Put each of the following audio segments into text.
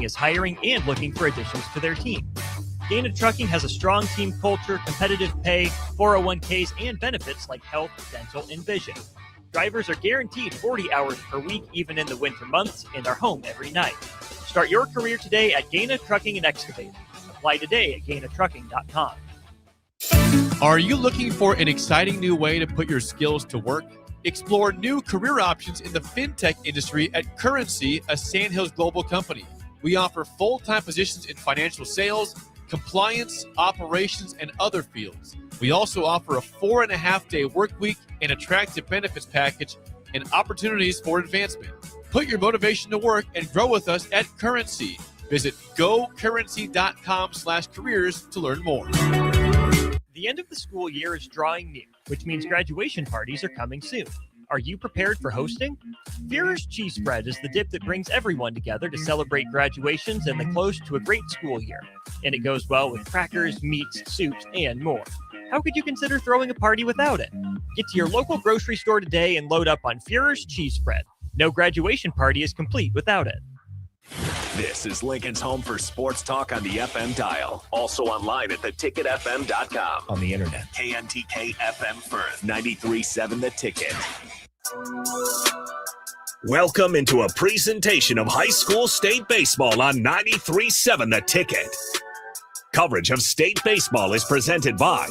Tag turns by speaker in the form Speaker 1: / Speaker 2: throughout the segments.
Speaker 1: is hiring and looking for additions to their team. Gaina Trucking has a strong team culture, competitive pay, 401ks, and benefits like health, dental, and vision. Drivers are guaranteed 40 hours per week, even in the winter months, and are home every night. Start your career today at Gaina Trucking and Excavating. Apply today at GainaTrucking.com.
Speaker 2: Are you looking for an exciting new way to put your skills to work? Explore new career options in the fintech industry at Currency, a Sandhills global company. We offer full-time positions in financial sales, compliance, operations, and other fields. We also offer a 4.5-day work week, an attractive benefits package, and opportunities for advancement. Put your motivation to work and grow with us at Currency. Visit gocurrency.com/careers to learn more.
Speaker 1: The end of the school year is drawing near, which means graduation parties are coming soon. Are you prepared for hosting? Führer's Cheese Spread is the dip that brings everyone together to celebrate graduations and the close to a great school year. And it goes well with crackers, meats, soups, and more. How could you consider throwing a party without it? Get to your local grocery store today and load up on Führer's Cheese Spread. No graduation party is complete without it.
Speaker 3: This is Lincoln's home for sports talk on the FM dial. Also online at theticketfm.com.
Speaker 1: On the internet.
Speaker 3: KNTK FM Firth, 93.7 The Ticket. Welcome into a presentation of high school state baseball on 93.7 The Ticket. Coverage of state baseball is presented by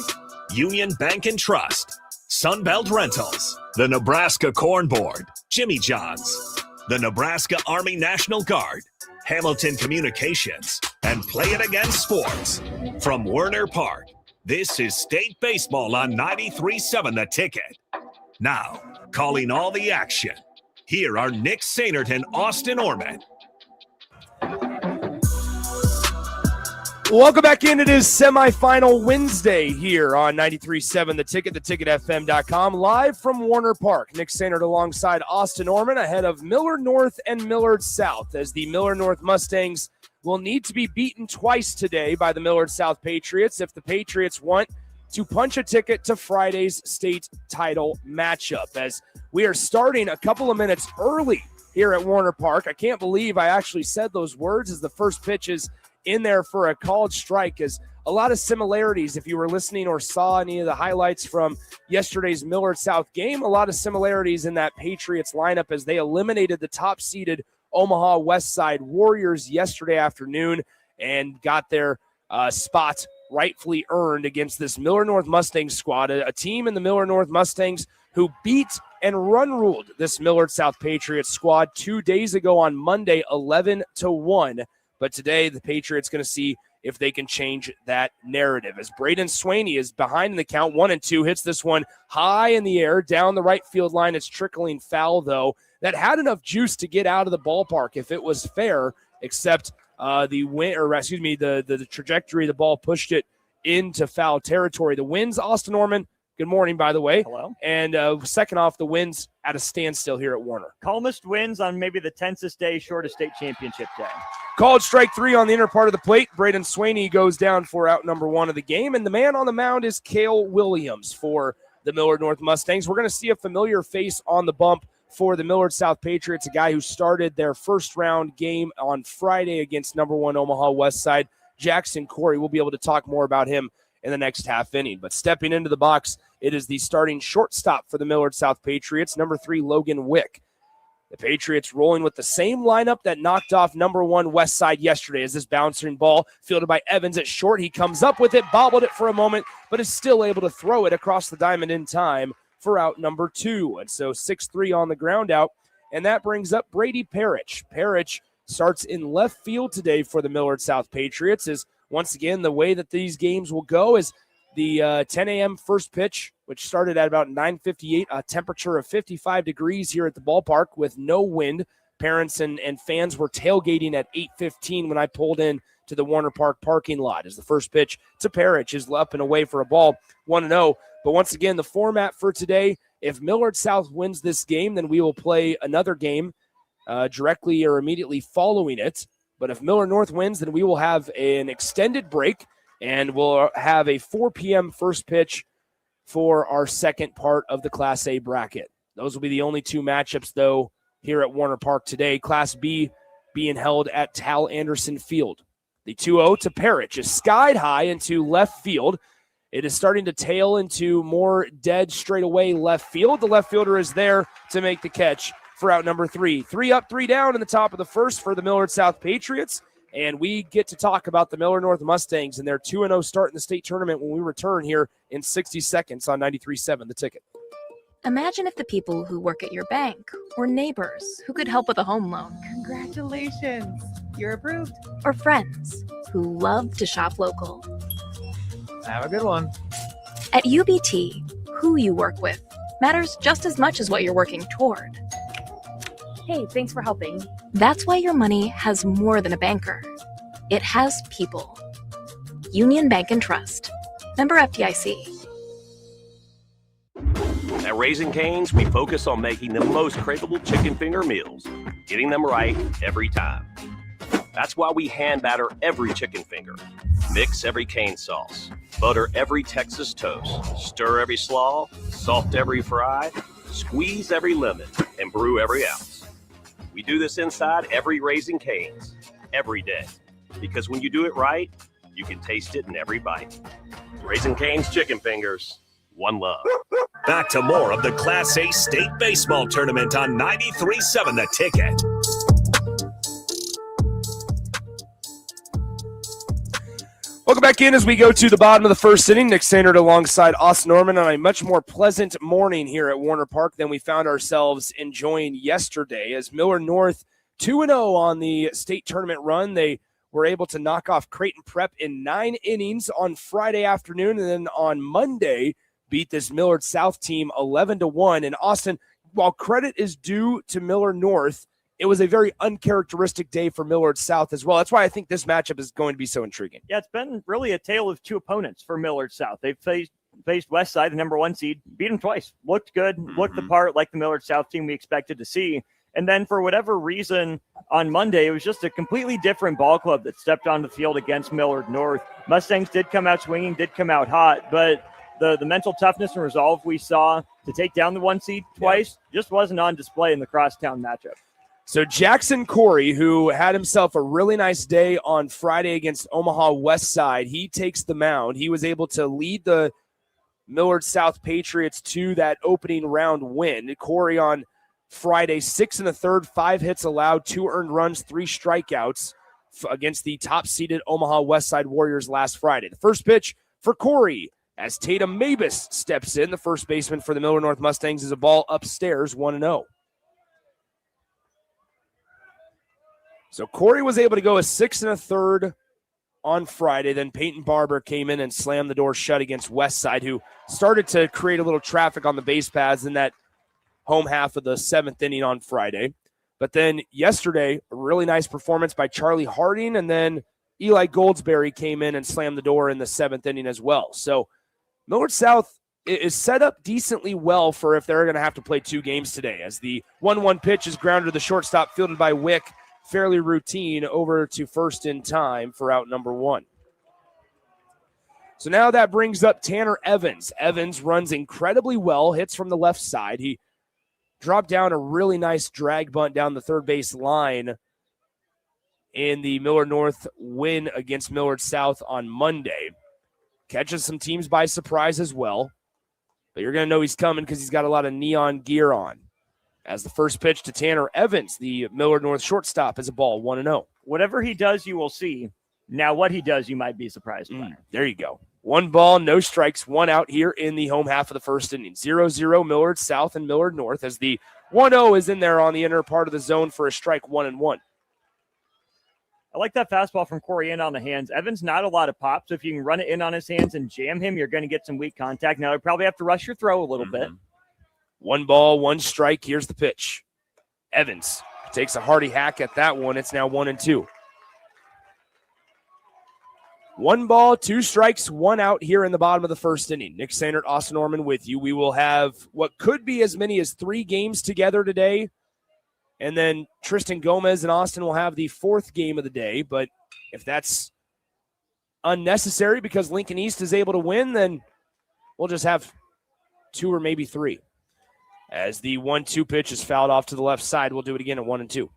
Speaker 3: Union Bank and Trust, Sunbelt Rentals, the Nebraska Corn Board, Jimmy John's, the Nebraska Army National Guard, Hamilton Communications, and Play It Again Sports. From Werner Park, this is State Baseball on 93.7 The Ticket. Now, calling all the action, here are Nick Sainert and Austin Orman.
Speaker 4: Welcome back in. It is semifinal Wednesday here on 93.7 The Ticket, theticketfm.com, live from Warner Park. Nick Sainert alongside Austin Orman ahead of Millard North and Millard South, as the Millard North Mustangs will need to be beaten twice today by the Millard South Patriots if the Patriots want to punch a ticket to Friday's state title matchup. As we are starting a couple of minutes early here at Warner Park. I can't believe I actually said those words as the first pitch is in there for a called strike, as a lot of similarities. If you were listening or saw any of the highlights from yesterday's Millard South game, a lot of similarities in that Patriots lineup as they eliminated the top-seeded Omaha West Side Warriors yesterday afternoon and got their spot rightfully earned against this Millard North Mustangs squad, a team in the Millard North Mustangs who beat and run-ruled this Millard South Patriots squad 2 days ago on Monday, 11-1. But today, the Patriots going to see if they can change that narrative. As Braden Swaney is behind in the count, 1-2, hits this one high in the air, down the right field line. It's trickling foul, though. That had enough juice to get out of the ballpark if it was fair, except the trajectory of the ball pushed it into foul territory. The winds, Austin Orman, good morning, by the way.
Speaker 1: Hello.
Speaker 4: And second off, the winds at a standstill here at Warner.
Speaker 1: Calmest winds on maybe the tensest day short of state championship day.
Speaker 4: Called strike three on the inner part of the plate. Braden Swaney goes down for out number one of the game. And the man on the mound is Cale Williams for the Millard North Mustangs. We're going to see a familiar face on the bump for the Millard South Patriots, a guy who started their first round game on Friday against number one Omaha West Side, Jackson Corey. We'll be able to talk more about him in the next half inning. But stepping into the box, it is the starting shortstop for the Millard South Patriots, number 3, Logan Wick. The Patriots rolling with the same lineup that knocked off number 1 West Side yesterday as this bouncing ball fielded by Evans at short. He comes up with it, bobbled it for a moment, but is still able to throw it across the diamond in time for out number 2. And so 6-3 on the ground out. And that brings up Brady Parrish. Parrish starts in left field today for the Millard South Patriots. Is once again, the way that these games will go is the 10 a.m. first pitch, which started at about 9:58, a temperature of 55 degrees here at the ballpark with no wind. Parents and fans were tailgating at 8:15 when I pulled in to the Warner Park parking lot. As the first pitch to Parrish is up and away for a ball, 1-0. But once again, the format for today, if Millard South wins this game, then we will play another game directly or immediately following it. But if Millard North wins, then we will have an extended break, and we'll have a 4 p.m. first pitch for our second part of the Class A bracket. Those will be the only two matchups, though, here at Warner Park today. Class B being held at Tal Anderson Field. The 2-0 to Parrott, just skied high into left field. It is starting to tail into more dead straightaway left field. The left fielder is there to make the catch for out number 3. 3 up, 3 down in the top of the first for the Millard South Patriots. And we get to talk about the Millard North Mustangs and their 2-0 start in the state tournament when we return here in 60 seconds on 93.7 The Ticket.
Speaker 5: Imagine if the people who work at your bank were neighbors who could help with a home loan.
Speaker 6: Congratulations, you're approved.
Speaker 5: Or friends who love to shop local.
Speaker 6: Have a good one.
Speaker 5: At UBT, who you work with matters just as much as what you're working toward.
Speaker 7: Hey, thanks for helping.
Speaker 5: That's why your money has more than a banker. It has people. Union Bank and Trust. Member FDIC.
Speaker 8: At Raising Cane's, we focus on making the most craveable chicken finger meals, getting them right every time. That's why we hand batter every chicken finger, mix every cane sauce, butter every Texas toast, stir every slaw, salt every fry, squeeze every lemon, and brew every ounce. We do this inside every Raising Cane's, every day. Because when you do it right, you can taste it in every bite. Raising Cane's chicken fingers, one love.
Speaker 3: Back to more of the Class A State Baseball Tournament on 93.7 The Ticket.
Speaker 4: Welcome back in as we go to the bottom of the first inning. Nick Sandert alongside Austin Norman on a much more pleasant morning here at Warner Park than we found ourselves enjoying yesterday. As Millard North 2-0 on the state tournament run, they were able to knock off Creighton Prep in 9 innings on Friday afternoon, and then on Monday beat this Millard South team 11-1. And Austin, while credit is due to Millard North, it was a very uncharacteristic day for Millard South as well. That's why I think this matchup is going to be so intriguing.
Speaker 1: Yeah, it's been really a tale of two opponents for Millard South. They've faced Westside, the number 1 seed, beat them twice. Looked good, looked the part like the Millard South team we expected to see. And then for whatever reason on Monday, it was just a completely different ball club that stepped on the field against Millard North. Mustangs did come out swinging, did come out hot, but the mental toughness and resolve we saw to take down the 1 seed twice just wasn't on display in the crosstown matchup.
Speaker 4: So Jackson Corey, who had himself a really nice day on Friday against Omaha Westside, he takes the mound. He was able to lead the Millard South Patriots to that opening round win. Corey on Friday, 6 1/3, 5 hits allowed, 2 earned runs, 3 strikeouts against the top-seeded Omaha Westside Warriors last Friday. The first pitch for Corey as Tatum Mabus steps in. The first baseman for the Millard North Mustangs is a ball upstairs, 1-0. So Corey was able to go a 6 1/3 on Friday. Then Peyton Barber came in and slammed the door shut against Westside, who started to create a little traffic on the base paths in that home half of the 7th inning on Friday. But then yesterday, a really nice performance by Charlie Harding, and then Eli Goldsberry came in and slammed the door in the 7th inning as well. So Millard South is set up decently well for if they're going to have to play 2 games today, as the 1-1 pitch is grounded to the shortstop, fielded by Wick. Fairly routine over to first in time for out number 1. So now that brings up Tanner Evans. Evans runs incredibly well, hits from the left side. He dropped down a really nice drag bunt down the third base line in the Millard North win against Millard South on Monday. Catches some teams by surprise as well. But you're going to know he's coming because he's got a lot of neon gear on. As the first pitch to Tanner Evans, the Millard North shortstop, is a ball, 1-0.
Speaker 1: Whatever he does, you will see. Now, what he does, you might be surprised by.
Speaker 4: There you go. 1 ball, no strikes, 1 out here in the home half of the first inning. 0-0 Millard South and Millard North, as the 1-0 is in there on the inner part of the zone for a strike, 1-1.
Speaker 1: I like that fastball from Corey in on the hands. Evans, not a lot of pop, so if you can run it in on his hands and jam him, you're going to get some weak contact. Now, you probably have to rush your throw a little bit.
Speaker 4: 1 ball, 1 strike. Here's the pitch. Evans takes a hearty hack at that one. It's now 1-2. 1 ball, 2 strikes, 1 out here in the bottom of the first inning. Nick Sandert, Austin Norman with you. We will have what could be as many as 3 games together today. And then Tristan Gomez and Austin will have the 4th game of the day. But if that's unnecessary because Lincoln East is able to win, then we'll just have 2 or maybe 3. As the 1-2 pitch is fouled off to the left side, we'll do it again at 1-2.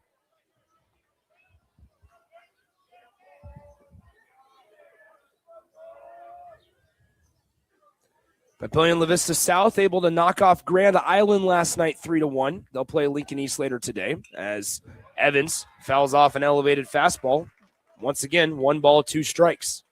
Speaker 4: Papillion La Vista South able to knock off Grand Island last night 3-1. They'll play Lincoln East later today as Evans fouls off an elevated fastball. Once again, 1 ball, 2 strikes.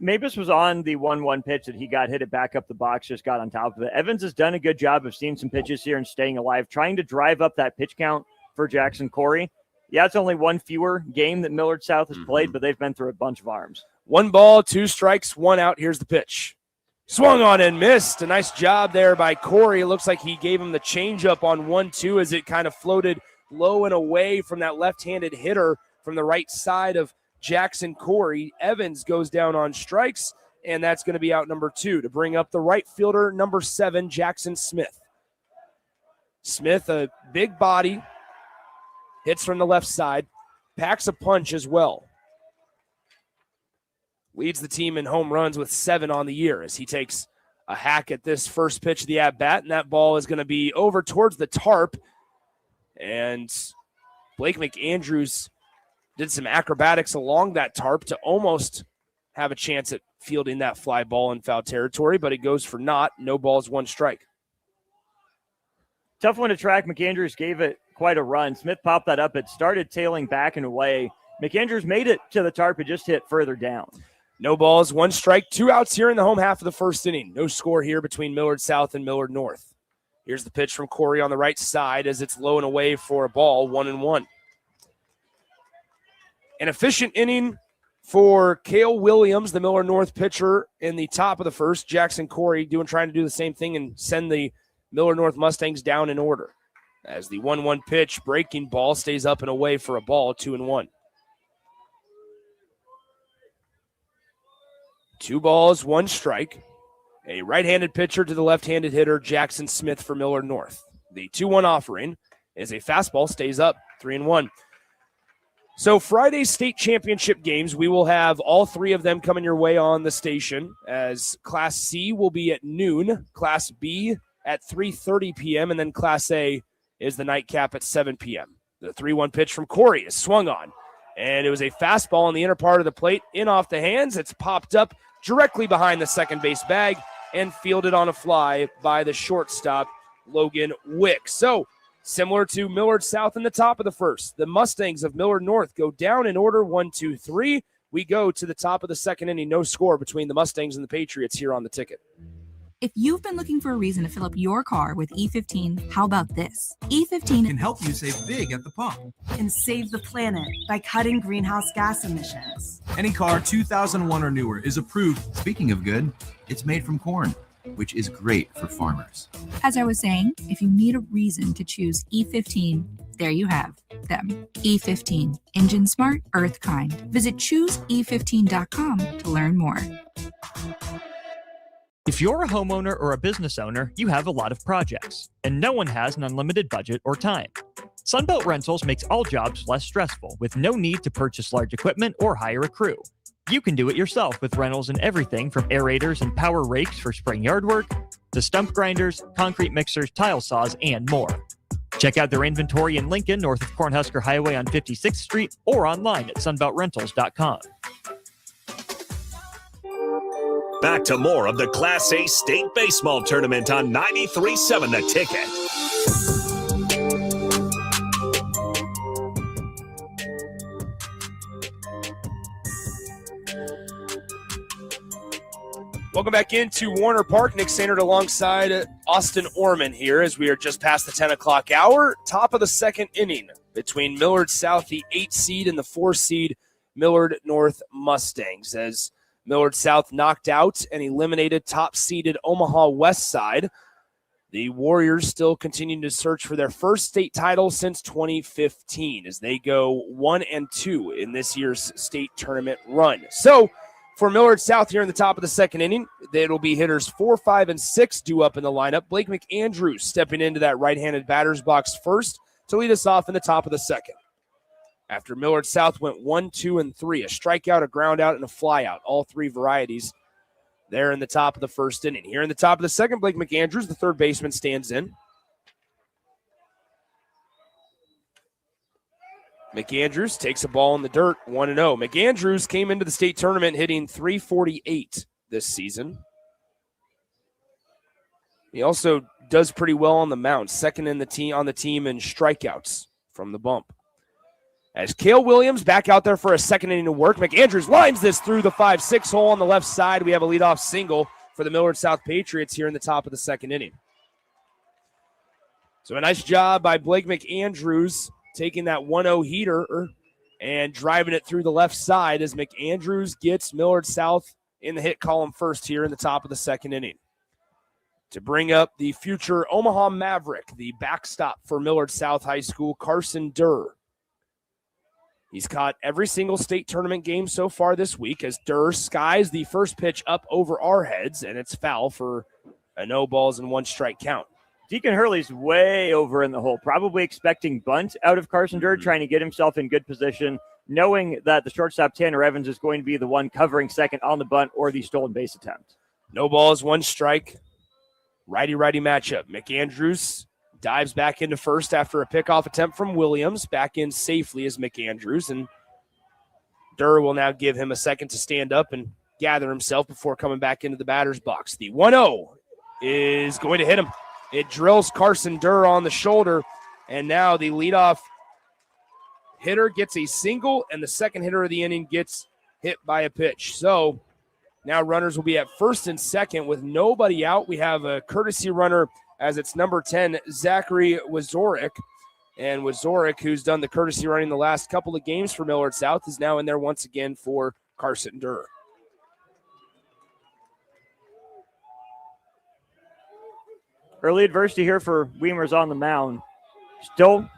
Speaker 1: Mabus was on the 1-1 pitch that he got, hit it back up the box, just got on top of it. Evans has done a good job of seeing some pitches here and staying alive, trying to drive up that pitch count for Jackson Corey. Yeah, it's only 1 fewer game that Millard South has played, but they've been through a bunch of arms. 1
Speaker 4: ball, 2 strikes, 1 out. Here's the pitch. Swung on and missed. A nice job there by Corey. It looks like he gave him the changeup on 1-2 as it kind of floated low and away from that left-handed hitter from the right side of Jackson Corey. Evans goes down on strikes, and that's going to be out number 2 to bring up the right fielder, number 7, Jackson Smith. Smith, a big body, hits from the left side, packs a punch as well. Leads the team in home runs with 7 on the year as he takes a hack at this first pitch of the at-bat, and that ball is going to be over towards the tarp. And Blake McAndrews did some acrobatics along that tarp to almost have a chance at fielding that fly ball in foul territory, but it goes for naught. No balls, 1 strike.
Speaker 1: Tough one to track. McAndrews gave it quite a run. Smith popped that up. It started tailing back and away. McAndrews made it to the tarp. It just hit further down.
Speaker 4: No balls, 1 strike, 2 outs here in the home half of the first inning. No score here between Millard South and Millard North. Here's the pitch from Corey on the right side as it's low and away for a ball, 1-1. An efficient inning for Cale Williams, the Millard North pitcher, in the top of the first. Jackson Corey trying to do the same thing and send the Millard North Mustangs down in order. As the 1-1 pitch, breaking ball, stays up and away for a ball, 2-1. 2 balls, 1 strike. A right-handed pitcher to the left-handed hitter, Jackson Smith for Millard North. The 2-1 offering is a fastball, stays up, 3-1. So Friday's state championship games, we will have all 3 of them coming your way on the station, as Class C will be at noon, Class B at 3:30 p.m., and then Class A is the nightcap at 7 p.m. The 3-1 pitch from Corey is swung on, and it was a fastball in the inner part of the plate, in off the hands. It's popped up directly behind the second base bag and fielded on a fly by the shortstop, Logan Wick. So, similar to Millard South in the top of the first, the Mustangs of Millard North go down in order, 1, 2, 3. We go to the top of the second inning, no score between the Mustangs and the Patriots here on the ticket.
Speaker 9: If you've been looking for a reason to fill up your car with E15, how about this? E15
Speaker 10: can help you save big at the pump
Speaker 11: and save the planet by cutting greenhouse gas emissions.
Speaker 10: Any car 2001 or newer is approved. Speaking of good, it's made from corn, which is great for farmers.
Speaker 9: As I was saying, if you need a reason to choose E15, there you have them. E15, engine smart, earth kind. Visit chooseE15.com to learn more.
Speaker 1: If you're a homeowner or a business owner, you have a lot of projects, and no one has an unlimited budget or time. Sunbelt Rentals makes all jobs less stressful with no need to purchase large equipment or hire a crew. You can do it yourself with rentals and everything from aerators and power rakes for spring yard work to stump grinders, concrete mixers, tile saws, and more. Check out their inventory in Lincoln, north of Cornhusker Highway on 56th Street, or online at sunbeltrentals.com.
Speaker 3: Back to more of the Class A State Baseball Tournament on 93.7 The Ticket.
Speaker 4: Welcome back into Warner Park. Nick Sandert alongside Austin Orman here as we are just past the 10 o'clock hour. Top of the second inning between Millard South, the 8 seed, and the 4 seed Millard North Mustangs, as Millard South knocked out and eliminated top-seeded Omaha West Side. The Warriors still continuing to search for their first state title since 2015 as they go 1-2 in this year's state tournament run. So for Millard South here in the top of the second inning, it'll be hitters 4, 5, and 6 due up in the lineup. Blake McAndrews stepping into that right-handed batter's box first to lead us off in the top of the second. After Millard South went 1, 2, and 3, a strikeout, a ground out, and a flyout, all 3 varieties there in the top of the first inning. Here in the top of the second, Blake McAndrews, the third baseman, stands in. McAndrews takes a ball in the dirt, 1-0. McAndrews came into the state tournament hitting .348 this season. He also does pretty well on the mound, second on the team in strikeouts from the bump. As Cale Williams back out there for a second inning of work, McAndrews lines this through the 5-6 hole on the left side. We have a leadoff single for the Millard South Patriots here in the top of the second inning. So a nice job by Blake McAndrews taking that 1-0 heater and driving it through the left side as McAndrews gets Millard South in the hit column first here in the top of the second inning. To bring up the future Omaha Maverick, the backstop for Millard South High School, Carson Durr. He's caught every single state tournament game so far this week as Durr skies the first pitch up over our heads, and it's foul for a no balls and 1 strike count.
Speaker 1: Deacon Hurley's way over in the hole, probably expecting bunt out of Carson Durr, trying to get himself in good position, knowing that the shortstop Tanner Evans is going to be the one covering second on the bunt or the stolen base attempt.
Speaker 4: No balls, 1 strike. Righty-righty matchup. McAndrews dives back into first after a pickoff attempt from Williams. Back in safely as McAndrews, and Durr will now give him a second to stand up and gather himself before coming back into the batter's box. The 1-0 is going to hit him. It drills Carson Durr on the shoulder, and now the leadoff hitter gets a single, and the second hitter of the inning gets hit by a pitch. So now runners will be at first and second with nobody out. We have a courtesy runner as it's number 10, Zachary Wazorek. And Wazorek, who's done the courtesy running the last couple of games for Millard South, is now in there once again for Carson Durr.
Speaker 1: Early adversity here for Weimer's on the mound. Still,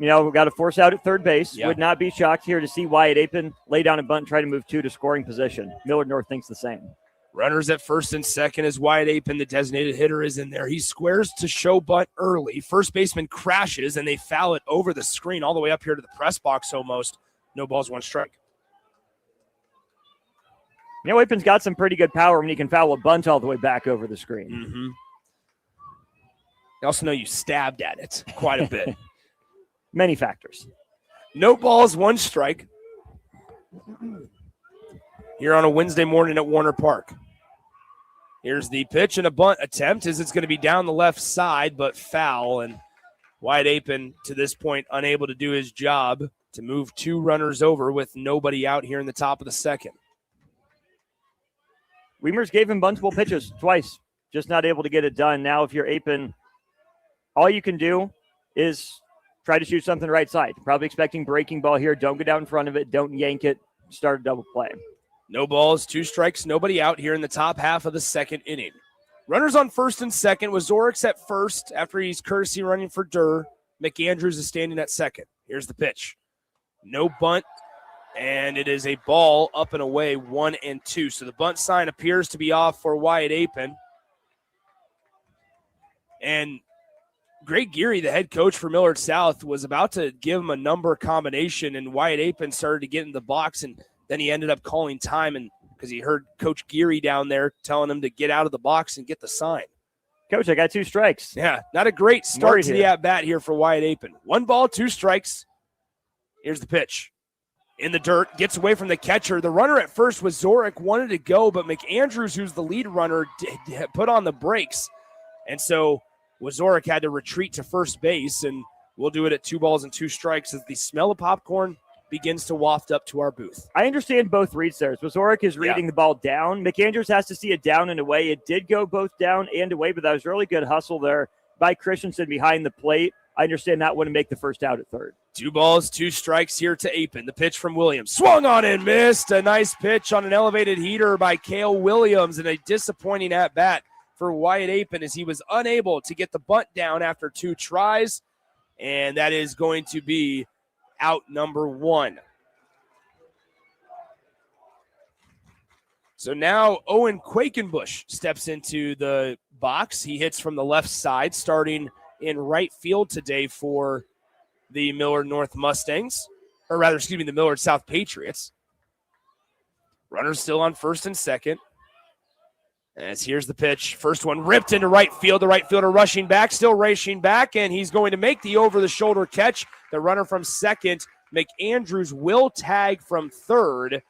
Speaker 1: we've got to force out at third base.
Speaker 4: Yeah.
Speaker 1: Would not be shocked here to see Wyatt Apin lay down a bunt and try to move 2 to scoring position. Millard North thinks the same.
Speaker 4: Runners at first and second as Wyatt Apin, the designated hitter, is in there. He squares to show bunt early. First baseman crashes, and they foul it over the screen all the way up here to the press box almost. No balls, 1 strike.
Speaker 1: Apin's got some pretty good power when he can foul a bunt all the way back over the screen.
Speaker 4: Mm-hmm. I also know you stabbed at it quite a bit.
Speaker 1: Many factors.
Speaker 4: No balls, 1 strike. Here on a Wednesday morning at Warner Park. Here's the pitch and a bunt attempt as it's going to be down the left side, but foul. And Wyatt Apin, to this point, unable to do his job to move 2 runners over with nobody out here in the top of the second.
Speaker 1: Weimer's gave him buntable pitches twice, just not able to get it done. Now, if you're Apin, all you can do is try to shoot something right side. Probably expecting breaking ball here. Don't go down in front of it. Don't yank it. Start a double play.
Speaker 4: No balls, 2 strikes, nobody out here in the top half of the second inning. Runners on first and second. Wazorik's at first after he's courtesy running for Durr. McAndrews is standing at second. Here's the pitch. No bunt, and it is a ball up and away, 1-2. So the bunt sign appears to be off for Wyatt Apin. And Greg Geary, the head coach for Millard South, was about to give him a number combination, and Wyatt Apin started to get in the box, and then he ended up calling time, and because he heard Coach Geary down there telling him to get out of the box and get the sign.
Speaker 1: Coach, I got 2 strikes.
Speaker 4: Yeah, not a great start to the at-bat here for Wyatt Apin. 1 ball, 2 strikes. Here's the pitch. In the dirt, gets away from the catcher. The runner at first was Zorik, wanted to go, but McAndrews, who's the lead runner, put on the brakes. And so Wazorek had to retreat to first base, and we'll do it at 2 balls and 2 strikes as the smell of popcorn begins to waft up to our booth.
Speaker 1: I understand both reads there. Wazorek is reading the ball down. McAndrews has to see it down and away. It did go both down and away, but that was really good hustle there by Christensen behind the plate. I understand not want to make the first out at third.
Speaker 4: 2 balls, 2 strikes here to Apin. The pitch from Williams. Swung on and missed. A nice pitch on an elevated heater by Cale Williams, and a disappointing at-bat for Wyatt Apin as he was unable to get the bunt down after 2 tries, and that is going to be out number 1. So now Owen Quakenbush steps into the box. He hits from the left side, starting in right field today for the Millard North Mustangs, or rather, the Millard South Patriots. Runners still on first and second. As here's the pitch. First one ripped into right field. The right fielder rushing back, still racing back, and he's going to make the over-the-shoulder catch. The runner from second, McAndrews, will tag from third,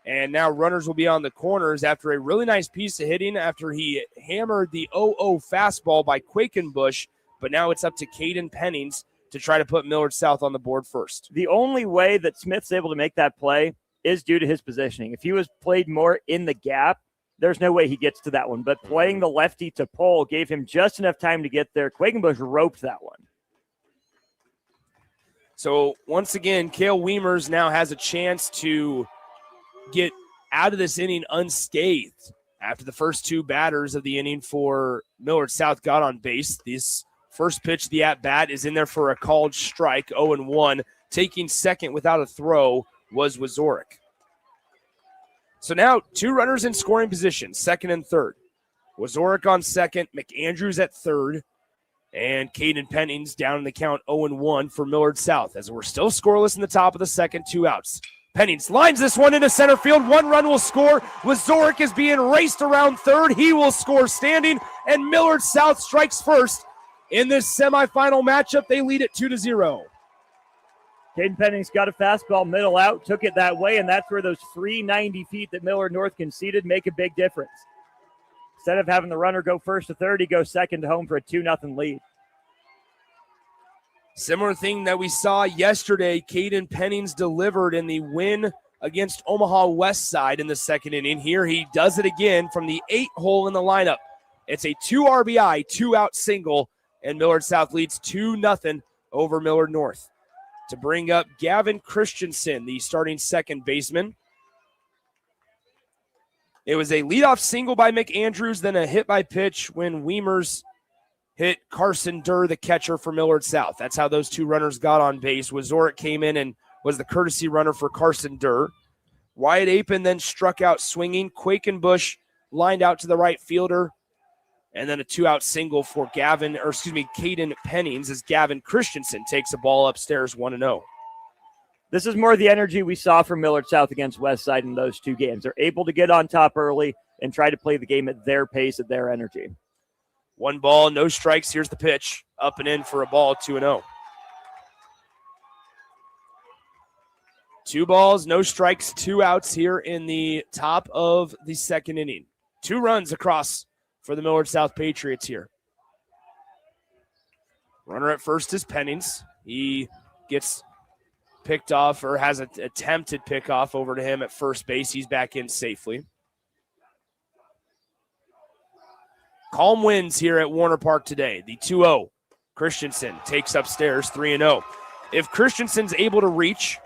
Speaker 4: And now runners will be on the corners after a really nice piece of hitting after he hammered the 0-0 fastball by Quakenbush. But now it's up to Caden Pennings to try to put Millard South on the board first.
Speaker 1: The only way that Smith's able to make that play is due to his positioning. If he was played more in the gap, there's no way he gets to that one. But playing the lefty to pole gave him just enough time to get there. Quakenbush roped that one.
Speaker 4: So once again, Cale Weimers now has a chance to get out of this inning unscathed after the first two batters of the inning for Millard South got on base. This first pitch of the at-bat is in there for a called strike, 0-1. Taking second without a throw was Wazorek. So now two runners in scoring position, second and third. Wazorek on second, McAndrews at third, and Caden Pennings down in the count 0-1 for Millard South as we're still scoreless in the top of the second, 2 outs. Pennings lines this one into center field. 1 run will score. Wazorek is being raced around third. He will score standing, and Millard South strikes first. In this semifinal matchup, they lead it 2-0.
Speaker 1: Caden Pennings got a fastball middle out, took it that way, and that's where those 390 feet that Millard North conceded make a big difference. Instead of having the runner go first to third, he goes second to home for a 2-0 lead.
Speaker 4: Similar thing that we saw yesterday, Caden Pennings delivered in the win against Omaha West Side in the second inning. Here he does it again from the 8 hole in the lineup. It's a 2 RBI, 2-out single, and Millard South leads 2-0 over Millard North. To bring up Gavin Christensen, the starting second baseman. It was a leadoff single by McAndrews, then a hit by pitch when Weimers hit Carson Durr, the catcher for Millard South. That's how those two runners got on base. Wazorek came in and was the courtesy runner for Carson Durr. Wyatt Apin then struck out swinging. Quakenbush lined out to the right fielder. And then a 2-out single for Caden Pennings as Gavin Christensen takes a ball upstairs 1-0.
Speaker 1: This is more the energy we saw from Millard South against Westside in those two games. They're able to get on top early and try to play the game at their pace, at their energy.
Speaker 4: 1 ball, no strikes. Here's the pitch. Up and in for a ball, 2-0. 2 balls, no strikes, 2 outs here in the top of the second inning. 2 runs across for the Millard South Patriots here. Runner at first is Pennings. He gets picked off or has an attempted pickoff over to him at first base. He's back in safely. Calm winds here at Warner Park today. The 2-0. Christensen takes upstairs 3-0. If Christensen's able to reach,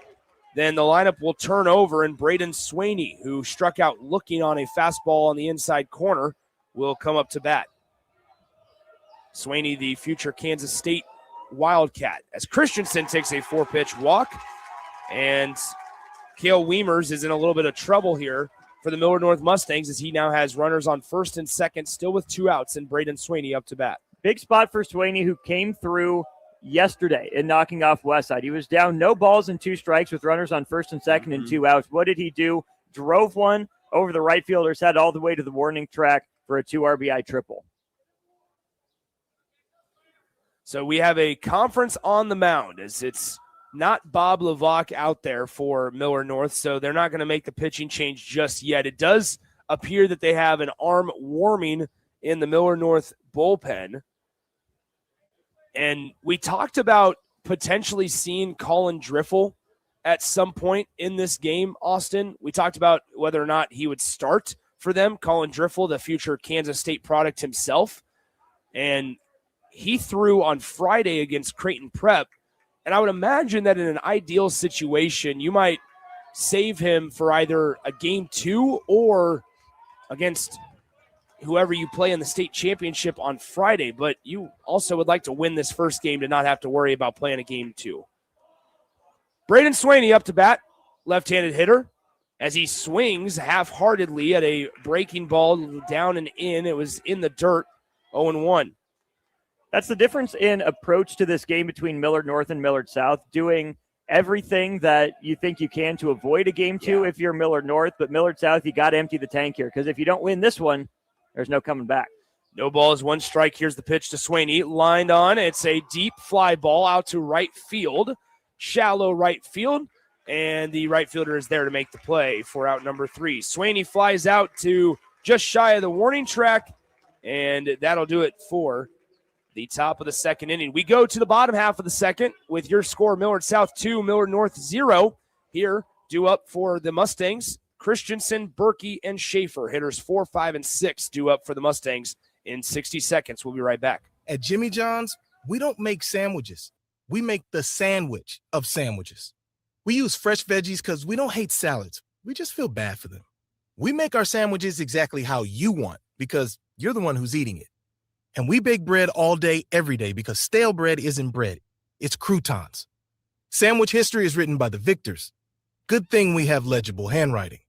Speaker 4: then the lineup will turn over, and Braden Swaney, who struck out looking on a fastball on the inside corner, will come up to bat. Swaney, the future Kansas State Wildcat, as Christensen takes a 4-pitch walk, and Cale Weimers is in a little bit of trouble here for the Millard North Mustangs as he now has runners on first and second, still with 2 outs, and Braden Swaney up to bat.
Speaker 1: Big spot for Swaney, who came through yesterday in knocking off Westside. He was down no balls and 2 strikes with runners on first and second and 2 outs. What did he do? Drove one over the right fielder's head all the way to the warning track for a 2 RBI triple.
Speaker 4: So we have a conference on the mound as it's not Bob Levac out there for Millard North, so they're not going to make the pitching change just yet. It does appear that they have an arm warming in the Millard North bullpen. And we talked about potentially seeing Colin Driffel at some point in this game, Austin. We talked about whether or not he would start for them. Colin Driffel, the future Kansas State product himself. And he threw on Friday against Creighton Prep. And I would imagine that in an ideal situation, you might save him for either a game 2 or against whoever you play in the state championship on Friday. But you also would like to win this first game to not have to worry about playing a game 2. Braden Swaney up to bat, left-handed hitter, as he swings half-heartedly at a breaking ball down and in. It was in the dirt, 0-1.
Speaker 1: That's the difference in approach to this game between Millard North and Millard South, doing everything that you think you can to avoid a game 2 if you're Millard North, but Millard South, you got to empty the tank here, because if you don't win this one, there's no coming back.
Speaker 4: No balls, 1 strike. Here's the pitch to Swaney. Lined on. It's a deep fly ball out to right field, shallow right field, and the right fielder is there to make the play for out number 3. Swaney flies out to just shy of the warning track, and that'll do it for the top of the second inning. We go to the bottom half of the second with your score: Millard South 2, Millard North 0. Here, due up for the Mustangs, Christensen, Berkey, and Schaefer. Hitters 4, 5, and 6 due up for the Mustangs in 60 seconds. We'll be right back.
Speaker 12: At Jimmy John's, we don't make sandwiches. We make the sandwich of sandwiches. We use fresh veggies because we don't hate salads. We just feel bad for them. We make our sandwiches exactly how you want because you're the one who's eating it. And we bake bread all day, every day because stale bread isn't bread. It's croutons. Sandwich history is written by the victors. Good thing we have legible handwriting.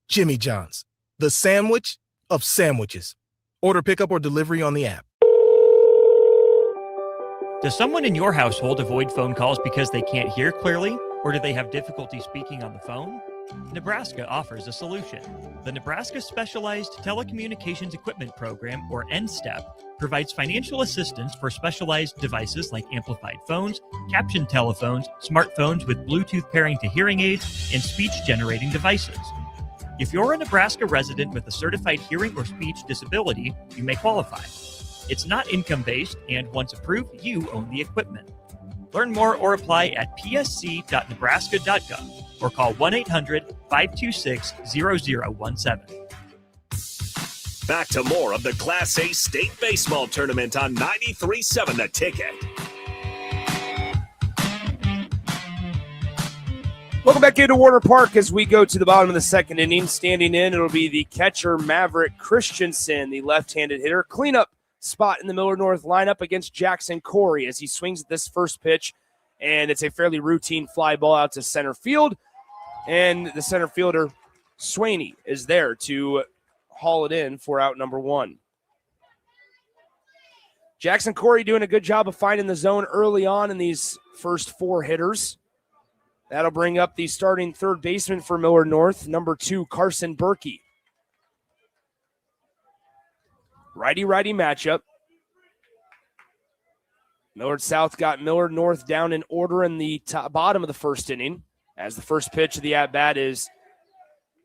Speaker 12: Jimmy John's, the sandwich of sandwiches. Order pickup or delivery on the app.
Speaker 1: Does someone in your household avoid phone calls because they can't hear clearly, or do they have difficulty speaking on the phone? Nebraska offers a solution. The Nebraska Specialized Telecommunications Equipment Program, or NSTEP, provides financial assistance for specialized devices like amplified phones, captioned telephones, smartphones with Bluetooth pairing to hearing aids, and speech-generating devices. If you're a Nebraska resident with a certified hearing or speech disability, you may qualify. It's not income-based, and once approved, you own the equipment. Learn more or apply at psc.nebraska.gov or call 1-800-526-0017.
Speaker 3: Back to more of the Class A State Baseball Tournament on 93.7 The Ticket.
Speaker 4: Welcome back into Warner Park as we go to the bottom of the second inning. Standing in, it'll be the catcher, Maverick Christensen, the left-handed hitter. Cleanup spot in the Millard North lineup against Jackson Corey as he swings at this first pitch, and it's a fairly routine fly ball out to center field, and the center fielder, Swaney, is there to haul it in for out number 1. Jackson Corey doing a good job of finding the zone early on in these first 4 hitters. That'll bring up the starting third baseman for Millard North, number 2, Carson Berkey. Righty-righty matchup. Millard South got Millard North down in order in the bottom of the first inning, as the first pitch of the at-bat is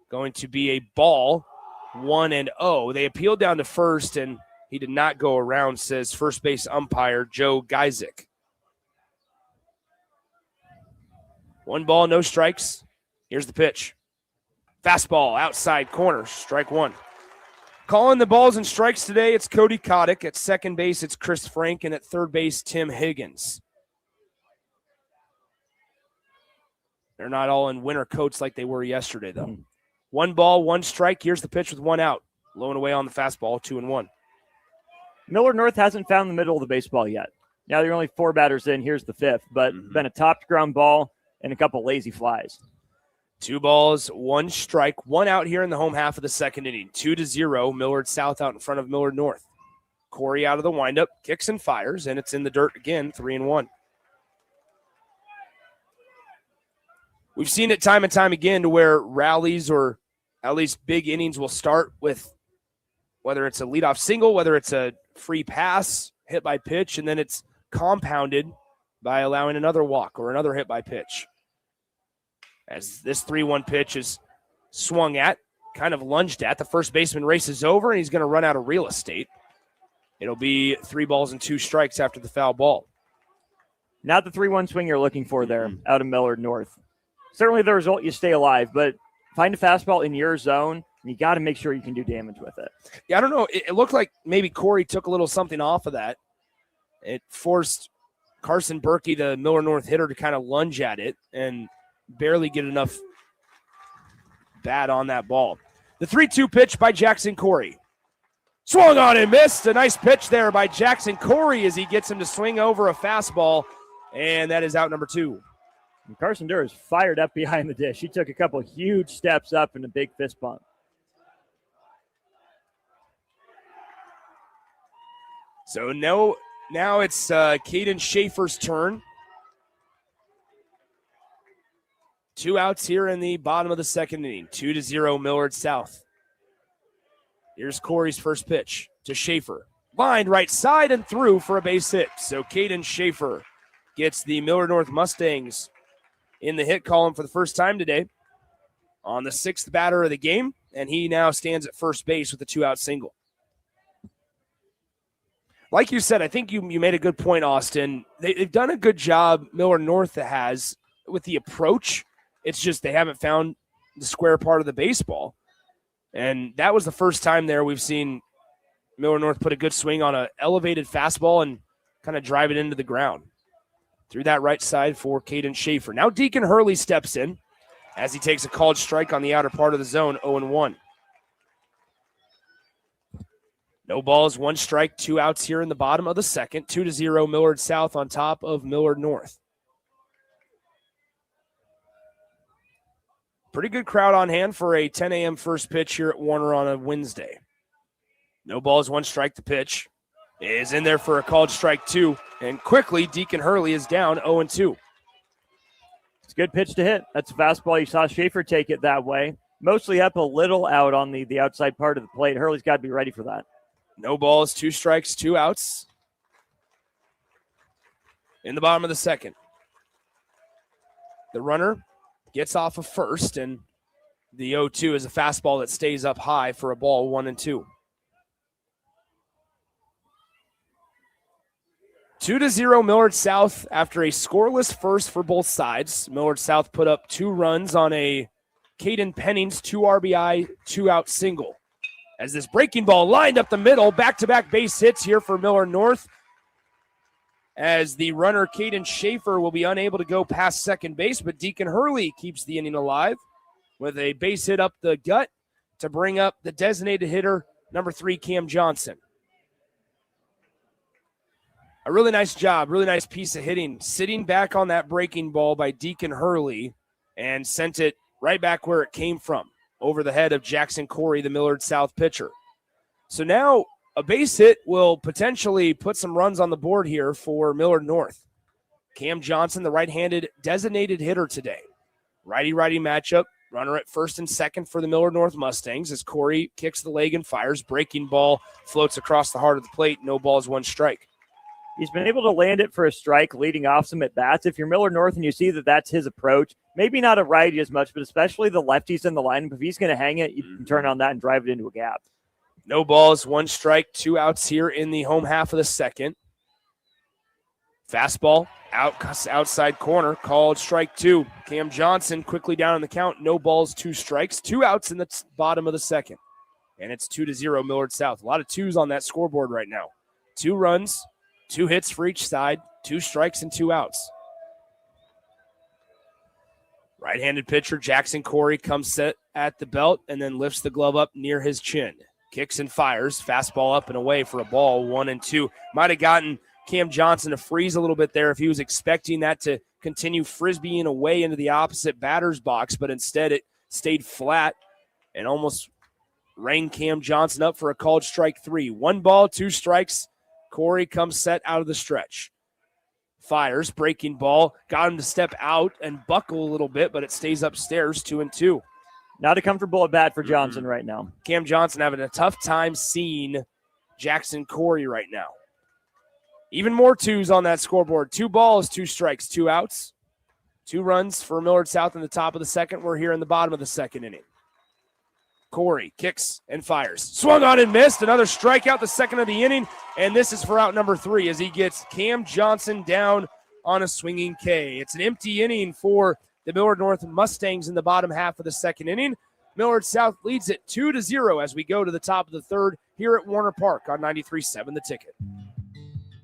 Speaker 4: going to be a ball, 1-0. They appealed down to first, and he did not go around, says first base umpire Joe Geisick. 1 ball, no strikes. Here's the pitch. Fastball, outside corner, strike 1. Calling the balls and strikes today, it's Cody Kotick. At second base, it's Chris Frank. And at third base, Tim Higgins. They're not all in winter coats like they were yesterday, though. 1 ball, 1 strike. Here's the pitch with 1 out. Low and away on the fastball, 2-1.
Speaker 1: Millard North hasn't found the middle of the baseball yet. Now they're only 4 batters in. Here's the 5th, but been a topped ground ball and a couple lazy flies.
Speaker 4: 2 balls, 1 strike, 1 out here in the home half of the second inning. 2-0, Millard South out in front of Millard North. Corey out of the windup, kicks and fires, and it's in the dirt again, 3-1. We've seen it time and time again to where rallies or at least big innings will start with whether it's a leadoff single, whether it's a free pass, hit by pitch, and then it's compounded by allowing another walk or another hit by pitch. As this 3-1 pitch is swung at, kind of lunged at, the first baseman races over, and he's going to run out of real estate. It'll be 3 balls and 2 strikes after the foul ball.
Speaker 1: Not the 3-1 swing you're looking for there out of Millard North. Certainly the result, you stay alive, but find a fastball in your zone, and you got to make sure you can do damage with it.
Speaker 4: Yeah, I don't know. It looked like maybe Corey took a little something off of that. It forced Carson Berkey, the Millard North hitter, to kind of lunge at it and barely get enough bat on that ball. The 3-2 pitch by Jackson Corey. Swung on and missed. A nice pitch there by Jackson Corey as he gets him to swing over a fastball, and that is out number 2.
Speaker 1: And Carson Durr is fired up behind the dish. He took a couple huge steps up and a big fist bump.
Speaker 4: So now it's Caden Schaefer's turn. 2 outs here in the bottom of the second inning. 2-0 Millard South. Here's Corey's first pitch to Schaefer. Lined right side and through for a base hit. So Caden Schaefer gets the Millard North Mustangs in the hit column for the first time today on the 6th batter of the game, and he now stands at first base with a 2-out single. Like you said, I think you made a good point, Austin. They've done a good job, Millard North has, with the approach. It's just they haven't found the square part of the baseball. And that was the first time there we've seen Millard North put a good swing on an elevated fastball and kind of drive it into the ground. Through that right side for Caden Schaefer. Now Deacon Hurley steps in as he takes a called strike on the outer part of the zone, 0-1. No balls, 1 strike, 2 outs here in the bottom of the second. 2-0 Millard South on top of Millard North. Pretty good crowd on hand for a 10 a.m. first pitch here at Warner on a Wednesday. No balls, 1 strike. The pitch is in there for a called strike 2. And quickly, Deacon Hurley is down 0-2.
Speaker 1: It's a good pitch to hit. That's a fastball. You saw Schaefer take it that way. Mostly up, a little out on the outside part of the plate. Hurley's got to be ready for that.
Speaker 4: No balls, 2 strikes, 2 outs. In the bottom of the second. The runner gets off of first, and the 0-2 is a fastball that stays up high for a ball, 1-2. 2-0 Millard South after a scoreless first for both sides. Millard South put up 2 runs on a Caden Pennings 2 RBI, 2-out single. As this breaking ball lined up the middle, back-to-back base hits here for Millard North. As the runner Caden Schaefer will be unable to go past second base, but Deacon Hurley keeps the inning alive with a base hit up the gut to bring up the designated hitter, number 3, Cam Johnson. A really nice job, really nice piece of hitting, sitting back on that breaking ball by Deacon Hurley and sent it right back where it came from, over the head of Jackson Corey, the Millard South pitcher. So now a base hit will potentially put some runs on the board here for Millard North. Cam Johnson, the right-handed designated hitter today. Righty-righty matchup, runner at first and second for the Millard North Mustangs as Corey kicks the leg and fires. Breaking ball floats across the heart of the plate. No balls, 1 strike.
Speaker 1: He's been able to land it for a strike, leading off some at-bats. If you're Millard North and you see that that's his approach, maybe not a righty as much, but especially the lefties in the lineup, if he's going to hang it, you can turn on that and drive it into a gap.
Speaker 4: No balls, 1 strike, 2 outs here in the home half of the second. Fastball, outside corner, called strike 2. Cam Johnson quickly down on the count. No balls, 2 strikes, 2 outs in the bottom of the second. And it's 2-0 Millard South. A lot of 2s on that scoreboard right now. 2 runs. 2 hits for each side, 2 strikes and 2 outs. Right-handed pitcher Jackson Corey comes set at the belt and then lifts the glove up near his chin. Kicks and fires, fastball up and away for a ball, 1-2. Might have gotten Cam Johnson to freeze a little bit there if he was expecting that to continue frisbeeing away into the opposite batter's box, but instead it stayed flat and almost rang Cam Johnson up for a called strike 3. 1 ball, 2 strikes. Corey comes set out of the stretch. Fires, breaking ball, got him to step out and buckle a little bit, but it stays upstairs, 2-2.
Speaker 1: Not a comfortable at bat for Johnson right now.
Speaker 4: Cam Johnson having a tough time seeing Jackson Corey right now. Even more 2s on that scoreboard. 2 balls, 2 strikes, 2 outs. 2 runs for Millard South in the top of the second. We're here in the bottom of the second inning. Corey kicks and fires. Swung on and missed. Another strikeout, the second of the inning. And this is for out number 3 as he gets Cam Johnson down on a swinging K. It's an empty inning for the Millard North Mustangs in the bottom half of the second inning. Millard South leads it 2-0 as we go to the top of the third here at Warner Park on 93.7 The Ticket.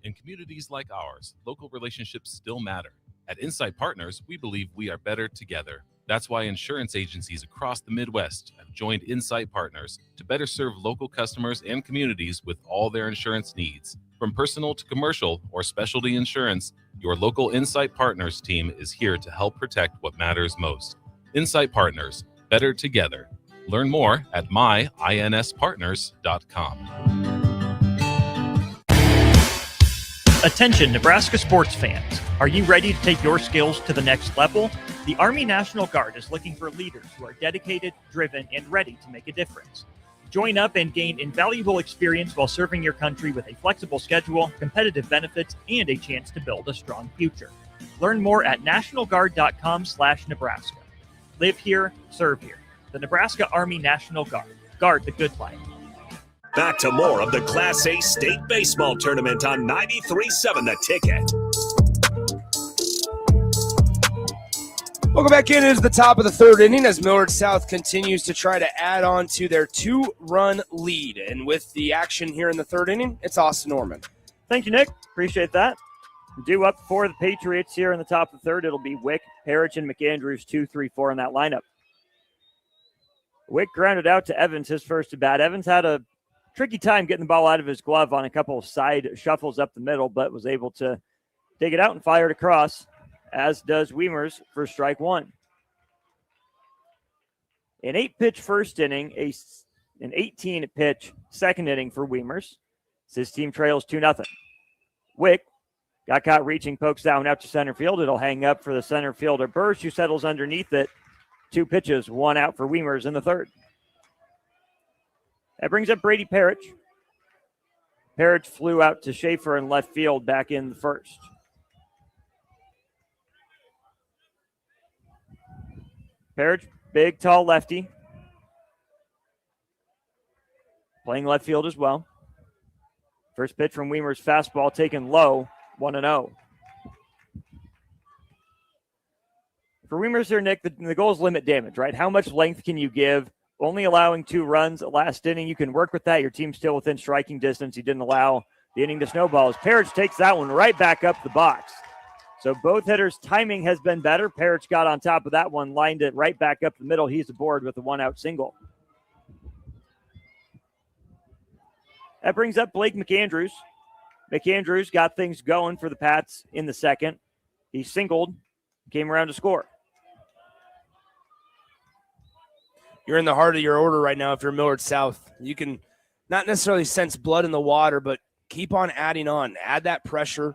Speaker 13: In communities like ours, local relationships still matter. At Insight Partners, we believe we are better together. That's why insurance agencies across the Midwest have joined Insight Partners to better serve local customers and communities with all their insurance needs. From personal to commercial or specialty insurance, your local Insight Partners team is here to help protect what matters most. Insight Partners, better together. Learn more at myInspartners.com.
Speaker 1: Attention, Nebraska sports fans. Are you ready to take your skills to the next level? The Army National Guard is looking for leaders who are dedicated, driven, and ready to make a difference. Join up and gain invaluable experience while serving your country with a flexible schedule, competitive benefits, and a chance to build a strong future. Learn more at nationalguard.com/Nebraska. Live here, serve here. The Nebraska Army National Guard. Guard the good life.
Speaker 3: Back to more of the Class A State Baseball Tournament on 93.7 The Ticket.
Speaker 4: Welcome back in. It is the top of the third inning as Millard South continues to try to add on to their 2-run lead. And with the action here in the third inning, it's Austin Norman.
Speaker 1: Thank you, Nick. Appreciate that. Due up for the Patriots here in the top of the third. It'll be Wick, Parrish, and McAndrews, 2, 3, 4 in that lineup. Wick grounded out to Evans, his first at bat. Evans had a tricky time getting the ball out of his glove on a couple of side shuffles up the middle, but was able to dig it out and fire it across, as does Wiemers for strike one. An 8-pitch first inning, an 18-pitch second inning for Wiemers. His team trails 2-0. Wick got caught reaching, pokes down out to center field. It'll hang up for the center fielder Bursch, who settles underneath it. 2 pitches, 1 out for Wiemers in the third. That brings up Brady Parrish. Parrish flew out to Schaefer in left field back in the first. Parrish, big, tall lefty. Playing left field as well. First pitch from Wiemers, fastball taken low, 1-0. For Wiemers here, Nick, the goal is limit damage, right? How much length can you give? Only allowing 2 runs last inning. You can work with that. Your team's still within striking distance. He didn't allow the inning to snowball. As Parrish takes that one right back up the box. So both hitters' timing has been better. Parrish got on top of that one, lined it right back up the middle. He's aboard with a 1-out single. That brings up Blake McAndrews. McAndrews got things going for the Pats in the second. He singled, came around to score.
Speaker 4: You're in the heart of your order right now if you're Millard South. You can not necessarily sense blood in the water, but keep on adding on. Add that pressure.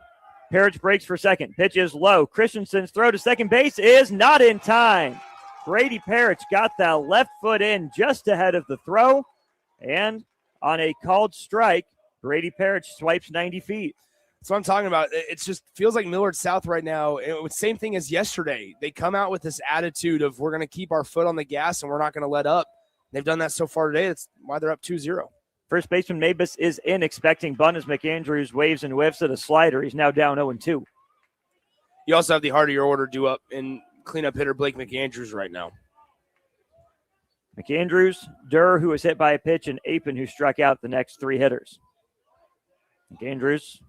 Speaker 1: Parrish breaks for second. Pitch is low. Christensen's throw to second base is not in time. Brady Parrish got that left foot in just ahead of the throw. And on a called strike, Brady Parrish swipes 90 feet.
Speaker 4: That's what I'm talking about. It just feels like Millard South right now. It was same thing as yesterday. They come out with this attitude of we're going to keep our foot on the gas and we're not going to let up. They've done that so far today. That's why they're up 2-0.
Speaker 1: First baseman Mabus is in, expecting bunt as McAndrews waves and whiffs at a slider. He's now down 0-2.
Speaker 4: You also have the heart of your order due up in cleanup hitter Blake McAndrews right now.
Speaker 1: McAndrews, Durr, who was hit by a pitch, and Apin, who struck out the next 3 hitters. McAndrews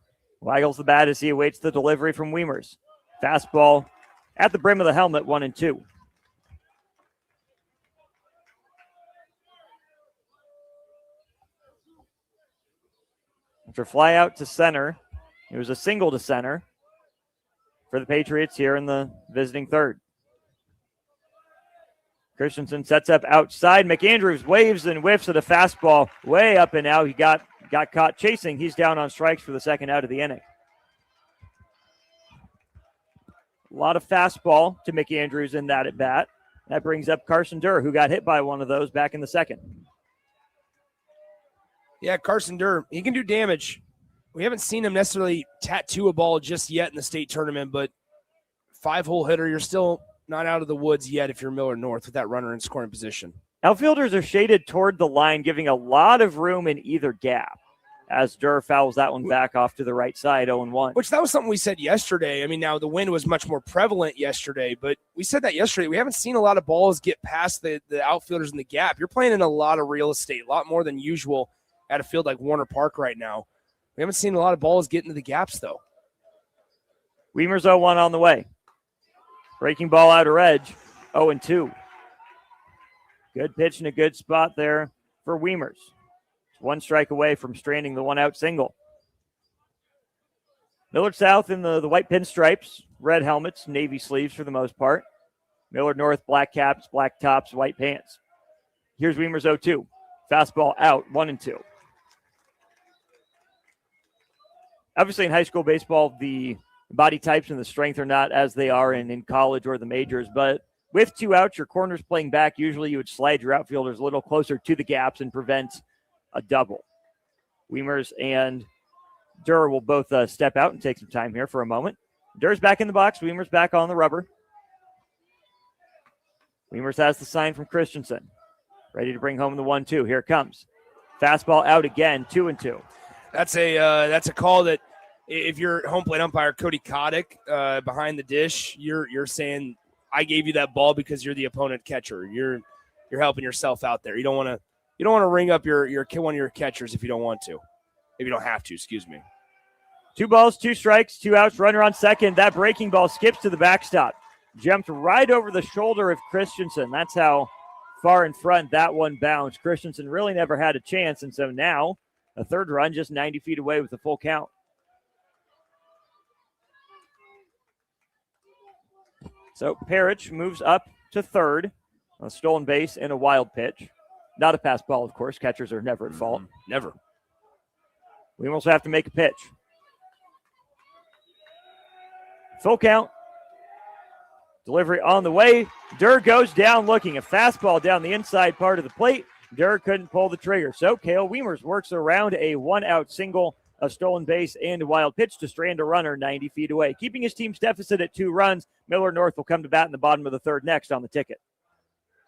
Speaker 1: waggles the bat as he awaits the delivery from Wiemers. Fastball at the brim of the helmet, 1-2. After fly out to center, it was a single to center for the Patriots here in the visiting third. Christensen sets up outside. McAndrews waves and whiffs at a fastball way up and out. He got caught chasing. He's down on strikes for the second out of the inning. A lot of fastball to McAndrews in that at bat. That brings up Carson Durr, who got hit by one of those back in the second.
Speaker 4: Yeah, Carson Durr, he can do damage. We haven't seen him necessarily tattoo a ball just yet in the state tournament, but 5-hole hitter, you're still not out of the woods yet if you're Millard North with that runner in scoring position.
Speaker 1: Outfielders are shaded toward the line, giving a lot of room in either gap as Durr fouls that one back off to the right side, 0-1.
Speaker 4: Which that was something we said yesterday. I mean, now the wind was much more prevalent yesterday, but we said that yesterday. We haven't seen a lot of balls get past the outfielders in the gap. You're playing in a lot of real estate, a lot more than usual at a field like Warner Park right now. We haven't seen a lot of balls get into the gaps, though.
Speaker 1: Wiemers 0-1 on the way. Breaking ball outer edge, 0-2. Good pitch in a good spot there for Wiemers. 1 strike away from stranding the 1-out single. Millard South in the white pinstripes, red helmets, navy sleeves for the most part. Millard North, black caps, black tops, white pants. Here's Wiemers 0-2. Fastball out, 1-2. Obviously in high school baseball, the body types and the strength are not as they are in college or the majors, but with 2 outs, your corner's playing back. Usually you would slide your outfielders a little closer to the gaps and prevent a double. Wiemers and Durr will both step out and take some time here for a moment. Durr's back in the box. Weimer's back on the rubber. Weimer's has the sign from Christensen. Ready to bring home the 1-2. Here it comes. Fastball out again, 2-2.
Speaker 4: That's a call that if you're home plate umpire Cody Kotick behind the dish, you're saying I gave you that ball because you're the opponent catcher. You're helping yourself out there. You don't want to ring up your one of your catchers if you don't want to. If you don't have to, excuse me.
Speaker 1: 2 balls, 2 strikes, 2 outs, runner on second. That breaking ball skips to the backstop. Jumped right over the shoulder of Christensen. That's how far in front that one bounced. Christensen really never had a chance, and so now a third run just 90 feet away with a full count. So Parrish moves up to third. A stolen base and a wild pitch. Not a pass ball, of course. Catchers are never at fault.
Speaker 4: Never.
Speaker 1: We almost have to make a pitch. Full count. Delivery on the way. Durr goes down looking. A fastball down the inside part of the plate. Durr couldn't pull the trigger. So Cale Wiemers works around a 1-out single, a stolen base, and a wild pitch to strand a runner 90 feet away. Keeping his team's deficit at 2 runs, Millard North will come to bat in the bottom of the third next on the ticket.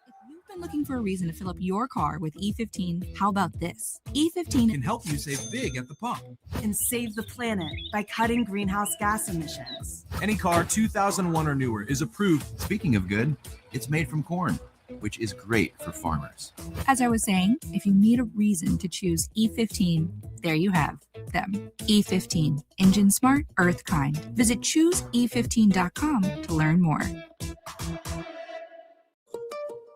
Speaker 9: If you've been looking for a reason to fill up your car with E15, how about this? E15
Speaker 10: can help you save big at the pump.
Speaker 11: And save the planet by cutting greenhouse gas emissions.
Speaker 10: Any car 2001 or newer is approved. Speaking of good, it's made from corn, which is great for farmers.
Speaker 9: As I was saying, if you need a reason to choose E15, there you have them. E15, engine smart, earth kind. Visit chooseE15.com to learn more.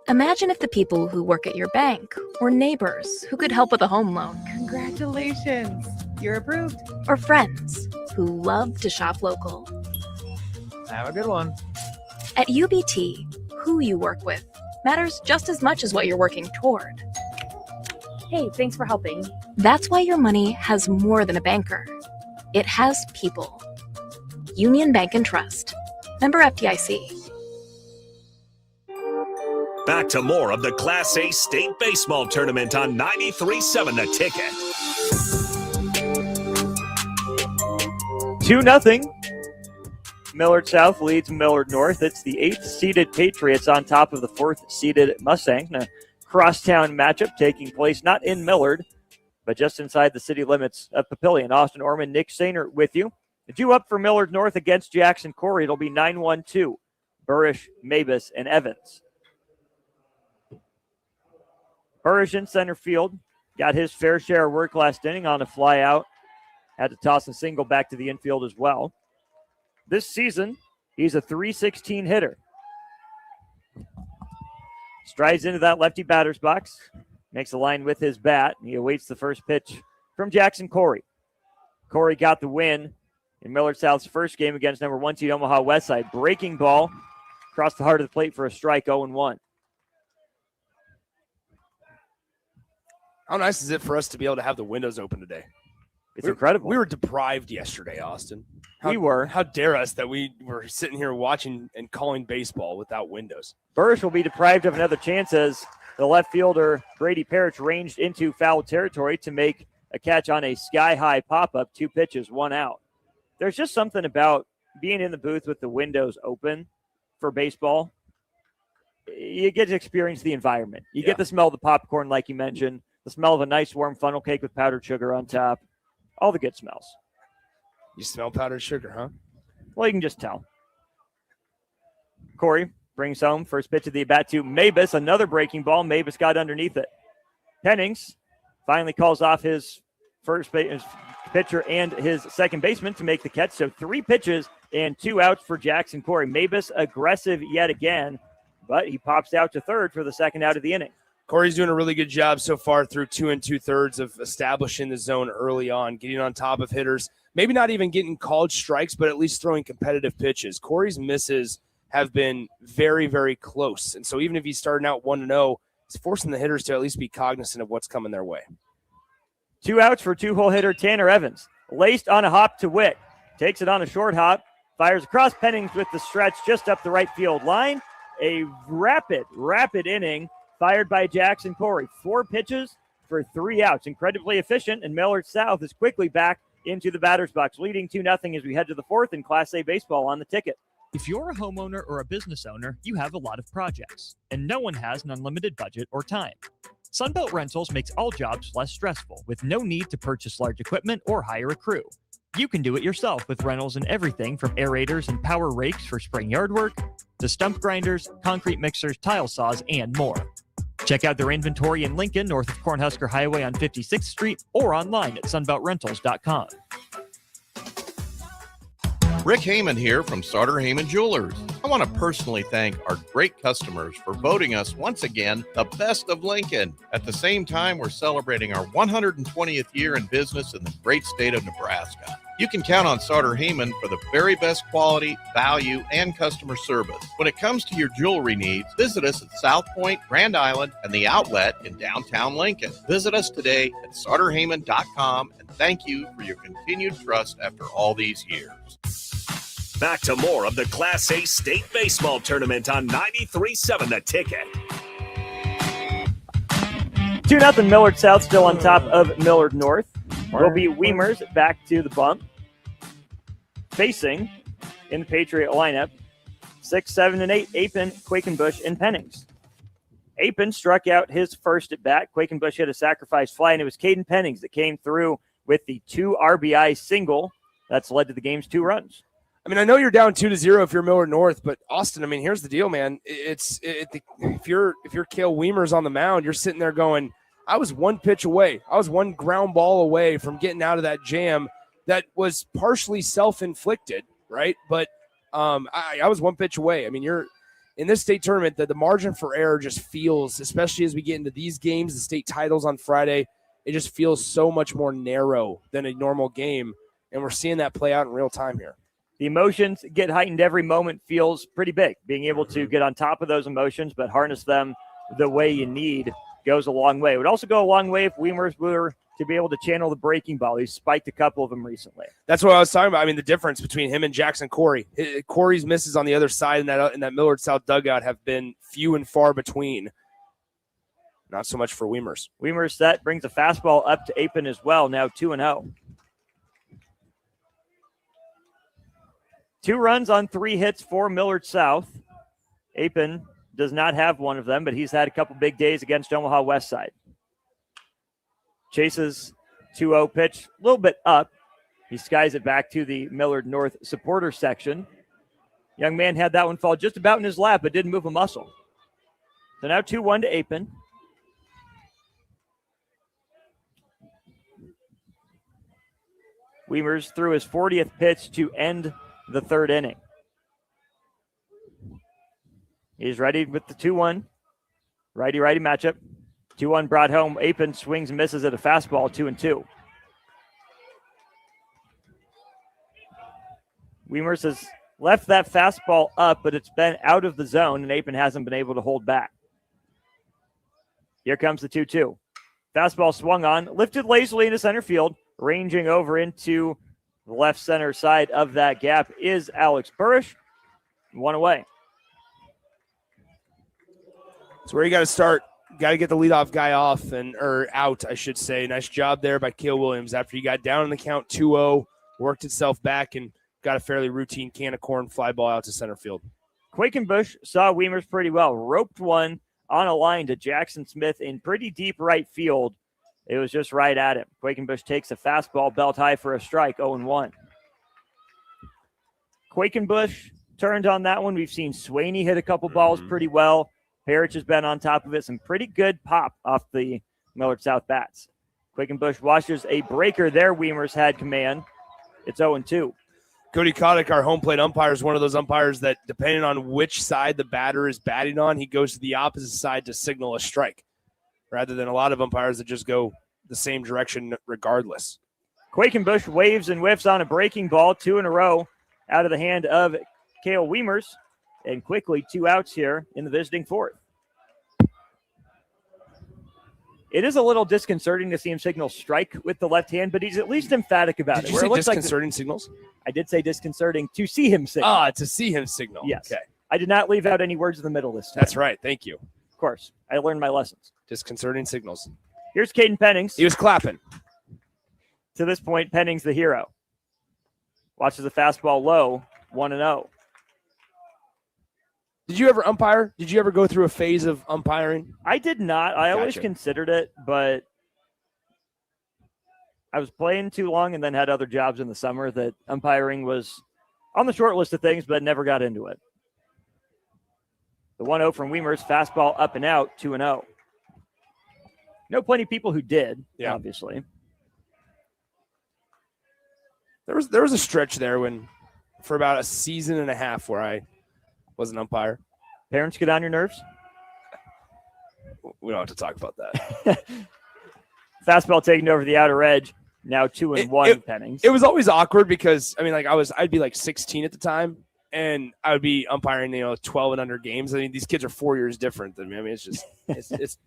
Speaker 5: Imagine if the people who work at your bank were neighbors who could help with a home loan.
Speaker 6: Congratulations. You're approved.
Speaker 5: Or friends who love to shop local.
Speaker 6: Have a good one.
Speaker 5: At UBT, who you work with matters just as much as what you're working toward.
Speaker 7: Hey, thanks for helping.
Speaker 5: That's why your money has more than a banker. It has people. Union Bank and Trust. Member FDIC.
Speaker 3: Back to more of the Class A State Baseball Tournament on 93.7 The Ticket.
Speaker 1: 2-0. Millard South leads Millard North. It's the 8th-seeded Patriots on top of the 4th-seeded Mustangs. A crosstown matchup taking place not in Millard, but just inside the city limits of Papillion. Austin Orman, Nick Sainer with you. Due up for Millard North against Jackson Corey. It'll be 9-1-2. Burrish, Mabus, and Evans. Burrish in center field. Got his fair share of work last inning on a fly out. Had to toss a single back to the infield as well. This season, he's a .316 hitter. Strides into that lefty batter's box. Makes a line with his bat. He awaits the first pitch from Jackson Corey. Corey got the win in Millard South's first game against number 1 seed Omaha Westside. Breaking ball across the heart of the plate for a strike, 0-1.
Speaker 4: How nice is it for us to be able to have the windows open today?
Speaker 1: It's incredible.
Speaker 4: We were deprived yesterday, Austin.
Speaker 1: We were.
Speaker 4: How dare us that we were sitting here watching and calling baseball without windows.
Speaker 1: Burrish will be deprived of another chance as the left fielder, Brady Parrish, ranged into foul territory to make a catch on a sky-high pop-up, 2 pitches, 1 out. There's just something about being in the booth with the windows open for baseball. You get to experience the environment. You get to smell the popcorn, like you mentioned, the smell of a nice warm funnel cake with powdered sugar on top, all the good smells.
Speaker 4: You smell powdered sugar, huh?
Speaker 1: Well, you can just tell. Corey brings home first pitch of the at-bat to Mabus. Another breaking ball. Mabus got underneath it. Pennings finally calls off his first pitcher and his second baseman to make the catch. So 3 pitches and 2 outs for Jackson Corey. Mabus aggressive yet again, but he pops out to third for the second out of the inning.
Speaker 4: Corey's doing a really good job so far through 2 2/3 of establishing the zone early on, getting on top of hitters, maybe not even getting called strikes, but at least throwing competitive pitches. Corey's misses have been very, very close. And so even if he's starting out 1-0, he's forcing the hitters to at least be cognizant of what's coming their way.
Speaker 1: 2 outs for 2-hole hitter Tanner Evans. Laced on a hop to Witt. Takes it on a short hop. Fires across Pennings with the stretch just up the right field line. A rapid inning fired by Jackson Corey. 4 pitches for 3 outs. Incredibly efficient, and Millard South is quickly back into the batter's box, leading 2-0 as we head to the fourth in Class A baseball on the ticket. If you're a homeowner or a business owner, you have a lot of projects, and no one has an unlimited budget or time. Sunbelt Rentals makes all jobs less stressful with no need to purchase large equipment or hire a crew. You can do it yourself with rentals and everything from aerators and power rakes for spring yard work to stump grinders, concrete mixers, tile saws, and more. Check out their inventory in Lincoln, north of Cornhusker Highway on 56th Street, or online at sunbeltrentals.com.
Speaker 14: Rick Heyman here from Sartor Heyman Jewelers. I want to personally thank our great customers for voting us once again the best of Lincoln. At the same time, we're celebrating our 120th year in business in the great state of Nebraska. You can count on Sartor Heyman for the very best quality, value, and customer service. When it comes to your jewelry needs, visit us at South Point, Grand Island, and the Outlet in downtown Lincoln. Visit us today at sartorheyman.com, and thank you for your continued trust after all these years.
Speaker 3: Back to more of the Class A State Baseball Tournament on 93.7 The Ticket.
Speaker 1: 2-0 Millard South still on top of Millard North. Will be Weimers back to the bump. Facing in the Patriot lineup, 6, 7, and 8, Apen, Quakenbush, and Pennings. Apen struck out his first at bat. Quakenbush hit a sacrifice fly, and it was Caden Pennings that came through with the 2 RBI single that's led to the game's 2 runs.
Speaker 4: I mean, I know you're down 2-0 if you're Millard North, but Austin, I mean, here's the deal, man. If you're Cale Weimers on the mound, you're sitting there going, I was one pitch away. I was one ground ball away from getting out of that jam that was partially self-inflicted, right? But I was one pitch away. I mean, you're in this state tournament, the margin for error just feels, especially as we get into these games, the state titles on Friday, it just feels so much more narrow than a normal game, and we're seeing that play out in real time here.
Speaker 1: The emotions get heightened every moment feels pretty big. Being able to get on top of those emotions but harness them the way you need goes a long way. It would also go a long way if Weimers were to be able to channel the breaking ball. He's spiked a couple of them recently.
Speaker 4: That's what I was talking about. I mean, the difference between him and Jackson Corey. Corey's misses on the other side in that Millard South dugout have been few and far between. Not so much for Weimers.
Speaker 1: Weimers set brings a fastball up to Apen as well, now 2-0. 2 runs on 3 hits for Millard South. Apen does not have one of them, but he's had a couple big days against Omaha West Side. Chases 2-0 pitch, a little bit up. He skies it back to the Millard North supporter section. Young man had that one fall just about in his lap, but didn't move a muscle. So now 2-1 to Apen. Weimers threw his 40th pitch to end the 3rd inning. He's ready with the 2-1. Righty-righty matchup. 2-1 brought home. Apen swings and misses at a fastball, 2-2. Weimers has left that fastball up, but it's been out of the zone, and Apen hasn't been able to hold back. Here comes the 2-2. Fastball swung on, lifted lazily into center field, ranging over into the left center side of that gap is Alex Burrish. 1 away.
Speaker 4: That's where you got to start. Got to get the leadoff guy off or out, I should say. Nice job there by Cale Williams after he got down in the count 2-0, worked itself back and got a fairly routine can of corn fly ball out to center field.
Speaker 1: Quakenbush saw Weimers pretty well. Roped one on a line to Jackson Smith in pretty deep right field. It was just right at him. Quakenbush takes a fastball belt high for a strike, 0-1. Quakenbush turned on that one. We've seen Swaney hit a couple balls pretty well. Parrish has been on top of it. Some pretty good pop off the Millard South bats. Quakenbush washes a breaker there. Weimers had command. It's 0-2.
Speaker 4: Cody Kotick, our home plate umpire, is one of those umpires that, depending on which side the batter is batting on, he goes to the opposite side to signal a strike, rather than a lot of umpires that just go the same direction regardless.
Speaker 1: Quakenbush waves and whiffs on a breaking ball, 2 in a row out of the hand of Cale Weimers, and quickly 2 outs here in the visiting 4th. It is a little disconcerting to see him signal strike with the left hand, but he's at least emphatic about
Speaker 4: Did
Speaker 1: it.
Speaker 4: you say disconcerting signals?
Speaker 1: I did say disconcerting to see him signal.
Speaker 4: To see him signal.
Speaker 1: Yes.
Speaker 4: Okay.
Speaker 1: I did not leave out any words in the middle this time.
Speaker 4: That's right. Thank you.
Speaker 1: Of course. I learned my lessons.
Speaker 4: Disconcerting signals.
Speaker 1: Here's Caden Pennings.
Speaker 4: He was clapping.
Speaker 1: To this point, Penning's the hero. Watches the fastball low, 1-0.
Speaker 4: Did you ever umpire? Did you ever go through a phase of umpiring?
Speaker 1: I did not. I always considered it, but I was playing too long and then had other jobs in the summer that umpiring was on the short list of things, but never got into it. The 1-0 from Weimer's, fastball up and out, 2-0. Know plenty of people who did, obviously.
Speaker 4: There was a stretch there when, for about a season and a half, where I was an umpire.
Speaker 1: Parents get on your nerves?
Speaker 4: We don't have to talk about that.
Speaker 1: Fastball taking over the outer edge. Now 2-1 Pennings.
Speaker 4: It was always awkward because, I mean, like I'd be like 16 at the time, and I would be umpiring, 12 and under games. I mean, these kids are 4 years different than me. I mean, it's just, it's.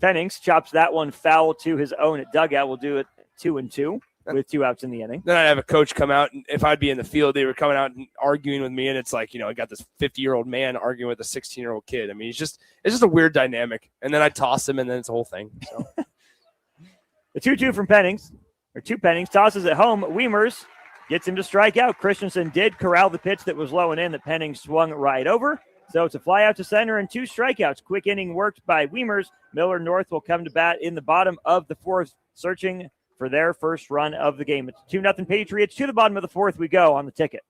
Speaker 1: Pennings chops that one foul to his own at dugout. We'll do it 2-2 with 2 outs in the inning.
Speaker 4: Then I'd have a coach come out, and if I'd be in the field, they were coming out and arguing with me, and it's like, I got this 50-year-old man arguing with a 16-year-old kid. I mean, it's just a weird dynamic. And then I toss him, and then it's a whole thing. So.
Speaker 1: The 2-2 from Pennings, or 2 Pennings, tosses it home. Weimer's gets him to strike out. Christensen did corral the pitch that was low and in that Pennings swung right over. So it's a fly out to center and 2 strikeouts. Quick inning worked by Weimer's. Millard North will come to bat in the bottom of the 4th, searching for their first run of the game. It's 2-0 Patriots. To the bottom of the 4th we go on the ticket.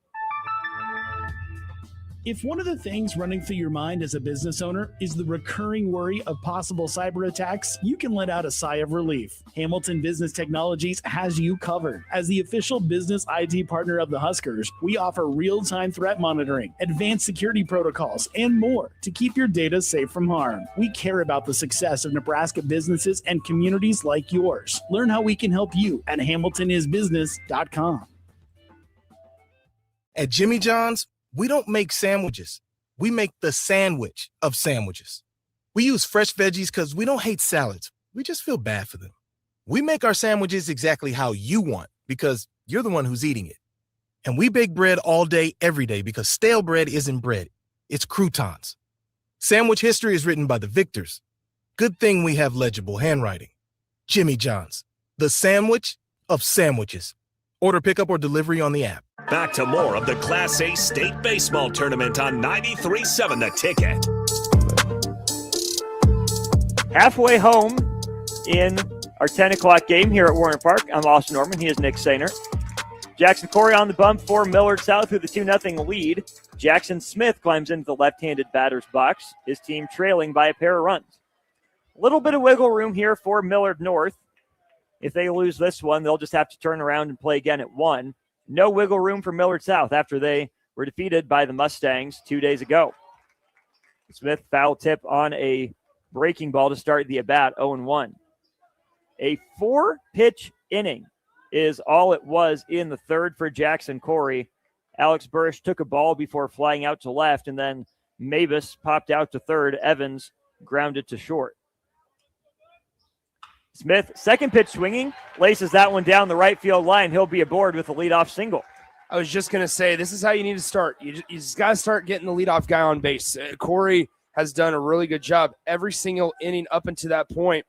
Speaker 15: If one of the things running through your mind as a business owner is the recurring worry of possible cyber attacks, you can let out a sigh of relief. Hamilton Business Technologies has you covered. As the official business IT partner of the Huskers, we offer real-time threat monitoring, advanced security protocols, and more to keep your data safe from harm. We care about the success of Nebraska businesses and communities like yours. Learn how we can help you at hamiltonisbusiness.com.
Speaker 12: At Jimmy John's, we don't make sandwiches. We make the sandwich of sandwiches. We use fresh veggies because we don't hate salads. We just feel bad for them. We make our sandwiches exactly how you want because you're the one who's eating it. And we bake bread all day, every day because stale bread isn't bread. It's croutons. Sandwich history is written by the victors. Good thing we have legible handwriting. Jimmy John's, the sandwich of sandwiches. Order pickup or delivery on the app.
Speaker 3: Back to more of the Class A State Baseball Tournament on 93.7 The Ticket.
Speaker 1: Halfway home in our 10 o'clock game here at Warner Park. I'm Austin Norman. He is Nick Sainer. Jackson Corey on the bump for Millard South with a 2-0 lead. Jackson Smith climbs into the left-handed batter's box, his team trailing by a pair of runs. A little bit of wiggle room here for Millard North. If they lose this one, they'll just have to turn around and play again at 1. No wiggle room for Millard South after they were defeated by the Mustangs 2 days ago. Smith foul tip on a breaking ball to start the at-bat, 0-1. A 4-pitch inning is all it was in the third for Jackson Corey. Alex Burrish took a ball before flying out to left, and then Mavis popped out to third. Evans grounded to short. Smith, second pitch swinging, laces that one down the right field line. He'll be aboard with a leadoff single.
Speaker 4: I was just going to say, this is how you need to start. You just got to start getting the leadoff guy on base. Corey has done a really good job. Every single inning up until that point,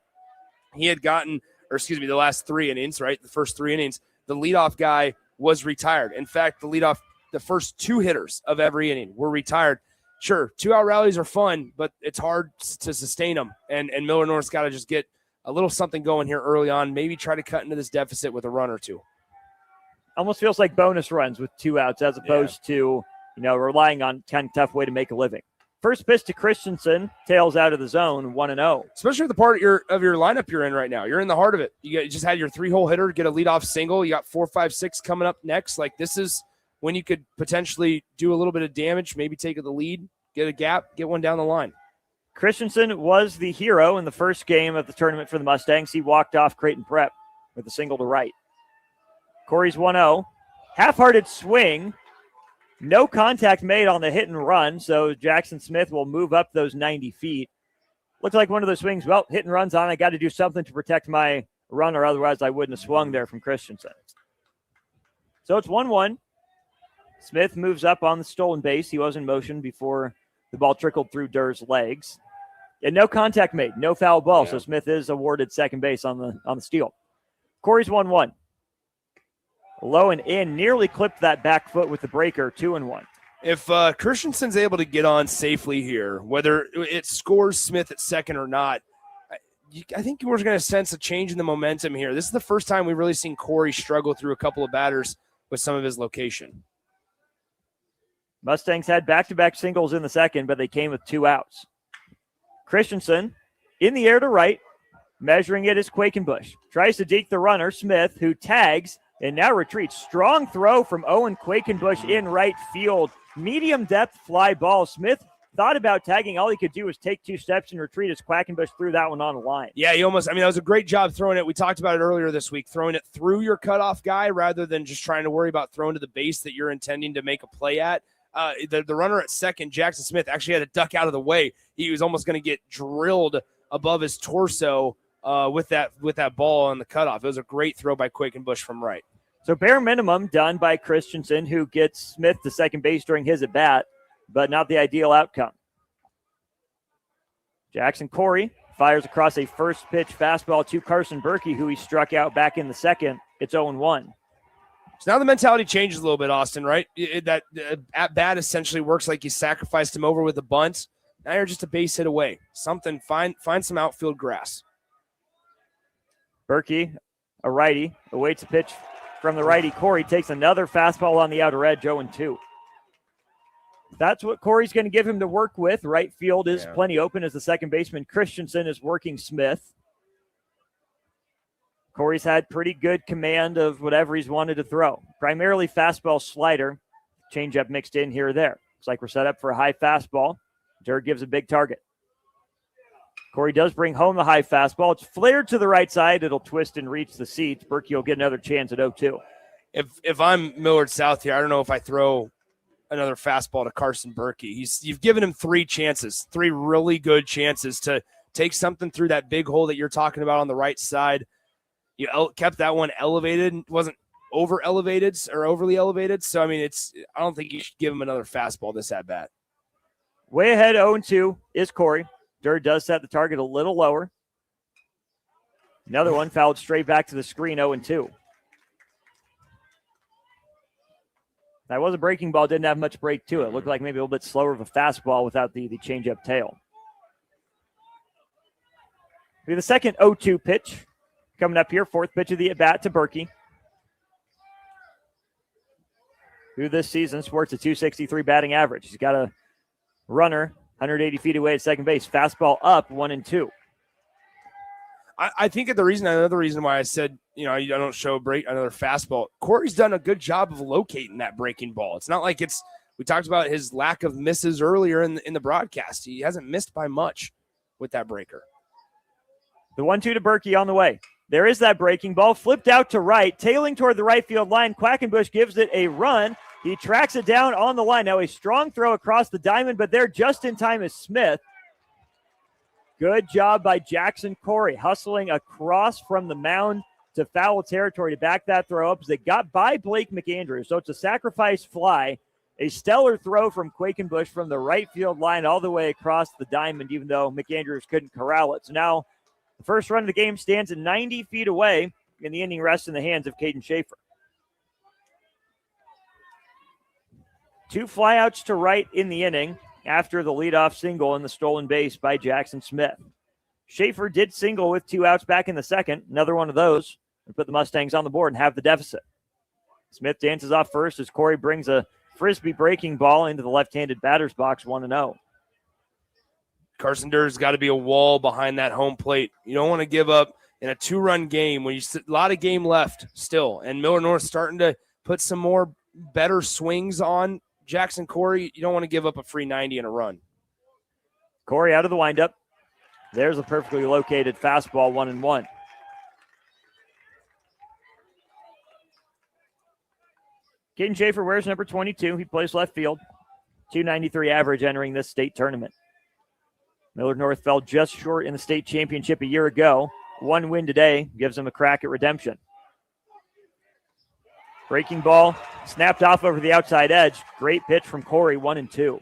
Speaker 4: he had gotten, the last 3 innings, right? The first 3 innings, the leadoff guy was retired. In fact, the first 2 hitters of every inning were retired. Sure, 2-out rallies are fun, but it's hard to sustain them. And Millard North's got to just get a little something going here early on, maybe try to cut into this deficit with a run or 2.
Speaker 1: Almost feels like bonus runs with 2 outs as opposed to, relying on kind of tough way to make a living. First pitch to Christensen, tails out of the zone, 1-0.
Speaker 4: Especially the part of your lineup you're in right now. You're in the heart of it. You just had your 3-hole hitter get a leadoff single. You got 4, 5, 6 coming up next. Like, this is when you could potentially do a little bit of damage, maybe take the lead, get a gap, get one down the line.
Speaker 1: Christensen was the hero in the first game of the tournament for the Mustangs. He walked off Creighton Prep with a single to right. Corey's 1-0. Half-hearted swing. No contact made on the hit and run, so Jackson Smith will move up those 90 feet. Looks like one of those swings, well, hit and run's on. I got to do something to protect my runner, otherwise I wouldn't have swung there from Christensen. So it's 1-1. Smith moves up on the stolen base. He was in motion before the ball trickled through Durr's legs. And no contact made, no foul ball, so Smith is awarded second base on the steal. Corey's 1-1. Low and in, nearly clipped that back foot with the breaker, 2-1.
Speaker 4: If Christensen's able to get on safely here, whether it scores Smith at second or not, I think we're going to sense a change in the momentum here. This is the first time we've really seen Corey struggle through a couple of batters with some of his location.
Speaker 1: Mustangs had back-to-back singles in the second, but they came with 2 outs. Christensen in the air to right, measuring it is Quakenbush. Tries to deke the runner, Smith, who tags and now retreats. Strong throw from Owen Quakenbush in right field. Medium depth fly ball. Smith thought about tagging. All he could do was take 2 steps and retreat as Quakenbush threw that one on the line.
Speaker 4: Yeah, that was a great job throwing it. We talked about it earlier this week, throwing it through your cutoff guy rather than just trying to worry about throwing to the base that you're intending to make a play at. The runner at second, Jackson Smith, actually had to duck out of the way. He was almost going to get drilled above his torso with that ball on the cutoff. It was a great throw by Quakenbush from right.
Speaker 1: So bare minimum done by Christensen, who gets Smith to second base during his at-bat, but not the ideal outcome. Jackson Corey fires across a first pitch fastball to Carson Berkey, who he struck out back in the second. It's 0-1.
Speaker 4: So now the mentality changes a little bit, Austin, right? That at-bat essentially works like you sacrificed him over with a bunt. Now you're just a base hit away. Find some outfield grass.
Speaker 1: Berkey, a righty, awaits a pitch from the righty. Corey takes another fastball on the outer edge, 0-2. That's what Corey's going to give him to work with. Right field is plenty open as the second baseman Christensen is working Smith. Corey's had pretty good command of whatever he's wanted to throw. Primarily fastball slider, changeup mixed in here or there. Looks like we're set up for a high fastball. Dirk gives a big target. Corey does bring home the high fastball. It's flared to the right side. It'll twist and reach the seats. Berkey will get another chance at 0-2.
Speaker 4: If I'm Millard South here, I don't know if I throw another fastball to Carson Berkey. You've given him 3 chances, 3 really good chances to take something through that big hole that you're talking about on the right side. You kept that one elevated, wasn't over elevated or overly elevated. So, I mean, I don't think you should give him another fastball this at bat.
Speaker 1: Way ahead 0-2 is Corey. Durr does set the target a little lower. Another one fouled straight back to the screen, 0-2. That was a breaking ball, didn't have much break to it. Looked like maybe a little bit slower of a fastball without the changeup tail. Be the second 0-2 pitch coming up here, 4th pitch of the at-bat to Berkey, who this season sports a .263 batting average. He's got a runner 180 feet away at second base. Fastball up, 1-2.
Speaker 4: I think another reason why I said, I don't show another fastball. Corey's done a good job of locating that breaking ball. It's not like we talked about his lack of misses earlier in the broadcast. He hasn't missed by much with that breaker.
Speaker 1: The 1-2 to Berkey on the way. There is that breaking ball, flipped out to right, tailing toward the right field line. Quakenbush gives it a run. He tracks it down on the line. Now a strong throw across the diamond, but there just in time is Smith. Good job by Jackson Corey, hustling across from the mound to foul territory to back that throw up as it got by Blake McAndrews. So it's a sacrifice fly. A stellar throw from Quakenbush from the right field line all the way across the diamond, even though McAndrews couldn't corral it. So now the first run of the game stands at 90 feet away, and the inning rests in the hands of Caden Schaefer. 2 flyouts to right in the inning after the leadoff single and the stolen base by Jackson Smith. Schaefer did single with 2 outs back in the second. Another one of those would put the Mustangs on the board and have the deficit. Smith dances off first as Corey brings a frisbee breaking ball into the left-handed batter's box, 1-0.
Speaker 4: Carson Durr's got to be a wall behind that home plate. You don't want to give up in a 2-run game when a lot of game left still, and Millard North starting to put some more better swings on Jackson Corey. You don't want to give up a free 90 in a run.
Speaker 1: Corey out of the windup. There's a perfectly located fastball, 1-1. Caden Schaefer wears number 22. He plays left field. .293 average entering this state tournament. Millard North fell just short in the state championship a year ago. 1 win today gives them a crack at redemption. Breaking ball snapped off over the outside edge. Great pitch from Corey, 1-2.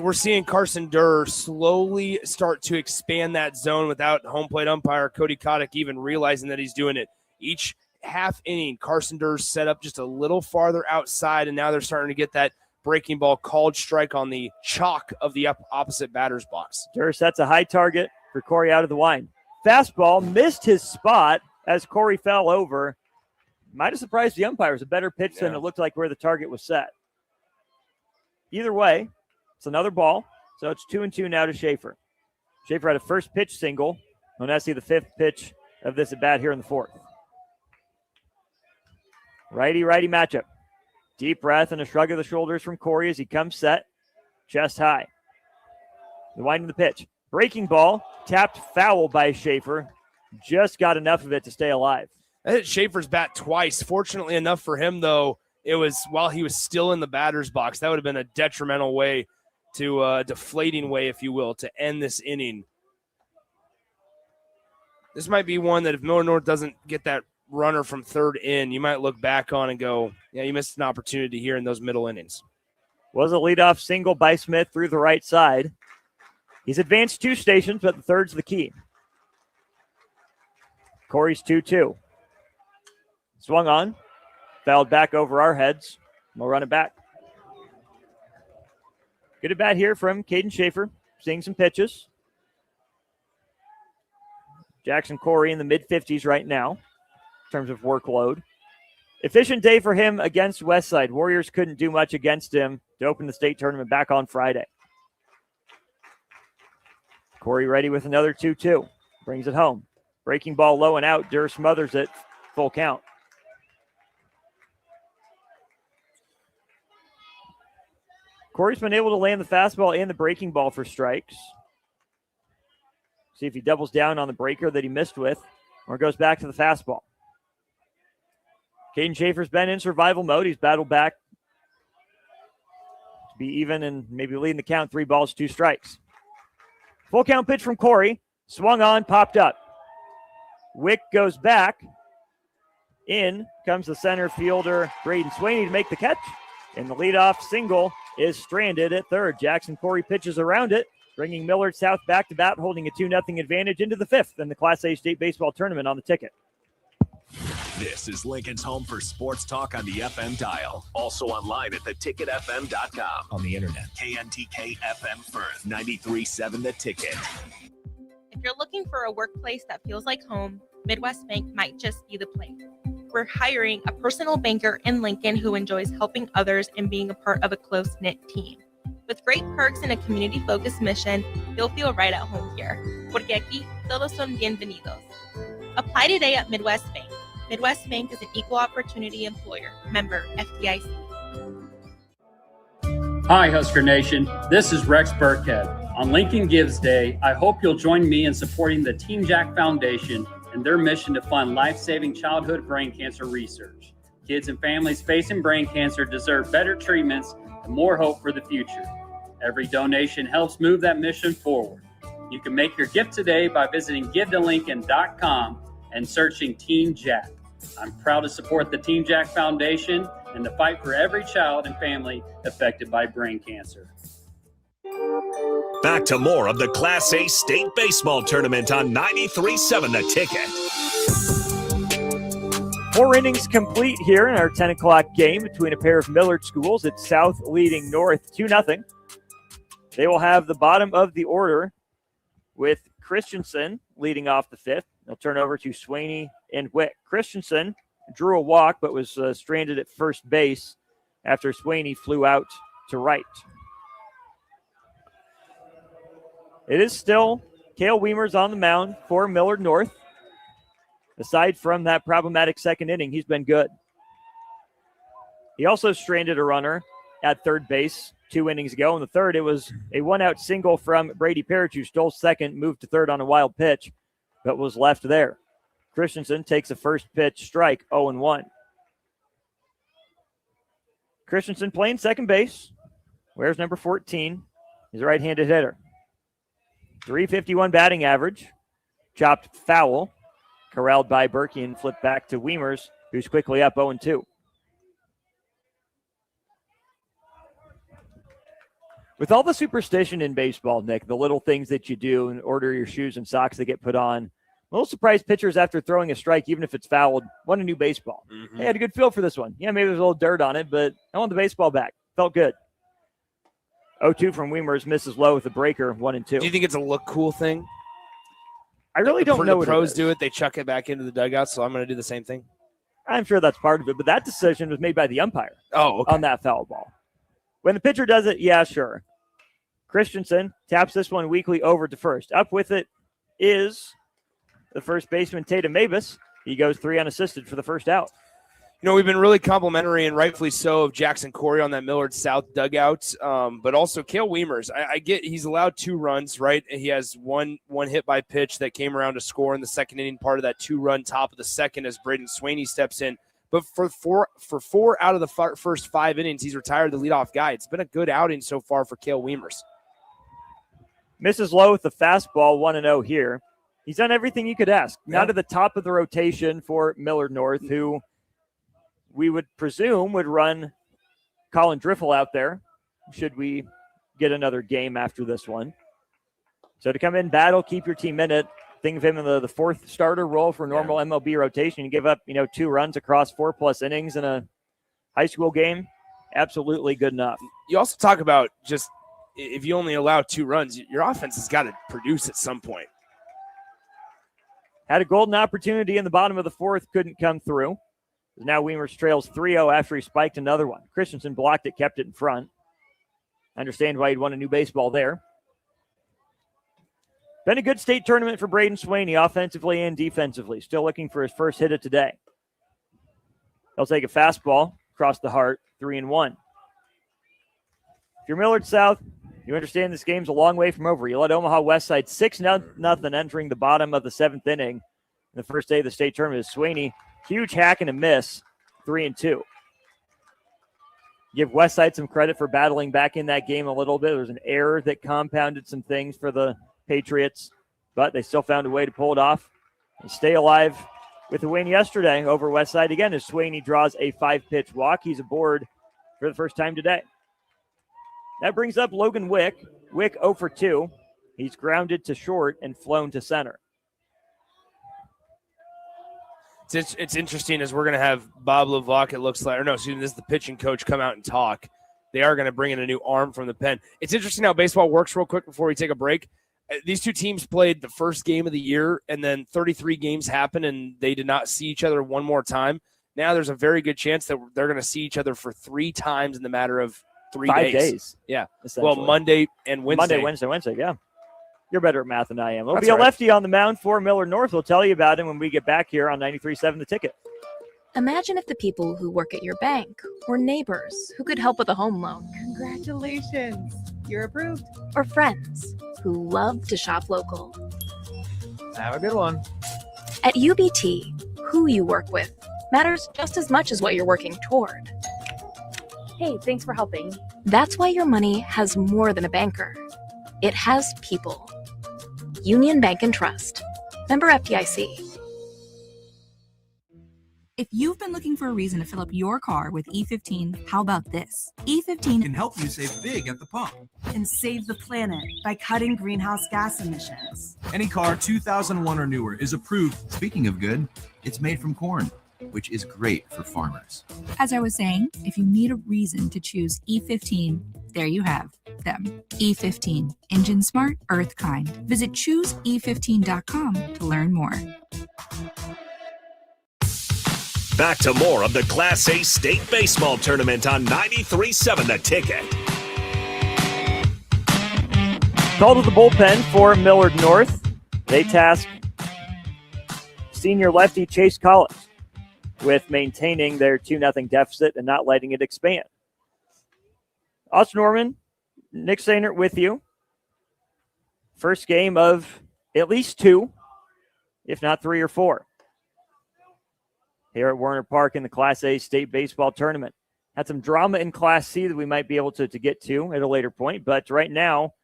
Speaker 4: We're seeing Carson Durr slowly start to expand that zone without home plate umpire Cody Kotick even realizing that he's doing it. Each half inning, Carson Durst set up just a little farther outside, and now they're starting to get that breaking ball called strike on the chalk of the opposite batter's box.
Speaker 1: Durst sets a high target for Corey out of the wind. Fastball missed his spot as Corey fell over. Might have surprised the umpires. A better pitch than it looked like where the target was set. Either way, it's another ball. So it's 2-2 now to Schaefer. Schaefer had a first pitch single. Onesi the fifth pitch of this at bat here in the fourth. Righty-righty matchup. Deep breath and a shrug of the shoulders from Corey as he comes set, chest high. The wind of the pitch. Breaking ball, tapped foul by Schaefer. Just got enough of it to stay alive.
Speaker 4: That hit Schaefer's bat twice. Fortunately enough for him, though, it was while he was still in the batter's box. That would have been a detrimental way to deflating way, if you will, to end this inning. This might be one that if Millard North doesn't get that runner from third in, you might look back on and go, yeah, you missed an opportunity here in those middle innings.
Speaker 1: Was a leadoff single by Smith through the right side. He's advanced 2 stations, but the third's the key. Corey's 2-2. Swung on, fouled back over our heads. We'll run it back. Good at bat here from Caden Schaefer, seeing some pitches. Jackson Corey in the mid-50s right now in terms of workload. Efficient day for him against Westside. Warriors couldn't do much against him to open the state tournament back on Friday. Corey ready with another 2-2. Brings it home. Breaking ball low and out. Durr smothers it. Full count. Corey's been able to land the fastball and the breaking ball for strikes. See if he doubles down on the breaker that he missed with or goes back to the fastball. Caden Schaefer's been in survival mode. He's battled back to be even and maybe leading the count 3 balls, 2 strikes. Full count pitch from Corey. Swung on, popped up. Wick goes back. In comes the center fielder, Braden Swaney, to make the catch. And the leadoff single is stranded at third. Jackson Corey pitches around it, bringing Millard South back to bat, holding a 2-0 advantage into the 5th in the Class A State Baseball Tournament on the ticket.
Speaker 3: This is Lincoln's home for sports talk on the FM dial. Also online at theticketfm.com. On the internet, KNTK FM Firth, 93.7 The Ticket.
Speaker 16: If you're looking for a workplace that feels like home, Midwest Bank might just be the place. We're hiring a personal banker in Lincoln who enjoys helping others and being a part of a close-knit team. With great perks and a community-focused mission, you'll feel right at home here. Porque aquí todos son bienvenidos. Apply today at Midwest Bank. Midwest Bank is an equal opportunity employer. Member FDIC.
Speaker 17: Hi, Husker Nation. This is Rex Burkhead. On Lincoln Gives Day, I hope you'll join me in supporting the Team Jack Foundation and their mission to fund life-saving childhood brain cancer research. Kids and families facing brain cancer deserve better treatments and more hope for the future. Every donation helps move that mission forward. You can make your gift today by visiting givetolincoln.com and searching Team Jack. I'm proud to support the Team Jack Foundation and the fight for every child and family affected by brain cancer.
Speaker 3: Back to more of the Class A State Baseball Tournament on 93.7 The Ticket.
Speaker 1: 4 innings complete here in our 10 o'clock game between a pair of Millard schools. It's South leading North 2-0. They will have the bottom of the order with Christensen leading off the 5th. They'll turn over to Swaney and Wick. Christensen drew a walk but was stranded at first base after Swaney flew out to right. It is still Cale Weimer's on the mound for Millard North. Aside from that problematic second inning, he's been good. He also stranded a runner at third base 2 innings ago. In the third, it was a 1-out single from Brady Parrish, who stole second, moved to third on a wild pitch, but was left there. Christensen takes a first pitch strike, 0-1. Christensen playing second base. Wears number 14. He's a right-handed hitter. 351 batting average. Chopped foul. Corralled by Berkey and flipped back to Weimers, who's quickly up 0-2. With all the superstition in baseball, Nick, the little things that you do and order your shoes and socks that get put on A little surprised pitchers after throwing a strike, even if it's fouled, want a new baseball. They had a good feel for this one. Yeah, maybe there's a little dirt on it, but I want the baseball back. Felt good. 0-2 from Weimer's, misses low with the breaker, 1-2.
Speaker 4: Do you think it's a look cool thing?
Speaker 1: I really don't know
Speaker 4: The
Speaker 1: what
Speaker 4: pros
Speaker 1: it is.
Speaker 4: do it. They chuck it back into the dugout, so I'm going to do the same thing.
Speaker 1: I'm sure that's part of it, but that decision was made by the umpire
Speaker 4: okay.
Speaker 1: on that foul ball. When the pitcher does it, yeah, sure. Christensen taps this one weakly over to first. Up with it is the first baseman, Tatum Mavis. He goes 3 unassisted for the first out.
Speaker 4: We've been really complimentary and rightfully so of Jackson Corey on that Millard South dugout, but also Cale Weimer's. I get he's allowed 2 runs, right? He has one hit by pitch that came around to score in the second inning, part of that 2-run top of the second as Braden Swaney steps in. But for 4 out of the first 5 innings, he's retired the leadoff guy. It's been a good outing so far for Cale Weimer's.
Speaker 1: Misses low with the fastball, 1-0 here. He's done everything you could ask. Now to the top of the rotation for Millard North, who we would presume would run Colin Driffel out there should we get another game after this one. So to come in, battle, keep your team in it. Think of him in the fourth starter role for normal MLB rotation. You give up, 2 runs across 4+ innings in a high school game. Absolutely good enough.
Speaker 4: You also talk about just if you only allow 2 runs, your offense has got to produce at some point.
Speaker 1: Had a golden opportunity in the bottom of the 4th, couldn't come through. Now Weimer's trails 3-0 after he spiked another one. Christensen blocked it, kept it in front. Understand why he'd want a new baseball there. Been a good state tournament for Braden Swaney, offensively and defensively. Still looking for his first hit of today. He'll take a fastball across the heart, 3-1. If you're Millard South, you understand this game's a long way from over. You let Omaha Westside 6-0 entering the bottom of the 7th inning. In the first day of the state tournament is Swaney. Huge hack and a miss, 3-2. Give Westside some credit for battling back in that game a little bit. There was an error that compounded some things for the Patriots, but they still found a way to pull it off and stay alive with the win yesterday over Westside again as Swaney draws a 5-pitch walk. He's aboard for the first time today. That brings up Logan Wick. Wick 0 for 2. He's grounded to short and flown to center.
Speaker 4: It's interesting as we're going to have Bob LeVoc, it looks like, this is the pitching coach, come out and talk. They are going to bring in a new arm from the pen. It's interesting how baseball works real quick before we take a break. These two teams played the first game of the year, and then 33 games happened, and they did not see each other one more time. Now there's a very good chance that they're going to see each other for 3 times in the matter of 3
Speaker 1: 5 days.
Speaker 4: Yeah. Well, Monday and Wednesday.
Speaker 1: Wednesday, yeah. You're better at math than I am. There'll
Speaker 4: That's
Speaker 1: be a
Speaker 4: all right.
Speaker 1: lefty on the mound for Millard North. We'll tell you about him when we get back here on 93.7 The Ticket.
Speaker 5: Imagine if the people who work at your bank were neighbors who could help with a home loan.
Speaker 6: Congratulations. You're approved.
Speaker 5: Or friends who love to shop local.
Speaker 6: Have a good one.
Speaker 5: At UBT, who you work with matters just as much as what you're working toward.
Speaker 7: Hey, thanks for helping.
Speaker 5: That's why your money has more than a banker. It has people. Union Bank and Trust. Member FDIC.
Speaker 9: If you've been looking for a reason to fill up your car with E15, how about this? E15
Speaker 10: can help you save big at the pump.
Speaker 11: And save the planet by cutting greenhouse gas emissions.
Speaker 10: Any car 2001 or newer is approved. Speaking of good, it's made from corn, which is great for farmers.
Speaker 9: As I was saying, if you need a reason to choose E15, there you have them. E15, engine smart, earth kind. Visit chooseE15.com to learn more.
Speaker 3: Back to more of the Class A State Baseball Tournament on 93.7 The Ticket.
Speaker 1: Call to the bullpen for Millard North. They task senior lefty Chase Collins with maintaining their 2-0 deficit and not letting it expand. Austin Norman, Nick Sainert with you. First game of at least 2, if not 3 or 4. Here at Werner Park in the Class A State Baseball Tournament. Had some drama in Class C that we might be able to get to at a later point, but right now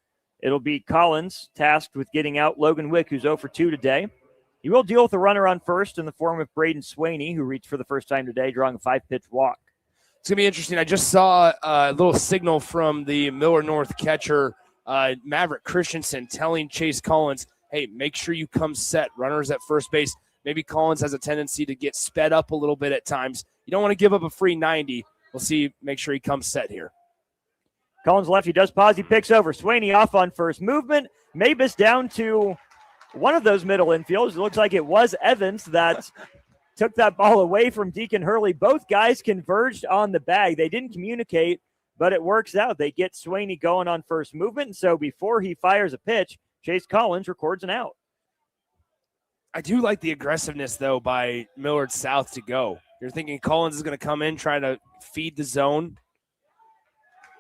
Speaker 1: it'll be Collins tasked with getting out Logan Wick, who's 0 for 2 today. He will deal with a runner on first in the form of Braden Swaney, who reached for the first time today, drawing a 5-pitch walk.
Speaker 4: It's going to be interesting. I just saw a little signal from the Millard North catcher, Maverick Christensen, telling Chase Collins, hey, make sure you come set. Runners at first base. Maybe Collins has a tendency to get sped up a little bit at times. You don't want to give up a free 90. We'll see. Make sure he comes set here.
Speaker 1: Collins lefty does pause. He picks over. Swaney off on first movement. Mabus down to one of those middle infielders. It looks like it was Evans that took that ball away from Deacon Hurley. Both guys converged on the bag. They didn't communicate, but it works out. They get Swaney going on first movement, and so before he fires a pitch, Chase Collins records an out.
Speaker 4: I do like the aggressiveness, though, by Millard South to go. You're thinking Collins is going to come in, trying to feed the zone.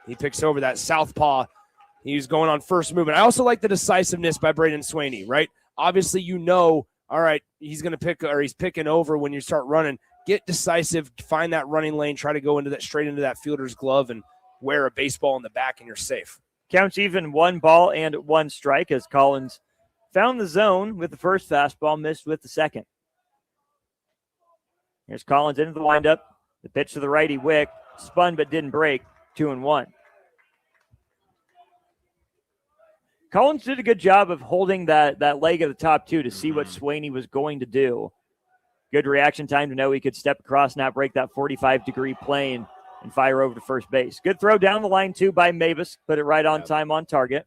Speaker 4: He picks over that southpaw. He's going on first movement. I also like the decisiveness by Braden Swaney, right? Obviously, all right, he's going to pick, or he's picking over when you start running. Get decisive, find that running lane, try to go into that straight into that fielder's glove and wear a baseball in the back, and you're safe.
Speaker 1: Counts even 1 ball and 1 strike as Collins found the zone with the first fastball, missed with the second. Here's Collins into the windup. The pitch to the righty, Wick, spun but didn't break, 2-1. Collins did a good job of holding that leg of the top 2 to see what Swaney was going to do. Good reaction time to know he could step across, not break that 45-degree plane, and fire over to first base. Good throw down the line, too, by Mavis. Put it right on time on target.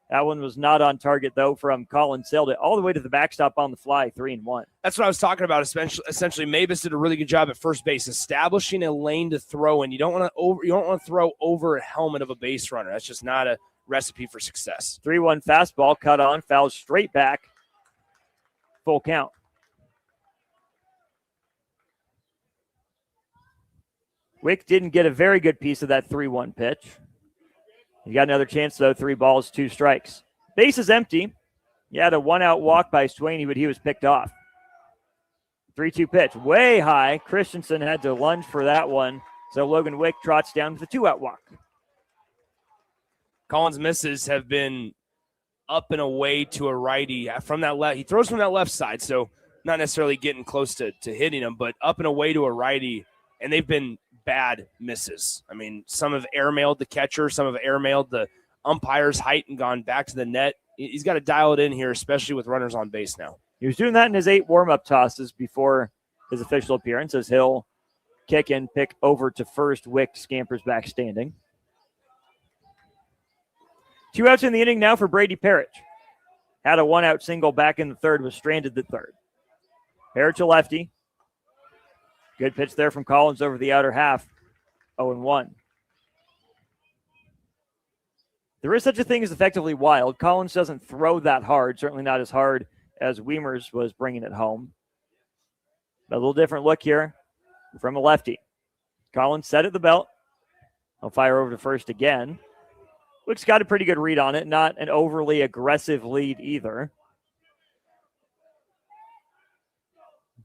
Speaker 1: That one was not on target, though, from Collins. Sailed it all the way to the backstop on the fly, 3-1.
Speaker 4: That's what I was talking about. Essentially, Mavis did a really good job at first base, establishing a lane to throw in. You don't want to throw over a helmet of a base runner. That's just not a recipe for success.
Speaker 1: 3-1 fastball, cut on, fouls straight back. Full count. Wick didn't get a very good piece of that 3-1 pitch. He got another chance, though. 3 balls, 2 strikes. Base is empty. He had a 1-out walk by Swaney, but he was picked off. 3-2 pitch, way high. Christensen had to lunge for that one, so Logan Wick trots down with a 2-out walk.
Speaker 4: Collins' misses have been up and away to a righty from that left. He throws from that left side, so not necessarily getting close to hitting him, but up and away to a righty, and they've been bad misses. I mean, some have airmailed the catcher, some have airmailed the umpire's height and gone back to the net. He's got to dial it in here, especially with runners on base now.
Speaker 1: He was doing that in his 8 warm-up tosses before his official appearance as he'll kick and pick over to first. Wick scampers back standing. 2 outs in the inning now for Brady Parrish. Had a 1-out single back in the third, was stranded at third. Parrish a lefty. Good pitch there from Collins over the outer half. 0-1. There is such a thing as effectively wild. Collins doesn't throw that hard, certainly not as hard as Weimer's was bringing it home. A little different look here from a lefty. Collins set at the belt. He'll fire over to first again. Wick's got a pretty good read on it, not an overly aggressive lead either.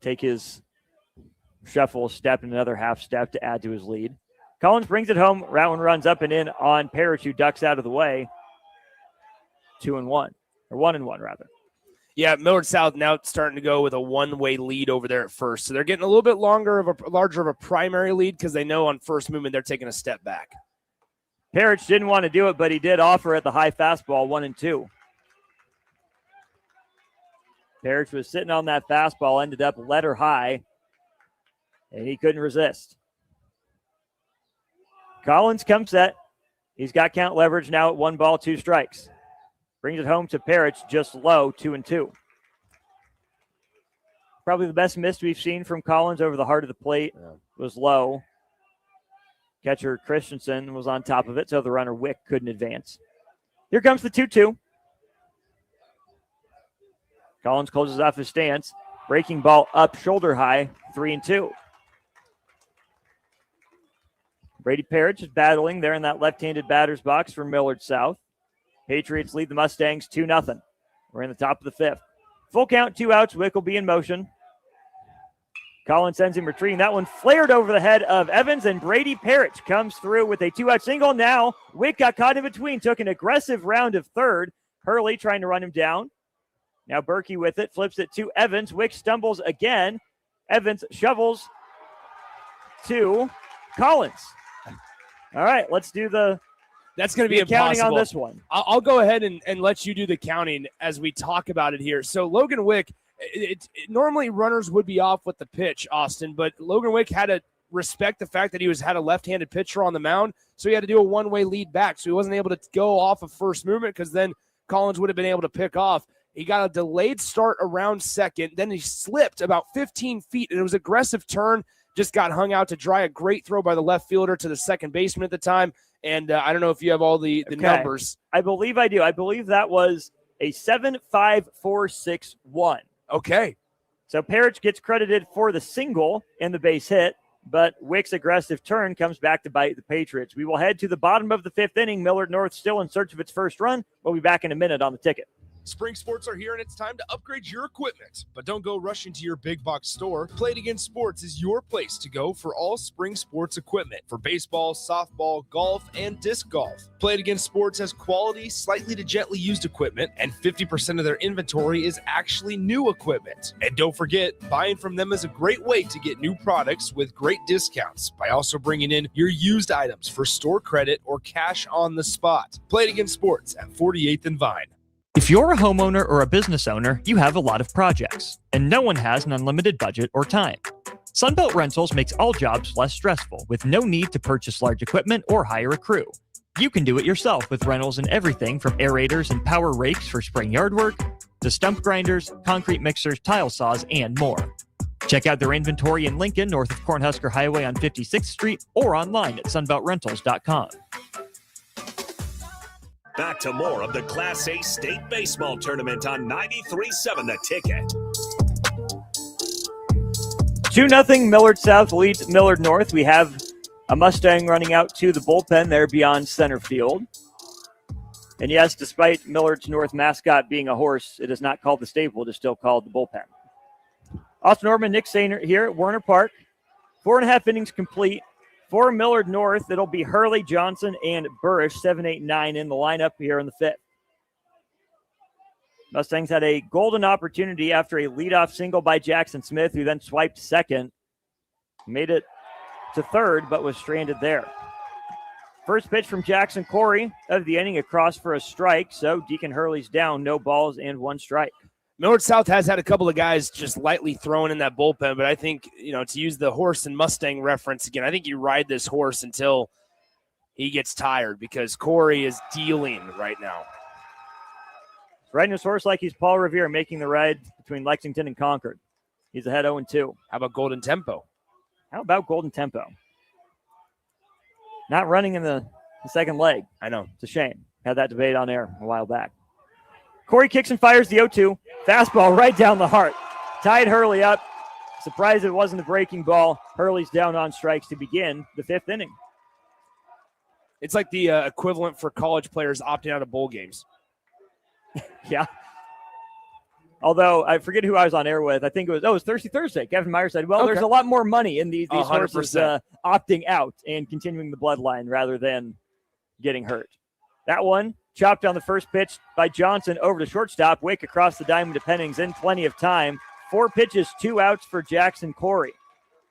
Speaker 1: Take his shuffle step and another half step to add to his lead. Collins brings it home. Rowan runs up and in on Parrish, who ducks out of the way. 2-1, or 1-1 rather.
Speaker 4: Yeah, Millard South now starting to go with a one-way lead over there at first. So they're getting a little bit larger of a primary lead because they know on first movement they're taking a step back.
Speaker 1: Parrish didn't want to do it, but he did offer at the high fastball, 1-2. Parrish was sitting on that fastball, ended up letter high, and he couldn't resist. Collins comes set. He's got count leverage now at 1 ball, 2 strikes. Brings it home to Parrish, just low, 2-2. Probably the best miss we've seen from Collins over the heart of the plate was low. Catcher Christensen was on top of it, so the runner Wick couldn't advance. Here comes the 2-2. Collins closes off his stance. Breaking ball up shoulder high, 3-2. Brady Parrish is battling there in that left-handed batter's box for Millard South. Patriots lead the Mustangs 2-0. We're in the top of the 5th. Full count, 2 outs. Wick will be in motion. Collins sends him retreating. That one flared over the head of Evans, and Brady Parrish comes through with a 2-out single. Now, Wick got caught in between, took an aggressive round of third. Hurley trying to run him down. Now Berkey with it, flips it to Evans. Wick stumbles again. Evans shovels to Collins. All right, let's do the
Speaker 4: That's going to be
Speaker 1: counting
Speaker 4: impossible.
Speaker 1: on this one.
Speaker 4: I'll go ahead and let you do the counting as we talk about it here. So Logan Wick, normally runners would be off with the pitch, Austin, but Logan Wick had to respect the fact that he had a left-handed pitcher on the mound, so he had to do a one-way lead back. So he wasn't able to go off of first movement because then Collins would have been able to pick off. He got a delayed start around second. Then he slipped about 15 feet, and it was an aggressive turn. Just got hung out to dry. A great throw by the left fielder to the second baseman at the time. And I don't know if you have all the numbers.
Speaker 1: I believe I do. I believe that was a 7.5461.
Speaker 4: Okay.
Speaker 1: So Parrish gets credited for the single and the base hit, but Wick's aggressive turn comes back to bite the Patriots. We will head to the bottom of the fifth inning. Millard North still in search of its first run. We'll be back in a minute on the ticket.
Speaker 18: Spring sports are here, and it's time to upgrade your equipment. But don't go rushing to your big box store. Play It Again Sports is your place to go for all spring sports equipment for baseball, softball, golf, and disc golf. Play It Again Sports has quality, slightly to gently used equipment, and 50% of their inventory is actually new equipment. And don't forget, buying from them is a great way to get new products with great discounts by also bringing in your used items for store credit or cash on the spot. Play It Again Sports at 48th and Vine.
Speaker 1: If you're a homeowner or a business owner, you have a lot of projects, and no one has an unlimited budget or time. Sunbelt Rentals makes all jobs less stressful with no need to purchase large equipment or hire a crew. You can do it yourself with rentals and everything from aerators and power rakes for spring yard work to stump grinders, concrete mixers, tile saws, and more. Check out their inventory in Lincoln, north of Cornhusker Highway on 56th Street, or online at sunbeltrentals.com.
Speaker 3: Back to more of the Class A State Baseball Tournament on 93.7 The Ticket.
Speaker 1: 2-0 Millard South leads Millard North. We have a Mustang running out to the bullpen there beyond center field. And yes, despite Millard's North mascot being a horse, it is not called the stable. It is still called the bullpen. Austin Norman, Nick Sainer here at Warner Park. 4.5 innings complete. For Millard North, it'll be Hurley, Johnson, and Burrish, 7, 8, 9 in the lineup here in the fifth. Mustangs had a golden opportunity after a leadoff single by Jackson Smith, who then swiped second. Made it to third, but was stranded there. First pitch from Jackson Corey of the inning, across for a strike. So Deacon Hurley's down, no balls and 1 strike.
Speaker 4: Millard South has had a couple of guys just lightly thrown in that bullpen, but I think, to use the horse and Mustang reference again, I think you ride this horse until he gets tired because Corey is dealing right now.
Speaker 1: Riding his horse like he's Paul Revere, making the ride between Lexington and Concord. He's ahead 0-2.
Speaker 4: How about Golden Tempo?
Speaker 1: Not running in the second leg.
Speaker 4: I know.
Speaker 1: It's a shame. Had that debate on air a while back. Corey kicks and fires the 0-2. Fastball right down the heart. Tied Hurley up. Surprised it wasn't a breaking ball. Hurley's down on strikes to begin the fifth inning.
Speaker 4: It's like the equivalent for college players opting out of bowl games.
Speaker 1: Yeah. Although I forget who I was on air with. I think it was Thirsty Thursday. Kevin Meyer said, there's a lot more money in these horses opting out and continuing the bloodline rather than getting hurt. That one chopped on the first pitch by Johnson over to shortstop. Wick across the diamond to Pennings in plenty of time. 4 pitches, 2 outs for Jackson Corey.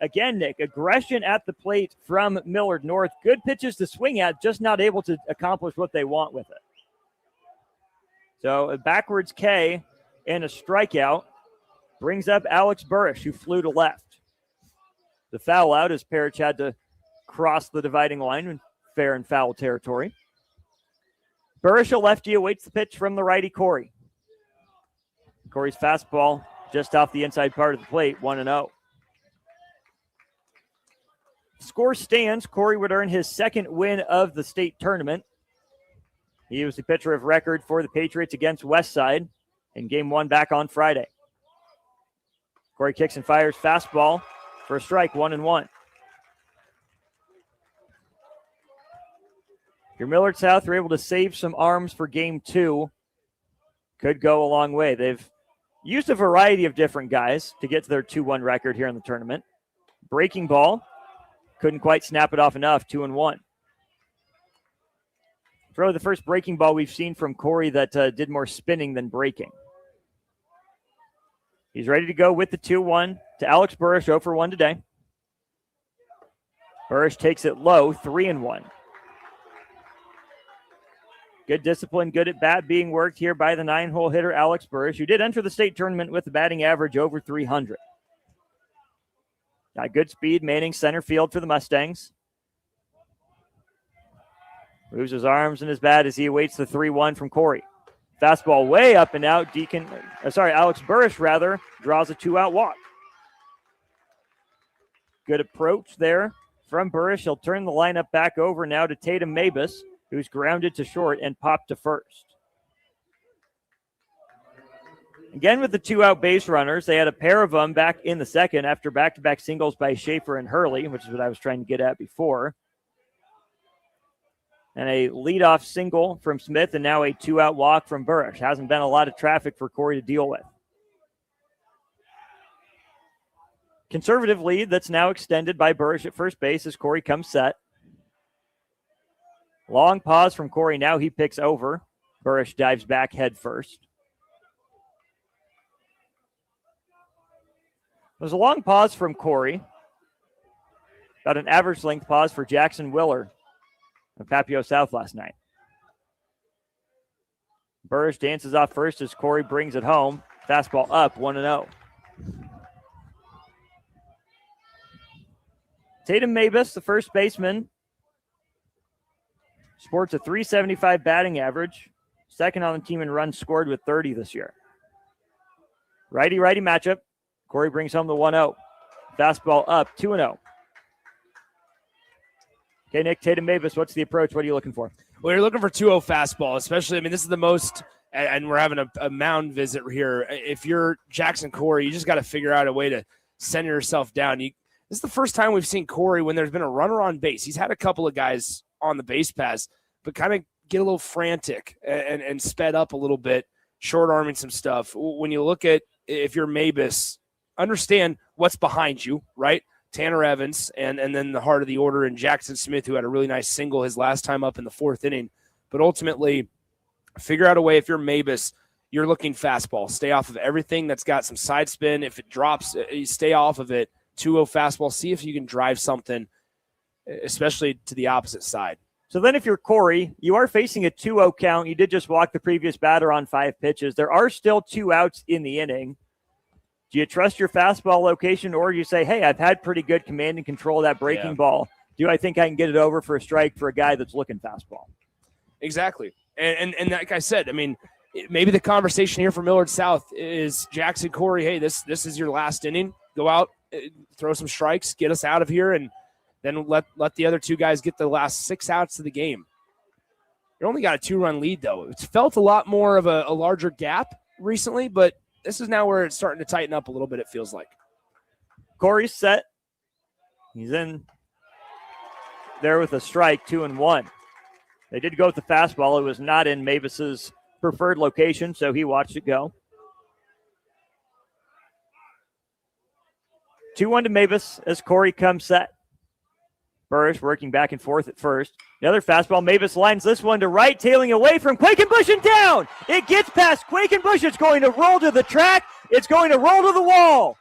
Speaker 1: Again, Nick, aggression at the plate from Millard North. Good pitches to swing at, just not able to accomplish what they want with it. So a backwards K and a strikeout brings up Alex Burrish, who flew to left. The foul out as Parrish had to cross the dividing line in fair and foul territory. Burrish, a lefty, awaits the pitch from the righty Corey. Corey's fastball just off the inside part of the plate, 1-0. Score stands. Corey would earn his second win of the state tournament. He was the pitcher of record for the Patriots against Westside in Game 1 back on Friday. Corey kicks and fires fastball for a strike, 1-1. Your Millard South are able to save some arms for Game 2. Could go a long way. They've used a variety of different guys to get to their 2-1 record here in the tournament. Breaking ball, couldn't quite snap it off enough, 2-1. Probably the first breaking ball we've seen from Corey that did more spinning than breaking. He's ready to go with the 2-1 to Alex Burrish, 0 for 1 today. Burrish takes it low, 3-1. Good discipline, good at bat being worked here by the 9-hole hitter, Alex Burrish, who did enter the state tournament with a batting average over 300. Got good speed, manning center field for the Mustangs. Moves his arms and his bat as he awaits the 3-1 from Corey. Fastball way up and out. Alex Burrish, draws a 2-out walk. Good approach there from Burrish. He'll turn the lineup back over now to Tatum Mabus, who's grounded to short and popped to first. Again with the 2-out base runners, they had a pair of them back in the second after back-to-back singles by Schaefer and Hurley, which is what I was trying to get at before. And a leadoff single from Smith, and now a 2-out walk from Burrish. Hasn't been a lot of traffic for Corey to deal with. Conservative lead that's now extended by Burrish at first base as Corey comes set. Long pause from Corey. Now he picks over. Burrish dives back head first. There's a long pause from Corey. About an average length pause for Jackson Willer of Papio South last night. Burrish dances off first as Corey brings it home. Fastball up, 1-0. Tatum Mabus, the first baseman, sports a .375 batting average. Second on the team in runs scored with 30 this year. Righty-righty matchup. Corey brings home the 1-0. Fastball up, 2-0. Okay, Nick, Tatum Mabus, what's the approach? What are you looking for?
Speaker 4: Well, you're looking for 2-0 fastball, especially, this is the most, and we're having a mound visit here. If you're Jackson Corey, you just got to figure out a way to center yourself down. This is the first time we've seen Corey when there's been a runner on base. He's had a couple of guys on the base pass, but kind of get a little frantic and sped up a little bit, short-arming some stuff. When you look at, if you're Mabus, understand what's behind you, right? Tanner Evans and then the heart of the order and Jackson Smith, who had a really nice single his last time up in the fourth inning. But ultimately, figure out a way. If you're Mabus, you're looking fastball. Stay off of everything that's got some side spin. If it drops, you stay off of it. 2-0 fastball. See if you can drive something, especially to the opposite side.
Speaker 1: So then if you're Corey, you are facing a 2-0 count. You did just walk the previous batter on 5 pitches. There are still 2 outs in the inning. Do you trust your fastball location, or do you say, hey, I've had pretty good command and control of that breaking ball. Do I think I can get it over for a strike for a guy that's looking fastball?
Speaker 4: Exactly. And like I said, maybe the conversation here for Millard South is Jackson Corey, hey, this is your last inning. Go out, throw some strikes, get us out of here, and then let the other 2 guys get the last 6 outs of the game. You only got a 2-run lead, though. It's felt a lot more of a larger gap recently, but this is now where it's starting to tighten up a little bit, it feels like.
Speaker 1: Corey's set. He's in there with a strike, 2-1. They did go with the fastball. It was not in Mabus's preferred location, so he watched it go. 2-1 to Mabus as Corey comes set. Burrish working back and forth at first. The other fastball, Mabus lines this one to right, tailing away from Quakenbush and down. It gets past Quakenbush. It's going to roll to the track. It's going to roll to the wall.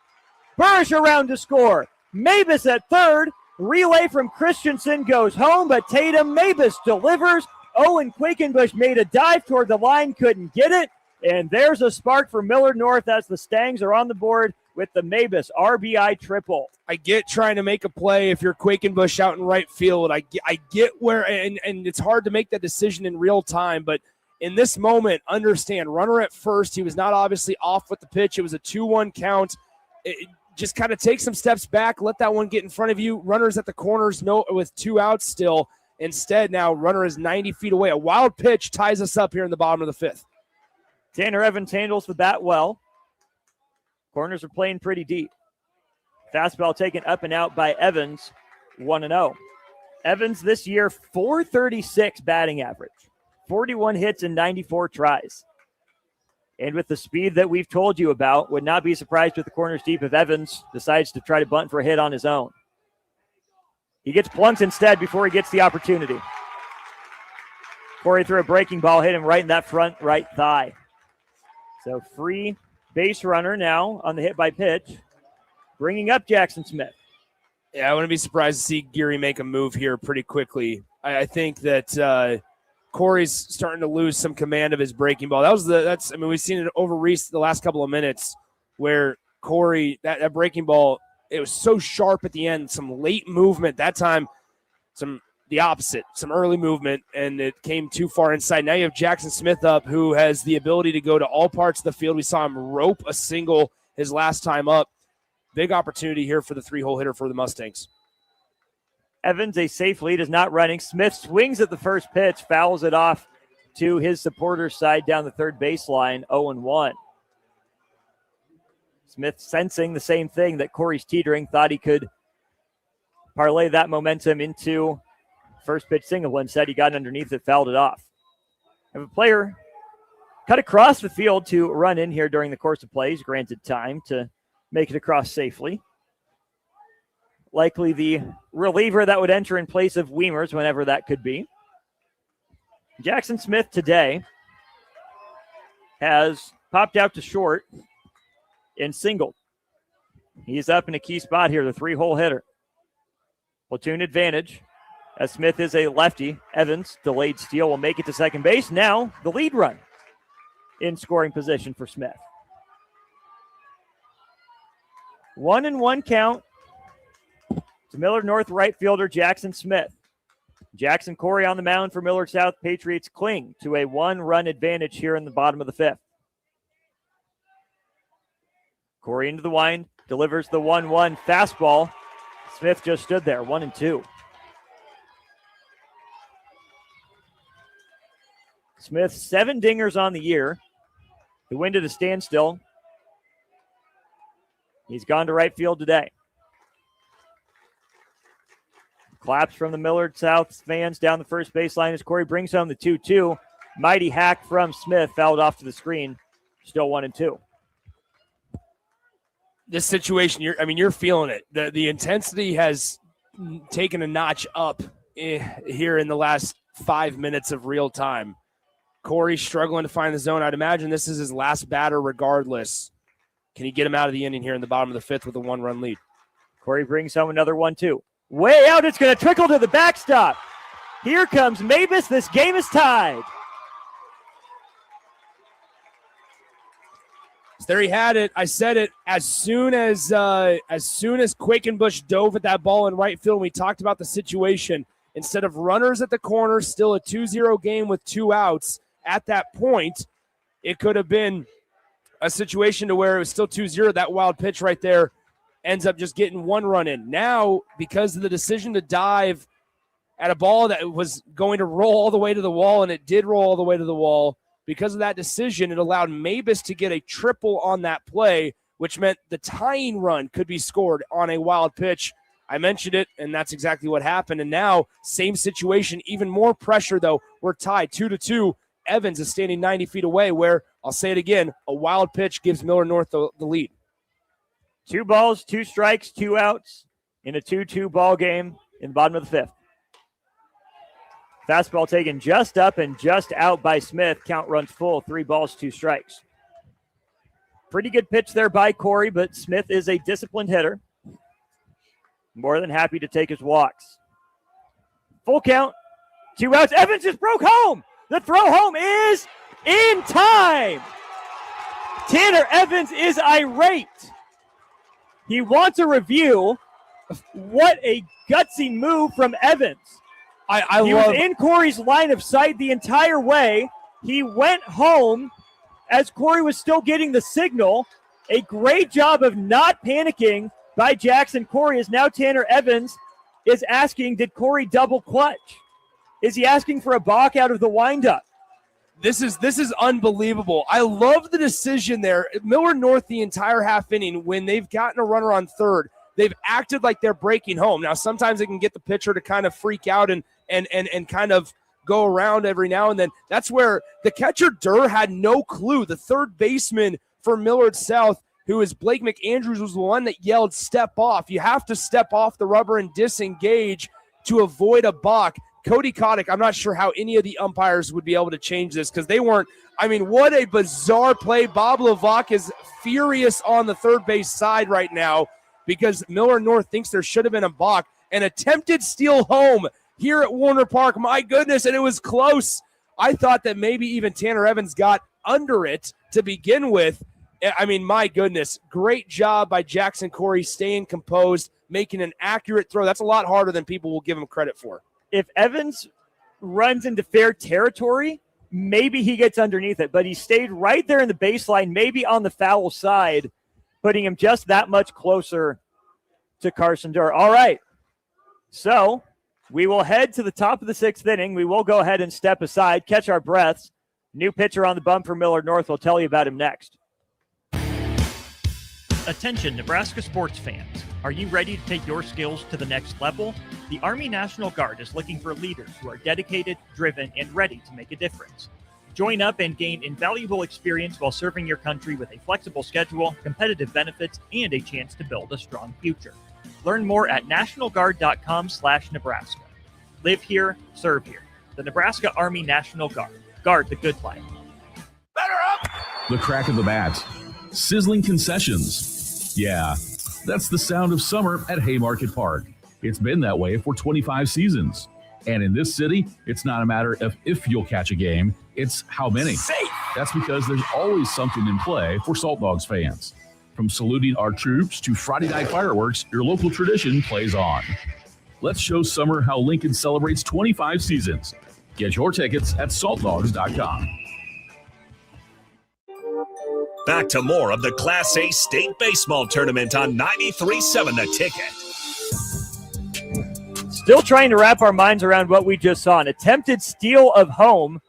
Speaker 1: Burrish around to score. Mabus at third. Relay from Christensen goes home, but Tatum Mabus delivers. Owen Quakenbush made a dive toward the line, couldn't get it. And there's a spark for Millard North as the Stangs are on the board with the Mabus RBI triple.
Speaker 4: I get trying to make a play if you're Quakenbush out in right field. I get where, and it's hard to make that decision in real time, but in this moment, understand, runner at first. He was not obviously off with the pitch. It was a 2-1 count. Just kind of take some steps back, let that one get in front of you. Runners at the corners with 2 outs still. Instead, now runner is 90 feet away. A wild pitch ties us up here in the bottom of the 5th.
Speaker 1: Tanner Evans handles the bat well. Corners are playing pretty deep. Fastball taken up and out by Evans, 1-0. Evans this year, .436 batting average, 41 hits and 94 tries. And with the speed that we've told you about, would not be surprised with the corners deep if Evans decides to try to bunt for a hit on his own. He gets plunked instead before he gets the opportunity. Corey threw a breaking ball, hit him right in that front right thigh. So free base runner now on the hit by pitch, bringing up Jackson Smith.
Speaker 4: Yeah, I wouldn't be surprised to see Geary make a move here pretty quickly. I think that Corey's starting to lose some command of his breaking ball. We've seen it over the last couple of minutes where Corey, that breaking ball, it was so sharp at the end, some late movement. That time, the opposite, some early movement, and it came too far inside. Now you have Jackson Smith up, who has the ability to go to all parts of the field. We saw him rope a single his last time up. Big opportunity here for the 3-hole hitter for the Mustangs.
Speaker 1: Evans, a safe lead, is not running. Smith swings at the first pitch, fouls it off to his supporter's side down the third baseline, 0-1. Smith sensing the same thing that Corey's teetering, thought he could parlay that momentum into first pitch single. Instead, he got underneath it, fouled it off. Have a player cut across the field to run in here during the course of play. He's granted time to make it across safely. Likely the reliever that would enter in place of Wiemers, whenever that could be. Jackson Smith today has popped out to short and singled. He's up in a key spot here, the 3-hole hitter. Platoon advantage, as Smith is a lefty. Evans, delayed steal, will make it to second base. Now the lead run in scoring position for Smith. 1-1 count to Millard North right fielder Jackson Smith. Jackson Corey on the mound for Millard South. Patriots cling to a 1-run advantage here in the bottom of the 5th. Corey into the wind, delivers the 1-1 fastball. Smith just stood there, 1-2. Smith, 7 dingers on the year. The wind at a standstill. He's gone to right field today. Claps from the Millard South fans down the first baseline as Corey brings home the 2-2. Mighty hack from Smith, fouled off to the screen. Still 1-2.
Speaker 4: This situation, you're feeling it. The intensity has taken a notch up here in the last 5 minutes of real time. Corey struggling to find the zone. I'd imagine this is his last batter regardless. Can he get him out of the inning here in the bottom of the 5th with a 1-run lead?
Speaker 1: Corey brings home another 1-2. Way out, it's going to trickle to the backstop. Here comes Mavis. This game is tied.
Speaker 4: So there he had it. I said it as soon as Quakenbush dove at that ball in right field. We talked about the situation. Instead of runners at the corner, still a 2-0 game with 2 outs. At that point, it could have been a situation to where it was still 2-0. That wild pitch right there ends up just getting 1 run in. Now, because of the decision to dive at a ball that was going to roll all the way to the wall, and it did roll all the way to the wall, because of that decision, it allowed Mavis to get a triple on that play, which meant the tying run could be scored on a wild pitch. I mentioned it, and that's exactly what happened. And now, same situation, even more pressure, though. We're tied 2-2. Evans is standing 90 feet away, where, I'll say it again, a wild pitch gives Millard North the lead.
Speaker 1: 2 balls, 2 strikes, 2 outs in a 2-2 ball game in the bottom of the 5th. Fastball taken just up and just out by Smith. Count runs full, 3 balls, 2 strikes. Pretty good pitch there by Corey, but Smith is a disciplined hitter. More than happy to take his walks. Full count, 2 outs. Evans just broke home. The throw home is in time. Tanner Evans is irate. He wants a review. What a gutsy move from Evans. He was in Corey's line of sight the entire way. He went home as Corey was still getting the signal. A great job of not panicking by Jackson Corey, as now Tanner Evans is asking, did Corey double clutch? Is he asking for a balk out of the windup?
Speaker 4: This is unbelievable. I love the decision there. Millard North, the entire half inning, when they've gotten a runner on third, they've acted like they're breaking home. Now, sometimes they can get the pitcher to kind of freak out and kind of go around every now and then. That's where the catcher, Durr, had no clue. The third baseman for Millard South, who is Blake McAndrews, was the one that yelled, step off. You have to step off the rubber and disengage to avoid a balk. Cody Kotick, I'm not sure how any of the umpires would be able to change this because they weren't. I mean, what a bizarre play. Bob Levac is furious on the third base side right now because Millard North thinks there should have been a balk. An attempted steal home here at Warner Park. My goodness, and it was close. I thought that maybe even Tanner Evans got under it to begin with. I mean, my goodness, great job by Jackson Corey staying composed, making an accurate throw. That's a lot harder than people will give him credit for.
Speaker 1: If Evans runs into fair territory, maybe he gets underneath it, but he stayed right there in the baseline, maybe on the foul side, putting him just that much closer to Carson Durr. All right, so we will head to the top of the 6th inning. We will go ahead and step aside, catch our breaths. New pitcher on the bump for Millard North. We'll tell you about him next. Attention, Nebraska sports fans. Are you ready to take your skills to the next level? The Army National Guard is looking for leaders who are dedicated, driven, and ready to make a difference. Join up and gain invaluable experience while serving your country with a flexible schedule, competitive benefits, and a chance to build a strong future. Learn more at nationalguard.com/Nebraska. Live here, serve here. The Nebraska Army National Guard. Guard the good life.
Speaker 19: The crack of the bat. Sizzling concessions. Yeah, that's the sound of summer at Haymarket Park. It's been that way for 25 seasons. And in this city, it's not a matter of if you'll catch a game, it's how many.
Speaker 4: Safe.
Speaker 19: That's because there's always something in play for Salt Dogs fans. From saluting our troops to Friday night fireworks, your local tradition plays on. Let's show summer how Lincoln celebrates 25 seasons. Get your tickets at saltdogs.com.
Speaker 3: Back to more of the Class A State Baseball Tournament on 93.7 The Ticket.
Speaker 1: Still trying to wrap our minds around what we just saw. An attempted steal of home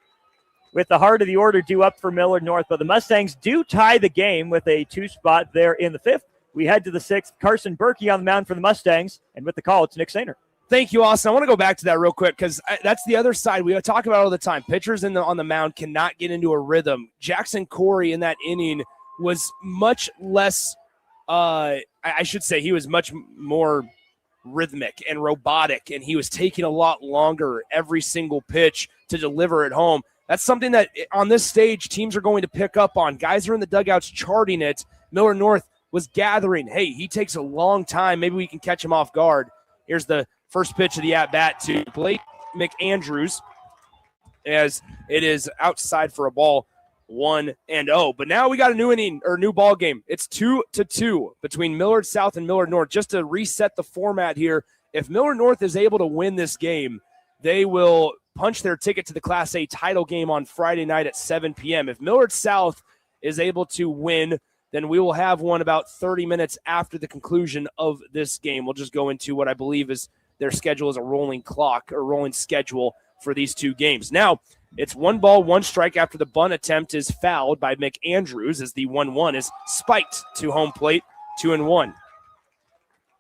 Speaker 1: with the heart of the order due up for Millard North. But the Mustangs do tie the game with a 2-spot there in the 5th. We head to the 6th. Carson Berkey on the mound for the Mustangs. And with the call, it's Nick Sainer.
Speaker 4: Thank you, Austin. I want to go back to that real quick because that's the other side. We talk about it all the time. Pitchers on the mound cannot get into a rhythm. Jackson Corey in that inning was much less, I should say he was much more rhythmic and robotic, and he was taking a lot longer every single pitch to deliver at home. That's something that on this stage teams are going to pick up on. Guys are in the dugouts charting it. Millard North was gathering. Hey, he takes a long time. Maybe we can catch him off guard. Here's the first pitch of the at-bat to Blake McAndrews as it is outside for a ball, 1-0. But now we got a new inning or new ball game. It's 2-2 between Millard South and Millard North. Just to reset the format here, if Millard North is able to win this game, they will punch their ticket to the Class A title game on Friday night at 7 p.m. If Millard South is able to win, then we will have one about 30 minutes after the conclusion of this game. We'll just go into what I believe is their schedule is a rolling clock or rolling schedule for these two games. Now, it's 1 ball, 1 strike after the bunt attempt is fouled by McAndrews as the 1-1 is spiked to home plate, 2-1.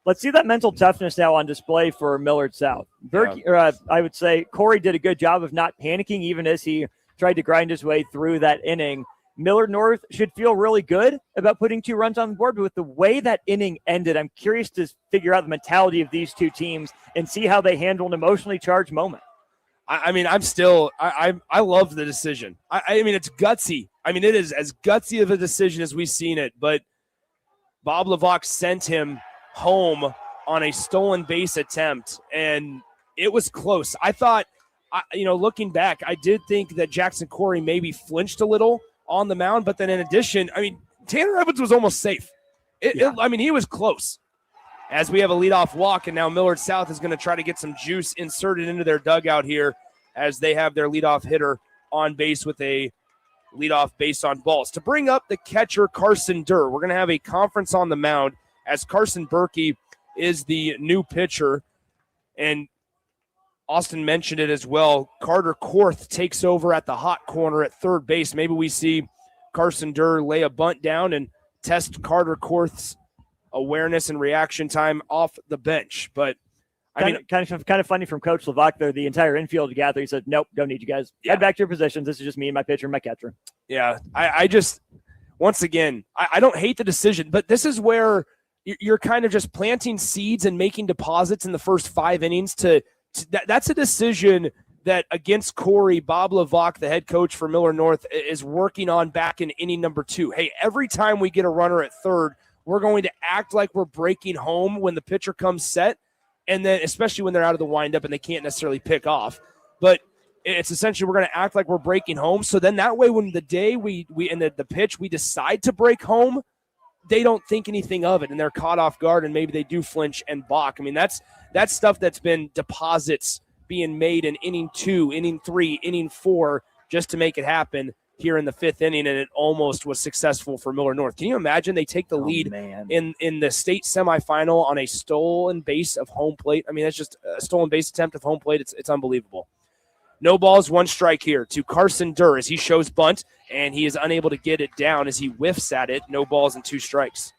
Speaker 1: Let's see that mental toughness now on display for Millard South. I would say Corey did a good job of not panicking even as he tried to grind his way through that inning. Millard North should feel really good about putting 2 runs on the board, but with the way that inning ended, I'm curious to figure out the mentality of these two teams and see how they handle an emotionally charged moment.
Speaker 4: I love the decision. I mean, it's gutsy. I mean, it is as gutsy of a decision as we've seen it, but Bob Levac sent him home on a stolen base attempt, and it was close. I thought, looking back, I did think that Jackson Corey maybe flinched a little on the mound, but then in addition, I mean, Tanner Evans was almost safe. He was close. As we have a leadoff walk, and now Millard South is going to try to get some juice inserted into their dugout here as they have their leadoff hitter on base with a leadoff base on balls. To bring up the catcher, Carson Durr, we're going to have a conference on the mound as Carson Berkey is the new pitcher, and Austin mentioned it as well. Carter Korth takes over at the hot corner at third base. Maybe we see Carson Durr lay a bunt down and test Carter Korth's awareness and reaction time off the bench. But kind
Speaker 1: of funny from Coach Levac there. The entire infield gathered. He said, "Nope, don't need you guys. Head back to your positions. This is just me and my pitcher and my catcher."
Speaker 4: Yeah, I just once again, I don't hate the decision, but this is where you're kind of just planting seeds and making deposits in the first 5 innings that's a decision that against Corey, Bob Levac, the head coach for Millard North, is working on back in inning number 2. Hey, every time we get a runner at third, we're going to act like we're breaking home when the pitcher comes set, and then especially when they're out of the windup and they can't necessarily pick off. But It's essentially we're going to act like we're breaking home. So then that way when the day we in the pitch we decide to break home, they don't think anything of it, and they're caught off guard, and maybe they do flinch and balk. I mean, that's stuff that's been deposits being made in inning 2, inning 3, inning 4 just to make it happen here in the 5th inning, and it almost was successful for Millard North. Can you imagine they take the lead in the state semifinal on a stolen base of home plate? I mean, that's just a stolen base attempt of home plate. It's unbelievable. No balls, 1 strike here to Carson Durr as he shows bunt, and he is unable to get it down as he whiffs at it. No balls and 2 strikes.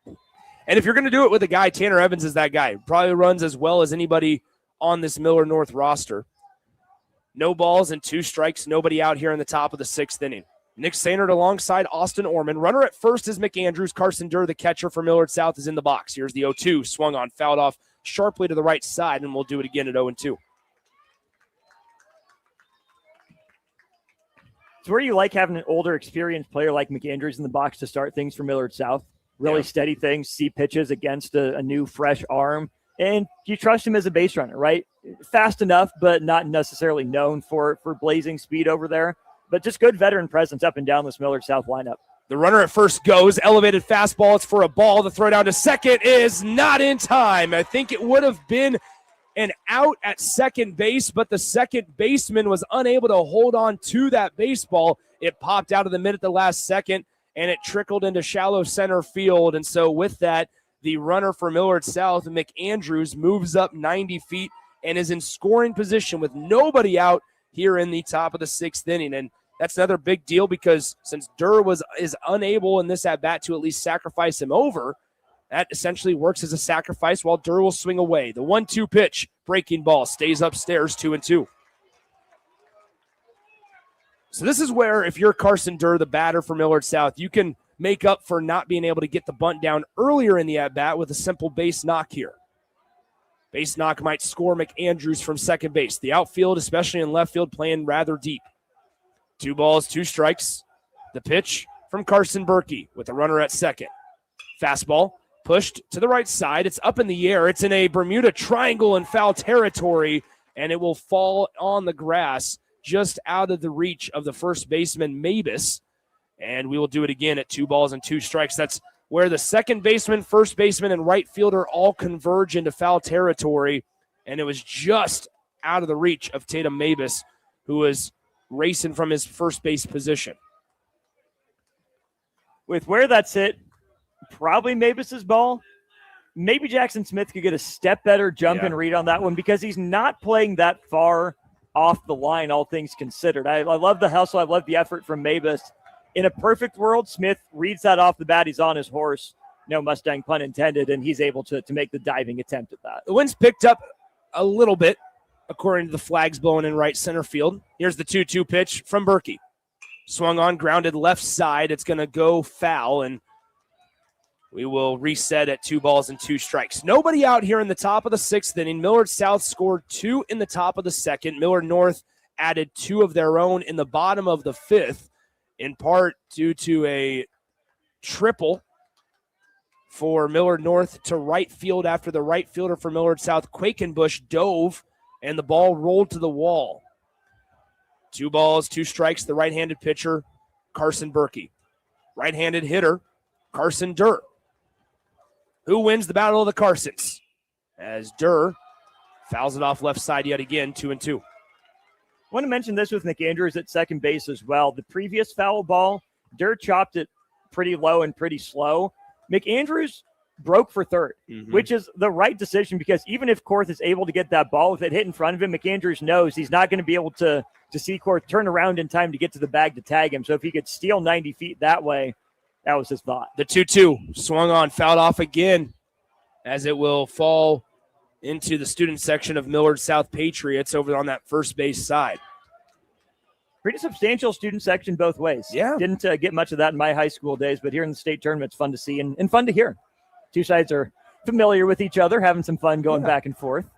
Speaker 4: And if you're going to do it with a guy, Tanner Evans is that guy. Probably runs as well as anybody on this Millard North roster. No balls and 2 strikes. Nobody out here in the top of the 6th inning. Nick Sainert alongside Austin Orman. Runner at first is McAndrews. Carson Durr, the catcher for Millard South, is in the box. Here's the 0-2. Swung on, fouled off sharply to the right side, and we'll do it again at 0-2.
Speaker 1: It's where you like having an older, experienced player like McAndrews in the box to start things for Millard South. Really steady things, see pitches against a new, fresh arm. And you trust him as a base runner, right? Fast enough, but not necessarily known for blazing speed over there. But just good veteran presence up and down this Millard South lineup.
Speaker 4: The runner at first goes, elevated fastball. It's for a ball. The throw down to second is not in time. I think it would have been an out at second base, but the second baseman was unable to hold on to that baseball. It popped out of the mid at the last second, and it trickled into shallow center field. And so with that, the runner for Millard South, McAndrews, moves up 90 feet and is in scoring position with nobody out here in the top of the 6th inning. And that's another big deal because since Durr is unable in this at-bat to at least sacrifice him over, that essentially works as a sacrifice while Durr will swing away. The 1-2 pitch, breaking ball, stays upstairs, 2-2. So this is where, if you're Carson Durr, the batter for Millard South, you can make up for not being able to get the bunt down earlier in the at-bat with a simple base knock here. Base knock might score McAndrews from second base. The outfield, especially in left field, playing rather deep. 2 balls, 2 strikes. The pitch from Carson Berkey with the runner at second. Fastball pushed to the right side. It's up in the air. It's in a Bermuda Triangle in foul territory, and it will fall on the grass just out of the reach of the first baseman, Mabus. And we will do it again at 2 balls and 2 strikes. That's where the second baseman, first baseman, and right fielder all converge into foul territory. And it was just out of the reach of Tatum Mabus, who was racing from his first base position.
Speaker 1: With where that's hit, probably Mabus's ball. Maybe Jackson Smith could get a step better jump and read on that one because he's not playing that far off the line, all things considered. I love the hustle. I love the effort from Mabus. In a perfect world, Smith reads that off the bat. He's on his horse. No Mustang pun intended, and he's able to make the diving attempt at that.
Speaker 4: The wind's picked up a little bit, according to the flags blowing in right center field. Here's the 2-2 pitch from Berkey. Swung on, grounded left side. It's going to go foul, and we will reset at 2 balls and 2 strikes. Nobody out here in the top of the 6th inning. Millard South scored 2 in the top of the 2nd. Millard North added 2 of their own in the bottom of the 5th, in part due to a triple for Millard North to right field after the right fielder for Millard South, Quakenbush, dove, and the ball rolled to the wall. 2 balls, 2 strikes, the right-handed pitcher, Carson Berkey. Right-handed hitter, Carson Durr. Who wins the battle of the Carsons? As Durr fouls it off left side yet again, 2-2.
Speaker 1: I want to mention this with McAndrews at second base as well. The previous foul ball, Durr chopped it pretty low and pretty slow. McAndrews broke for third, which is the right decision because even if Korth is able to get that ball with it hit in front of him, McAndrews knows he's not going to be able to see Korth turn around in time to get to the bag to tag him. So if he could steal 90 feet that way, that was his thought.
Speaker 4: The 2-2 swung on, fouled off again as it will fall into the student section of Millard South Patriots over on that first base side.
Speaker 1: Pretty substantial student section both ways.
Speaker 4: Yeah.
Speaker 1: Didn't get much of that in my high school days, but here in the state tournament, it's fun to see and fun to hear. Two sides are familiar with each other, having some fun going back and forth.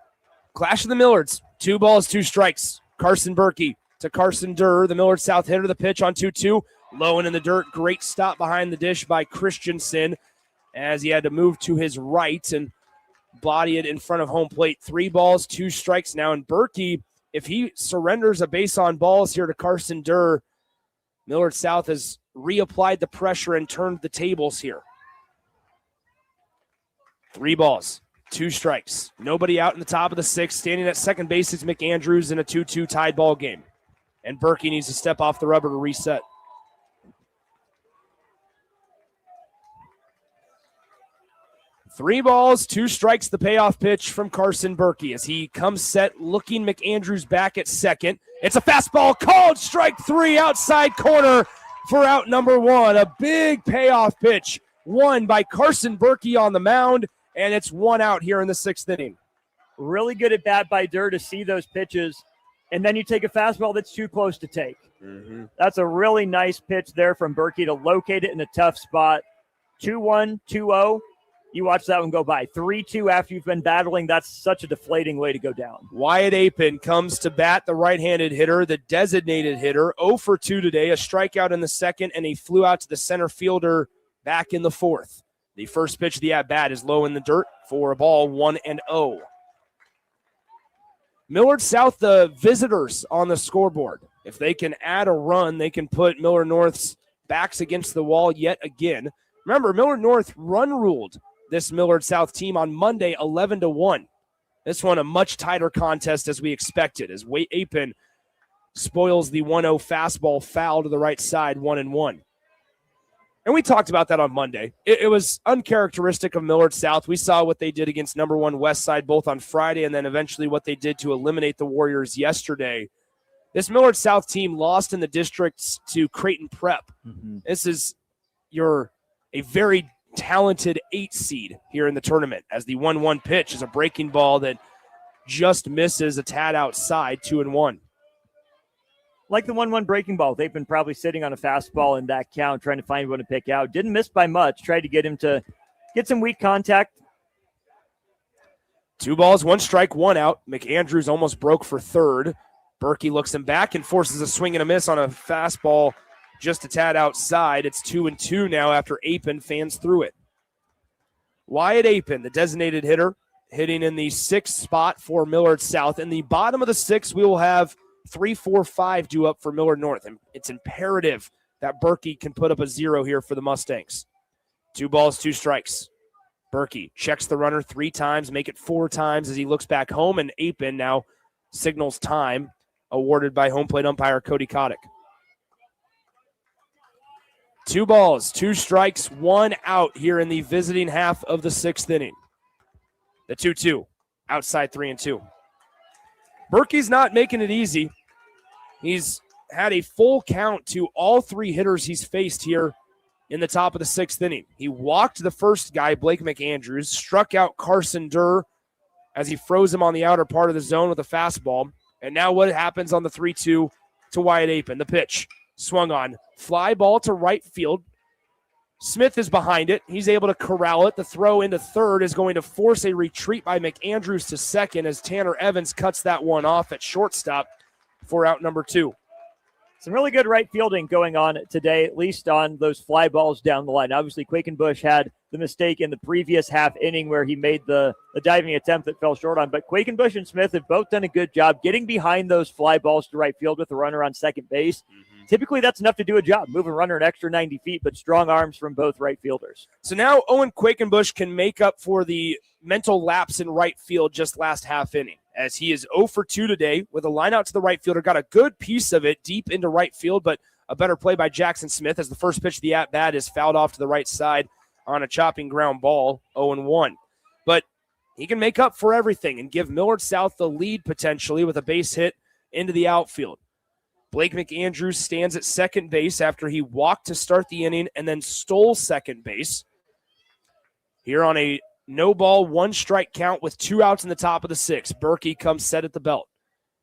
Speaker 4: Clash of the Millards. 2 balls, 2 strikes. Carson Berkey to Carson Durr, the Millard South hitter. The pitch on 2-2. Low and in the dirt. Great stop behind the dish by Christensen as he had to move to his right and body it in front of home plate. 3 balls, 2 strikes now. And Berkey if he surrenders a base on balls here to Carson Durr, Millard South has reapplied the pressure and turned the tables here. 3 balls, 2 strikes. Nobody out in the top of the 6th. Standing at second base is McAndrews in a 2-2 tied ball game. And Berkey needs to step off the rubber to reset. Three balls, 2 strikes, the payoff pitch from Carson Berkey as he comes set, looking McAndrews back at second. It's a fastball called strike 3 outside corner for out number 1. A big payoff pitch won by Carson Berkey on the mound, and it's 1 out here in the 6th inning.
Speaker 1: Really good at bat by Durr to see those pitches, and then you take a fastball that's too close to take. That's a really nice pitch there from Berkey to locate it in a tough spot. 2-1, 2-0. You watch that one go by. 3-2 after you've been battling. That's such a deflating way to go down.
Speaker 4: Wyatt Apin comes to bat, the right-handed hitter, the designated hitter. 0 for 2 today, a strikeout in the 2nd, and he flew out to the center fielder back in the 4th. The first pitch of the at-bat is low in the dirt for a ball, 1-0. Millard South, the visitors on the scoreboard. If they can add a run, they can put Millard North's backs against the wall yet again. Remember, Millard North run-ruled this Millard South team on Monday 11-1. This one a much tighter contest as we expected, as Wade Apin spoils the 1-0 fastball foul to the right side, 1-1. And we talked about that on Monday. It was uncharacteristic of Millard South. We saw what they did against number 1 West Side both on Friday and then eventually what they did to eliminate the Warriors yesterday. This Millard South team lost in the districts to Creighton Prep. This is a very talented 8 seed here in the tournament, as the 1-1 pitch is a breaking ball that just misses a tad outside, 2-1.
Speaker 1: Like the 1-1 breaking ball, they've been probably sitting on a fastball in that count, trying to find one to pick out. Didn't miss by much. Tried to get him to get some weak contact.
Speaker 4: 2 balls, 1 strike, 1 out. McAndrews almost broke for third. Berkey looks him back and forces a swing and a miss on a fastball just a tad outside. It's 2-2 now after Apin fans through it. Wyatt Apin, the designated hitter, hitting in the 6th spot for Millard South. In the bottom of the 6th, we will have 3, 4, 5 due up for Millard North. And it's imperative that Berkey can put up a 0 here for the Mustangs. 2 balls, 2 strikes. Berkey checks the runner 3 times, make it 4 times as he looks back home, and Apin now signals time, awarded by home plate umpire Cody Kotick. 2 balls, 2 strikes, 1 out here in the visiting half of the 6th inning. The 2-2, outside 3-2. Berkey's not making it easy. He's had a full count to all 3 hitters he's faced here in the top of the 6th inning. He walked the first guy, Blake McAndrews, struck out Carson Durr as he froze him on the outer part of the zone with a fastball. And now what happens on the 3-2 to Wyatt Apin? The pitch swung on. Fly ball to right field. Smith is behind it. He's able to corral it. The throw into third is going to force a retreat by McAndrews to second as Tanner Evans cuts that one off at shortstop for out number 2.
Speaker 1: Some really good right fielding going on today, at least on those fly balls down the line. Obviously, Quakenbush had the mistake in the previous half inning where he made the diving attempt that fell short on. But Quakenbush and Smith have both done a good job getting behind those fly balls to right field with the runner on second base. Typically, that's enough to do a job, moving a runner an extra 90 feet, but strong arms from both right fielders.
Speaker 4: So now Owen Quakenbush can make up for the mental lapse in right field just last half inning, as he is 0 for 2 today with a line out to the right fielder. Got a good piece of it deep into right field, but a better play by Jackson Smith as the first pitch of the at-bat is fouled off to the right side on a chopping ground ball, 0-1. But he can make up for everything and give Millard South the lead potentially with a base hit into the outfield. Blake McAndrews stands at second base after he walked to start the inning and then stole second base. Here on a no ball, 1 strike count with 2 outs in the top of the 6th. Berkey comes set at the belt.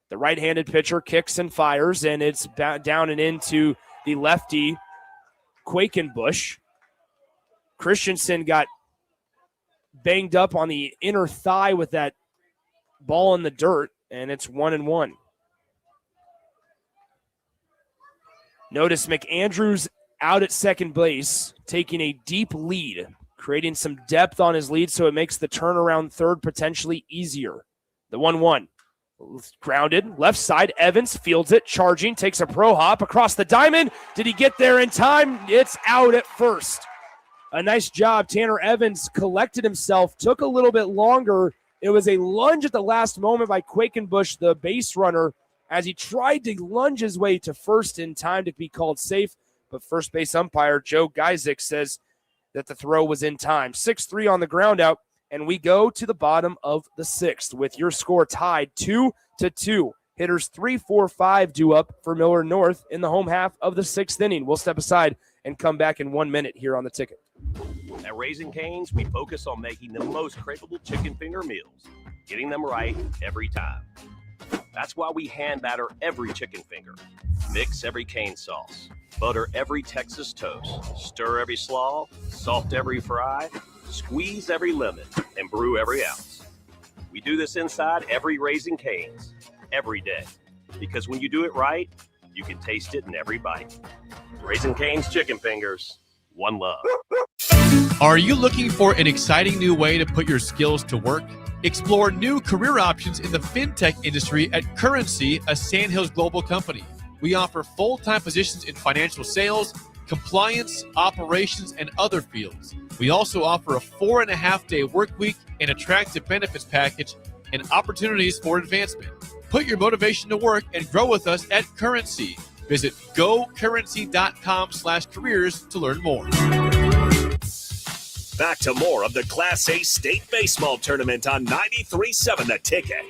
Speaker 4: The right-handed pitcher kicks and fires, and it's down and into the lefty Quakenbush. Christensen got banged up on the inner thigh with that ball in the dirt, and it's 1-1. Notice McAndrews out at second base, taking a deep lead, creating some depth on his lead so it makes the turnaround third potentially easier. The 1-1. Grounded, left side, Evans fields it, charging, takes a pro hop across the diamond. Did he get there in time? It's out at first. A nice job. Tanner Evans collected himself, took a little bit longer. It was a lunge at the last moment by Quakenbush, the base runner, as he tried to lunge his way to first in time to be called safe. But first base umpire Joe Geisick says that the throw was in time. 6-3 on the ground out, and we go to the bottom of the sixth with your score tied 2-2. Hitters 3, 4, 5 due up for Millard North in the home half of the sixth inning. We'll step aside and come back in 1 minute here on the ticket.
Speaker 8: At Raising Cane's, we focus on making the most craveable chicken finger meals, getting them right every time. That's why we hand batter every chicken finger, mix every cane sauce, butter every Texas toast, stir every slaw, salt every fry, squeeze every lemon, and brew every ounce. We do this inside every Raising Cane's, every day, because when you do it right, you can taste it in every bite. Raising Cane's chicken fingers, one love.
Speaker 2: Are you looking for an exciting new way to put your skills to work? Explore new career options in the fintech industry at Currency, a Sandhills global company. We offer full-time positions in financial sales, compliance, operations, and other fields. We also offer a 4.5-day work week, an attractive benefits package, and opportunities for advancement. Put your motivation to work and grow with us at Currency. Visit gocurrency.com/careers to learn more.
Speaker 3: Back to more of the Class A State Baseball Tournament on 93.7 The Ticket.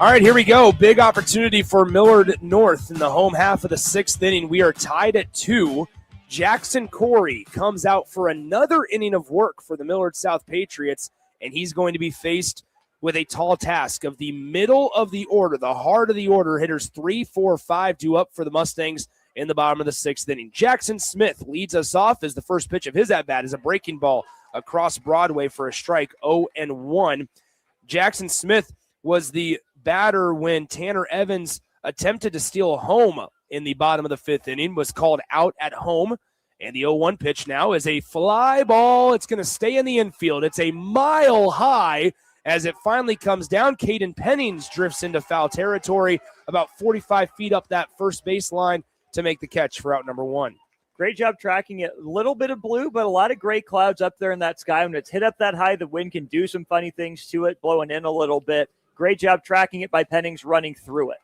Speaker 4: All right, here we go. Big opportunity for Millard North in the home half of the sixth inning. We are tied at 2. Jackson Corey comes out for another inning of work for the Millard South Patriots, and he's going to be faced with a tall task of the middle of the order, the heart of the order. Hitters 3, 4, 5 due up for the Mustangs in the bottom of the sixth inning. Jackson Smith leads us off as the first pitch of his at-bat is a breaking ball across Broadway for a strike, 0-1. Jackson Smith was the batter when Tanner Evans attempted to steal home in the bottom of the fifth inning, was called out at home. And the 0-1 pitch now is a fly ball. It's going to stay in the infield. It's a mile high as it finally comes down. Caden Pennings drifts into foul territory about 45 feet up that first baseline to make the catch for out number 1.
Speaker 1: Great job tracking it. A little bit of blue, but a lot of gray clouds up there in that sky. When it's hit up that high, the wind can do some funny things to it, blowing in a little bit. Great job tracking it by Pennings running through it.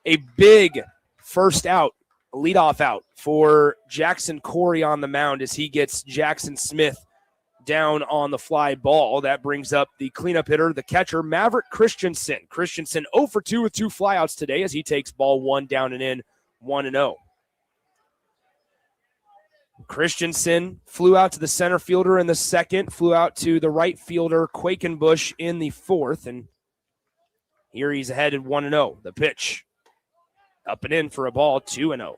Speaker 4: A big first out, leadoff out for Jackson Corey on the mound as he gets Jackson Smith down on the fly ball. That brings up the cleanup hitter, the catcher, Maverick Christensen. Christensen 0 for 2 with 2 flyouts today as he takes ball 1 down and in, 1-0. Christensen flew out to the center fielder in the second, flew out to the right fielder, Quakenbush, in the fourth, and here he's ahead at 1-0. The pitch up and in for a ball, 2-0.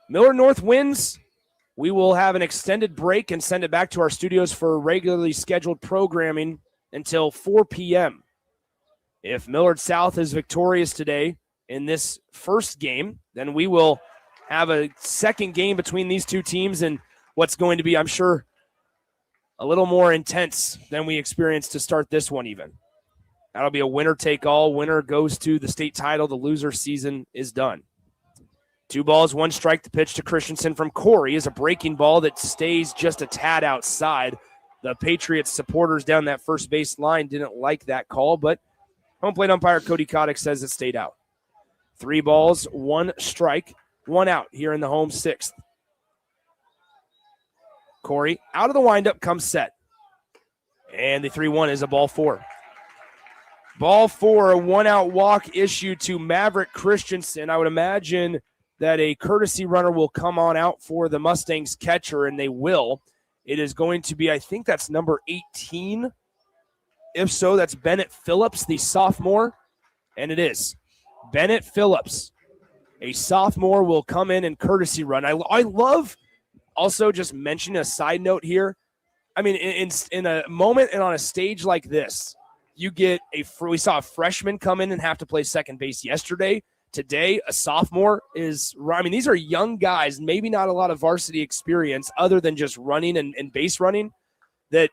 Speaker 4: Millard North wins. We will have an extended break and send it back to our studios for regularly scheduled programming until 4 p.m. If Millard South is victorious today in this first game, then we will have a second game between these two teams and what's going to be, I'm sure, a little more intense than we experienced to start this one even. That'll be a winner-take-all. Winner goes to the state title. The loser season is done. 2 balls, 1 strike. The pitch to Christensen from Corey is a breaking ball that stays just a tad outside. The Patriots supporters down that first base line didn't like that call, but home plate umpire Cody Kotick says it stayed out. 3 balls, 1 strike, 1 out here in the home sixth. Corey out of the windup, comes set. And the 3-1 is a ball 4. Ball 4, a 1-out walk issued to Maverick Christensen. I would imagine that a courtesy runner will come on out for the Mustangs catcher, and they will. It is going to be, I think that's number 18. If so, that's Bennett Phillips, the sophomore, and it is. Bennett Phillips, a sophomore, will come in and courtesy run. I love, also just mentioning a side note here. I mean, in a moment and on a stage like this, you get we saw a freshman come in and have to play second base yesterday. Today, a sophomore these are young guys, maybe not a lot of varsity experience other than just running and base running, that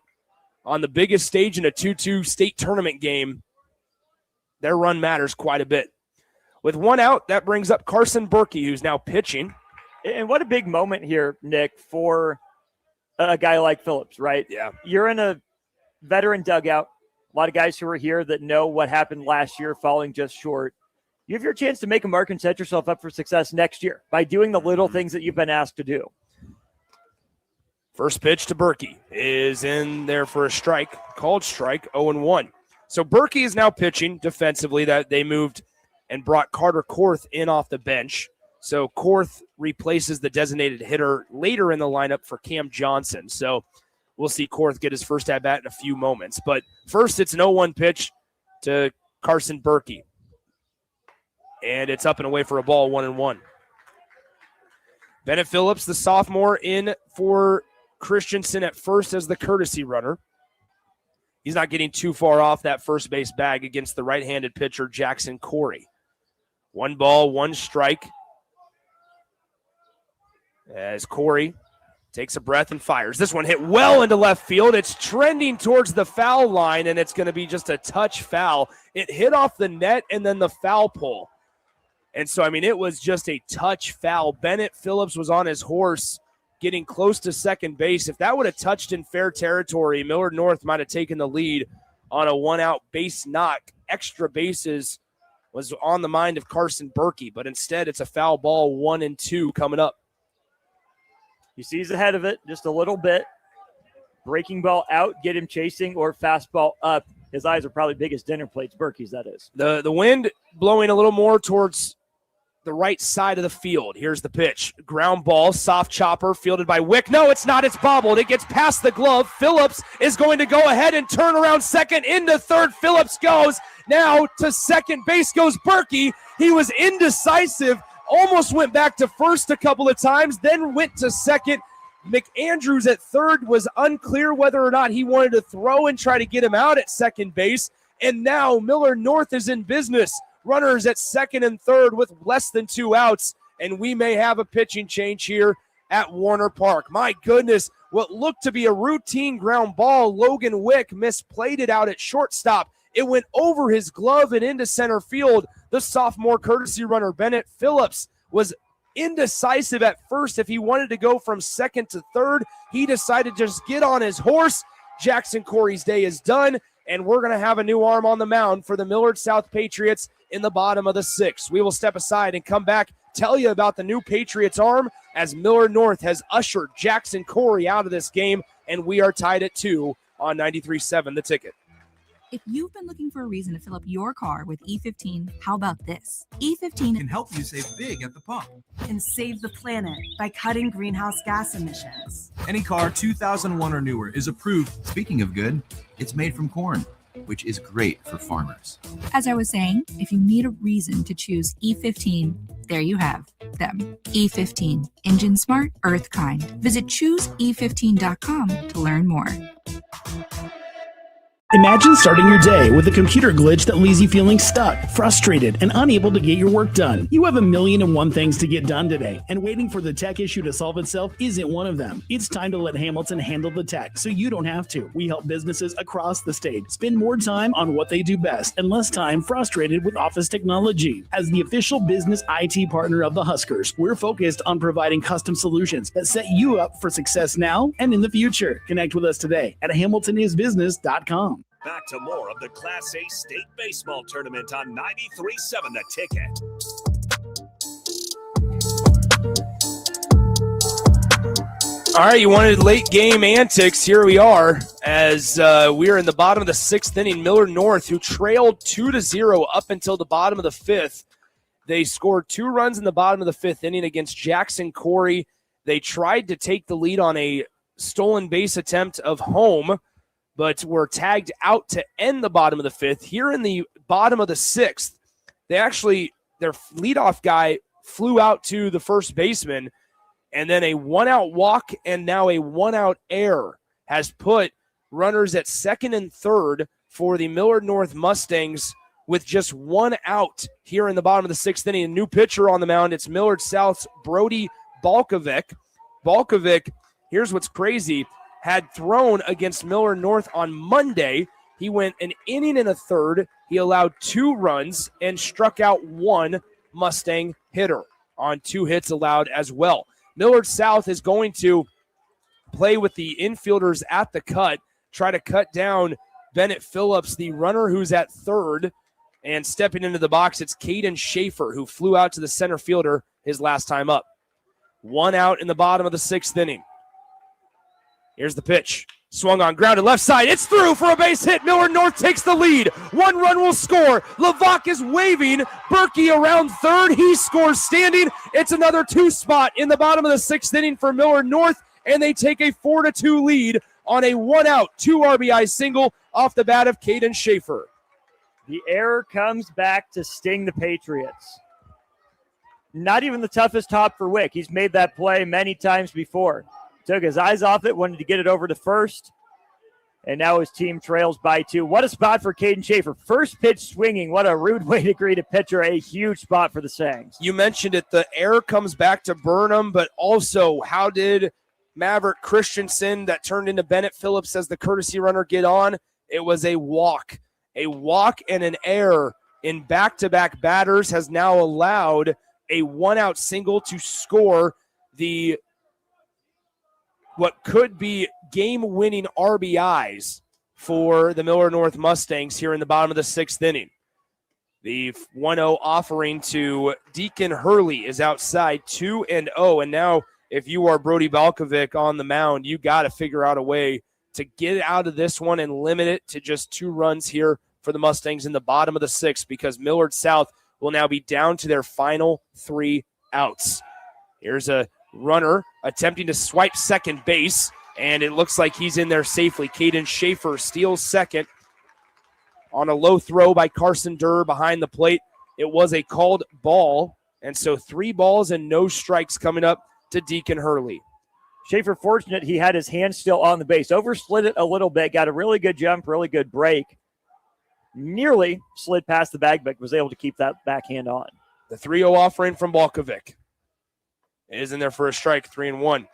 Speaker 4: on the biggest stage in a 2-2 state tournament game, their run matters quite a bit. With one out, that brings up Carson Berkey, who's now pitching.
Speaker 1: And what a big moment here, Nick, for a guy like Phillips, right?
Speaker 4: Yeah.
Speaker 1: You're in a veteran dugout. A lot of guys who are here that know what happened last year, falling just short. You have your chance to make a mark and set yourself up for success next year by doing the little things that you've been asked to do.
Speaker 4: First pitch to Berkey is in there for a strike, called strike, 0-1. So Berkey is now pitching defensively. That they moved and brought Carter Korth in off the bench. So Korth replaces the designated hitter later in the lineup for Cam Johnson. So we'll see Korth get his first at-bat in a few moments. But first, it's an 0-1 pitch to Carson Berkey. And it's up and away for a ball, 1-1. Bennett Phillips, the sophomore, in for Christensen at first as the courtesy runner. He's not getting too far off that first base bag against the right-handed pitcher, Jackson Corey. 1 ball, 1 strike. As Corey takes a breath and fires. This one hit well into left field. It's trending towards the foul line, and it's going to be just a touch foul. It hit off the net and then the foul pole. And so, I mean, it was just a touch foul. Bennett Phillips was on his horse getting close to second base. If that would have touched in fair territory, Millard North might have taken the lead on a 1-out base knock. Extra bases was on the mind of Carson Berkey, but instead it's a foul ball, 1-2 coming up.
Speaker 1: He sees ahead of it just a little bit. Breaking ball out, get him chasing, or fastball up. His eyes are probably big as dinner plates, Berkey's, that is.
Speaker 4: The wind blowing a little more towards the right side of the field. Here's the pitch. Ground ball, soft chopper, fielded by Wick. No, it's not. It's bobbled. It gets past the glove. Phillips is going to go ahead and turn around second into third. Phillips goes. Now to second base goes Berkey. He was indecisive. Almost went back to first a couple of times, then went to second. McAndrews at third was unclear whether or not he wanted to throw and try to get him out at second base. And now Millard North is in business. Runners at second and third with less than 2 outs. And we may have a pitching change here at Warner Park. My goodness, what looked to be a routine ground ball. Logan Wick misplayed it out at shortstop. It went over his glove and into center field. The sophomore courtesy runner, Bennett Phillips, was indecisive at first if he wanted to go from second to third. He decided to just get on his horse. Jackson Corey's day is done, and we're going to have a new arm on the mound for the Millard South Patriots in the bottom of the 6th. We will step aside and come back, tell you about the new Patriots arm as Millard North has ushered Jackson Corey out of this game, and we are tied at 2 on 93.7 The Ticket.
Speaker 9: If you've been looking for a reason to fill up your car with E15, how about this? E15
Speaker 10: can help you save big at the pump.
Speaker 11: And save the planet by cutting greenhouse gas emissions.
Speaker 10: Any car 2001 or newer is approved. Speaking of good, it's made from corn, which is great for farmers.
Speaker 9: As I was saying, if you need a reason to choose E15, there you have them. E15, engine smart, earth kind. Visit chooseE15.com to learn more.
Speaker 15: Imagine starting your day with a computer glitch that leaves you feeling stuck, frustrated, and unable to get your work done. You have 1,000,001 things to get done today, and waiting for the tech issue to solve itself isn't one of them. It's time to let Hamilton handle the tech so you don't have to. We help businesses across the state spend more time on what they do best and less time frustrated with office technology. As the official business IT partner of the Huskers, we're focused on providing custom solutions that set you up for success now and in the future. Connect with us today at hamiltonisbusiness.com.
Speaker 3: Back to more of the Class A State Baseball Tournament on 93.7 The Ticket.
Speaker 4: All right, you wanted late game antics. Here we are as we are in the bottom of the 6th inning. Millard North, who trailed 2-0 up until the bottom of the 5th. They scored 2 runs in the bottom of the 5th inning against Jackson Corey. They tried to take the lead on a stolen base attempt of home, but were tagged out to end the bottom of the 5th. Here in the bottom of the 6th, their leadoff guy flew out to the first baseman, and then a 1-out walk and now a 1-out error has put runners at second and third for the Millard North Mustangs with just 1 out here in the bottom of the 6th inning. A new pitcher on the mound. It's Millard South's Brody Balkovic. Balkovic, here's what's crazy. had thrown against Millard North on Monday. He went an inning and a third. He allowed 2 runs and struck out 1 Mustang hitter on 2 hits allowed as well. Millard South is going to play with the infielders at the cut, try to cut down Bennett Phillips, the runner who's at third, and stepping into the box, it's Caden Schaefer, who flew out to the center fielder his last time up. 1 out in the bottom of the 6th inning. Here's the pitch. Swung on, grounded left side. It's through for a base hit. Millard North takes the lead. 1 run will score. Levac is waving. Berkey around third. He scores standing. It's another 2 spot in the bottom of the 6th inning for Millard North, and they take a 4-2 lead on a 1-out, 2 RBI single off the bat of Caden Schaefer.
Speaker 1: The error comes back to sting the Patriots. Not even the toughest hop for Wick. He's made that play many times before. Took his eyes off it, wanted to get it over to first, and now his team trails by 2. What a spot for Caden Schaefer. First pitch swinging. What a rude way to greet a pitcher. A huge spot for the Sangs.
Speaker 4: You mentioned it. The error comes back to Burnham, but also how did Maverick Christensen, that turned into Bennett Phillips as the courtesy runner, get on? It was a walk. A walk and an error in back-to-back batters has now allowed a 1-out single to score the what could be game-winning RBIs for the Millard North Mustangs here in the bottom of the 6th inning. The 1-0 offering to Deacon Hurley is outside 2-0, and now if you are Brody Balkovic on the mound, you got to figure out a way to get out of this one and limit it to just 2 runs here for the Mustangs in the bottom of the 6th, because Millard South will now be down to their final 3 outs. Here's a runner attempting to swipe second base, and it looks like he's in there safely. Caden Schaefer steals second on a low throw by Carson Durr behind the plate. It was a called ball, and so 3 balls and no strikes coming up to Deacon Hurley.
Speaker 1: Schaefer fortunate he had his hand still on the base. Overslid it a little bit, got a really good jump, really good break. Nearly slid past the bag, but was able to keep that backhand on.
Speaker 4: The 3-0 offering from Balkovic. It is in there for a strike, 3-1.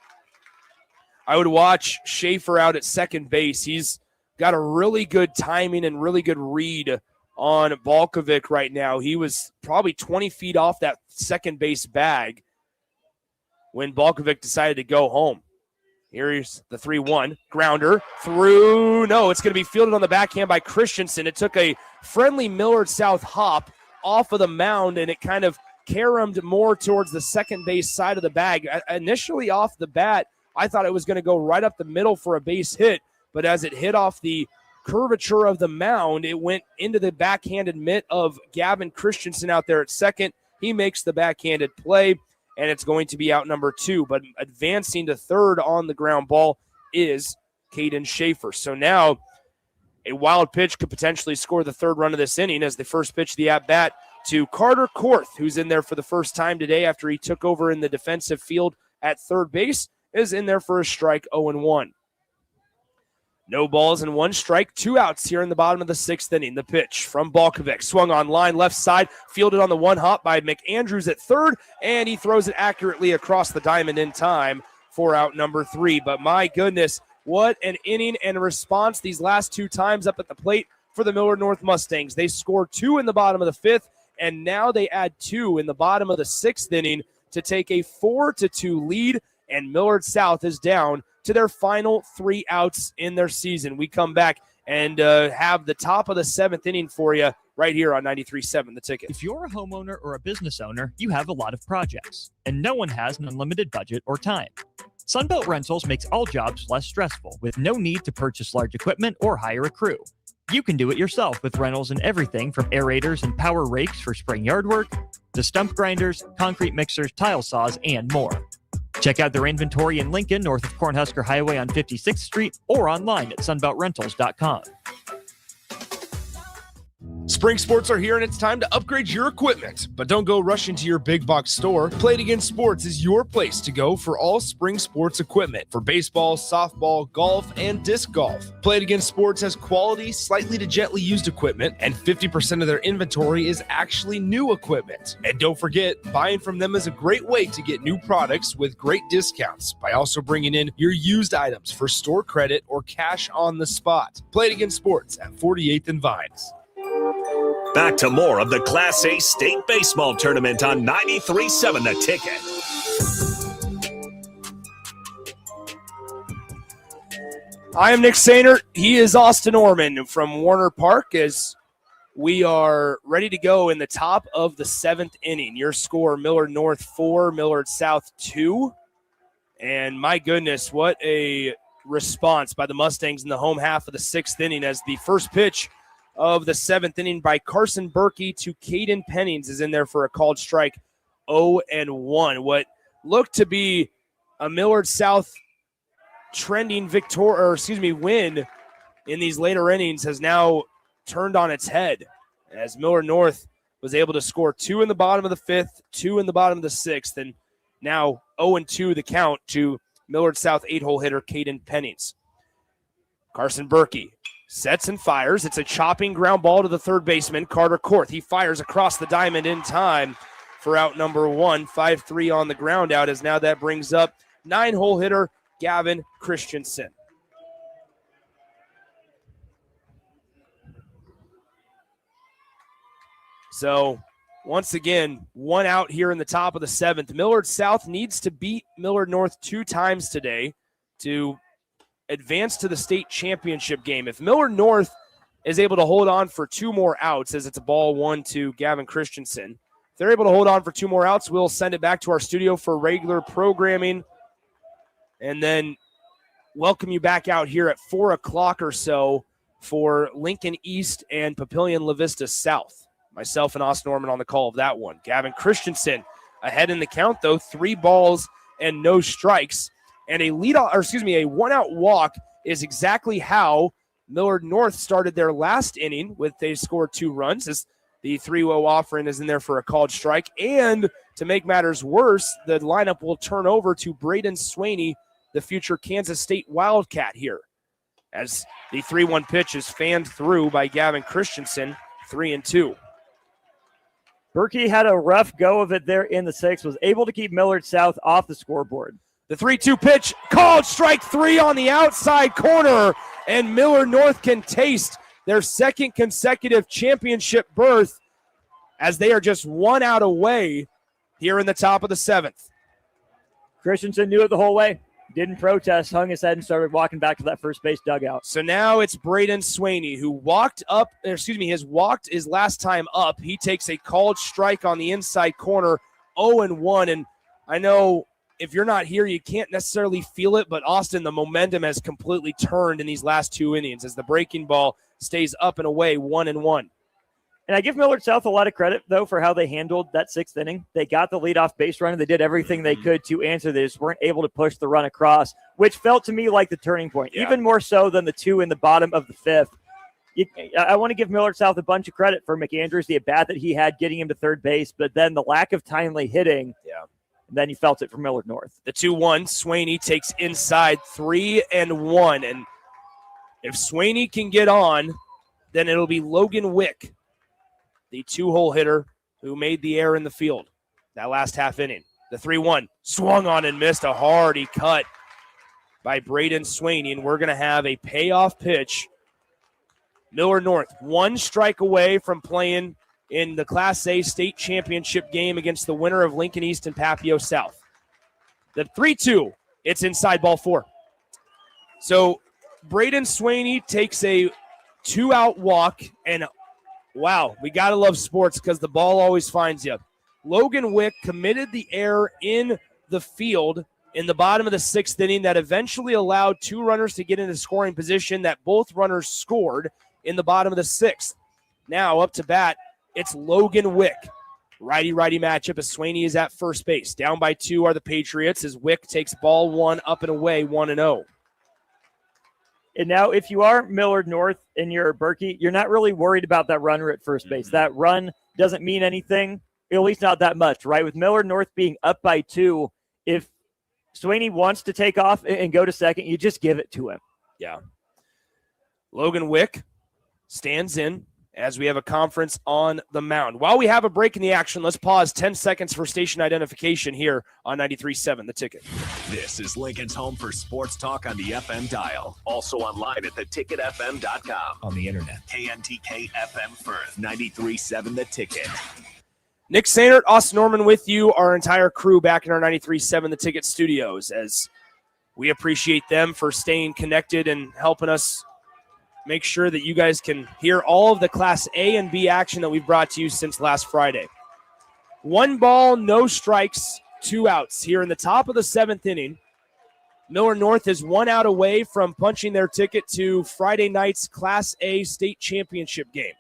Speaker 4: I would watch Schaefer out at second base. He's got a really good timing and really good read on Balkovic right now. He was probably 20 feet off that second base bag when Balkovic decided to go home. Here's the 3-1. Grounder through. No, it's going to be fielded on the backhand by Christensen. It took a friendly Millard South hop off of the mound, and it kind of caromed more towards the second base side of the bag. Initially off the bat, I thought it was going to go right up the middle for a base hit, but as it hit off the curvature of the mound, it went into the backhanded mitt of Gavin Christensen out there at second. He makes the backhanded play, and it's going to be out number 2, but advancing to third on the ground ball is Caden Schaefer. So now a wild pitch could potentially score the 3rd run of this inning as the first pitch of the at-bat to Carter Korth, who's in there for the first time today after he took over in the defensive field at third base, is in there for a strike, 0-1. No balls and 1 strike, 2 outs here in the bottom of the 6th inning. The pitch from Balkovic, swung on line left side, fielded on the 1 hop by McAndrews at third, and he throws it accurately across the diamond in time for out number 3. But my goodness, what an inning and response these last 2 times up at the plate for the Millard North Mustangs. They scored 2 in the bottom of the 5th, and now they add 2 in the bottom of the 6th inning to take a 4-2 lead, and Millard South is down to their final 3 outs in their season. We come back and have the top of the 7th inning for you right here on 93.7 The Ticket.
Speaker 1: If you're a homeowner or a business owner, you have a lot of projects, and no one has an unlimited budget or time. Sunbelt Rentals makes all jobs less stressful with no need to purchase large equipment or hire a crew. You can do it yourself with rentals and everything from aerators and power rakes for spring yard work to stump grinders, concrete mixers, tile saws, and more. Check out their inventory in Lincoln, north of Cornhusker Highway on 56th Street, or online at sunbeltrentals.com.
Speaker 18: Spring sports are here and it's time to upgrade your equipment. But don't go rushing to your big box store. Play It Again Sports is your place to go for all spring sports equipment for baseball, softball, golf, and disc golf. Play It Again Sports has quality, slightly to gently used equipment, and 50% of their inventory is actually new equipment. And don't forget, buying from them is a great way to get new products with great discounts by also bringing in your used items for store credit or cash on the spot. Play It Again Sports at 48th and Vines.
Speaker 3: Back to more of the Class A State Baseball Tournament on 93.7 The Ticket.
Speaker 4: I am Nick Sainer. He is Austin Orman from Warner Park as we are ready to go in the top of the 7th inning. Your score, Millard North 4, Millard South 2. And my goodness, what a response by the Mustangs in the home half of the 6th inning as the first pitch of the 7th inning by Carson Berkey to Caden Pennings is in there for a called strike, 0-1. What looked to be a Millard South trending win in these later innings has now turned on its head as Millard North was able to score 2 in the bottom of the 5th, 2 in the bottom of the 6th, and now 0-2 the count to Millard South 8-hole hitter Caden Pennings. Carson Berkey sets and fires. It's a chopping ground ball to the third baseman, Carter Korth. He fires across the diamond in time for out number 1. 5-3 on the ground out as now that brings up 9-hole hitter Gavin Christensen. So once again, 1 out here in the top of the 7th. Millard South needs to beat Millard North 2 times today to advance to the state championship game. If Millard North is able to hold on for 2 more outs, as it's a ball 1 to Gavin Christensen, if they're able to hold on for 2 more outs, we'll send it back to our studio for regular programming and then welcome you back out here at 4 o'clock or so for Lincoln East and Papillion La Vista South. Myself and Austin Norman on the call of that one. Gavin Christensen ahead in the count, though, 3 balls and no strikes. And a 1-out walk is exactly how Millard North started their last inning with they scored 2 runs as the 3-0 offering is in there for a called strike. And to make matters worse, the lineup will turn over to Braden Swaney, the future Kansas State Wildcat here. As the 3-1 pitch is fanned through by Gavin Christensen, 3-2.
Speaker 1: Berkey had a rough go of it there in the 6th, was able to keep Millard South off the scoreboard.
Speaker 4: The 3-2 pitch, called strike 3 on the outside corner, and Millard North can taste their 2nd consecutive championship berth as they are just 1 out away here in the top of the 7th.
Speaker 1: Christensen knew it the whole way, didn't protest, hung his head and started walking back to that first base dugout.
Speaker 4: So now it's Braden Swaney who has walked his last time up. He takes a called strike on the inside corner, 0-1, and I know if you're not here, you can't necessarily feel it, but Austin, the momentum has completely turned in these last 2 innings as the breaking ball stays up and away, 1-1.
Speaker 1: And I give Millard South a lot of credit, though, for how they handled that 6th inning. They got the leadoff base runner. They did everything they could to answer. They just weren't able to push the run across, which felt to me like the turning point, even more so than the 2 in the bottom of the 5th. I want to give Millard South a bunch of credit for McAndrews, the at-bat that he had getting him to third base, but then the lack of timely hitting.
Speaker 4: Yeah.
Speaker 1: And then you felt it from Millard North.
Speaker 4: The 2-1, Swaney takes inside, 3-1. And if Swaney can get on, then it'll be Logan Wick, the 2-hole hitter who made the error in the field that last half inning. The 3-1, swung on and missed, a hardy cut by Braden Swaney, and we're going to have a payoff pitch. Millard North, 1 strike away from playing in the Class A state championship game against the winner of Lincoln East and Papio South. The 3-2, it's inside ball 4. So Braden Swaney takes a 2-out walk, and wow, we got to love sports because the ball always finds you. Logan Wick committed the error in the field in the bottom of the 6th inning that eventually allowed 2 runners to get into scoring position that both runners scored in the bottom of the 6th. Now up to bat, it's Logan Wick. Righty-righty matchup as Swaney is at first base. Down by 2 are the Patriots as Wick takes ball 1 up and away, 1-0.
Speaker 1: And now if you are Millard North and you're Berkey, you're not really worried about that runner at first base. That run doesn't mean anything, at least not that much, right? With Millard North being up by 2, if Swaney wants to take off and go to second, you just give it to him.
Speaker 4: Yeah. Logan Wick stands in as we have a conference on the mound. While we have a break in the action, let's pause 10 seconds for station identification here on 93.7 The Ticket.
Speaker 3: This is Lincoln's home for sports talk on the FM dial. Also online at theticketfm.com. On the internet. KNTK FM Firth, 93.7 The Ticket.
Speaker 4: Nick Sainert, Austin Norman with you, our entire crew back in our 93.7 The Ticket studios, as we appreciate them for staying connected and helping us make sure that you guys can hear all of the Class A and B action that we've brought to you since last Friday. 1 ball, no strikes, 2 outs here in the top of the 7th inning. Millard North is 1 out away from punching their ticket to Friday night's Class A state championship game.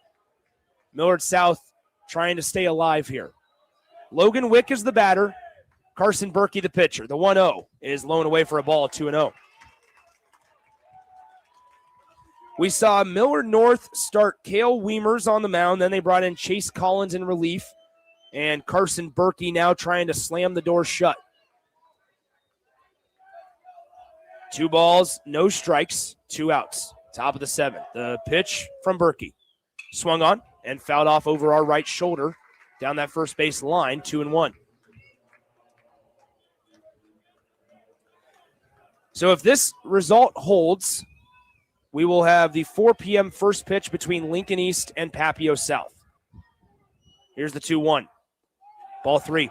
Speaker 4: Millard South trying to stay alive here. Logan Wick is the batter. Carson Berkey the pitcher. The 1-0 is loaned away for a ball, 2-0. We saw Millard North start Cale Weimers on the mound. Then they brought in Chase Collins in relief. And Carson Berkey now trying to slam the door shut. 2 balls, no strikes, 2 outs. Top of the 7th. The pitch from Berkey. Swung on and fouled off over our right shoulder down that first base line, 2-1. So if this result holds, we will have the 4 p.m. first pitch between Lincoln East and Papio South. Here's the 2-1. Ball 3.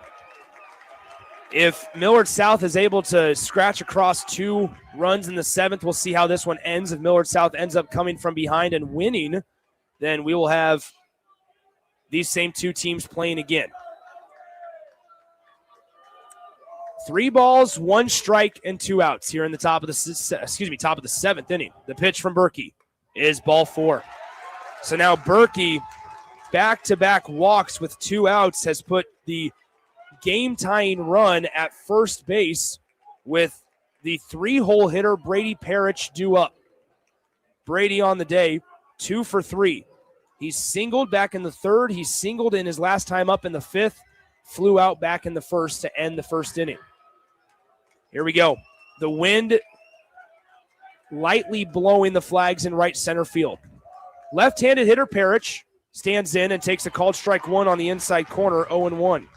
Speaker 4: If Millard South is able to scratch across 2 runs in the 7th, we'll see how this one ends. If Millard South ends up coming from behind and winning, then we will have these same 2 teams playing again. 3 balls, 1 strike, and 2 outs here in the top of the 7th inning. The pitch from Berkey is ball 4. So now Berkey, back-to-back walks with 2 outs, has put the game-tying run at first base with the 3-hole hitter Brady Parrish due up. Brady on the day, 2 for 3. He's singled back in the 3rd. He singled in his last time up in the 5th. Flew out back in the 1st to end the 1st inning. Here we go. The wind lightly blowing the flags in right center field. Left-handed hitter Parrish stands in and takes a called strike 1 on the inside corner, 0-1.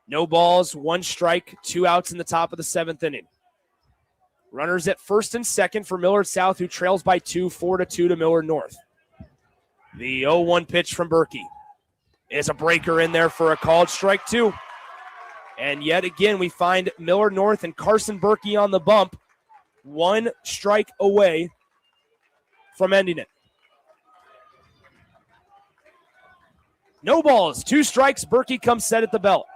Speaker 4: No balls, 1 strike, 2 outs in the top of the 7th inning. Runners at 1st and 2nd for Millard South, who trails by 2, 4-2 to Millard North. The 0-1 pitch from Berkey is a breaker in there for a called strike 2. And yet again, we find Millard North and Carson Berkey on the bump, 1 strike away from ending it. No balls, 2 strikes. Berkey comes set at the belt.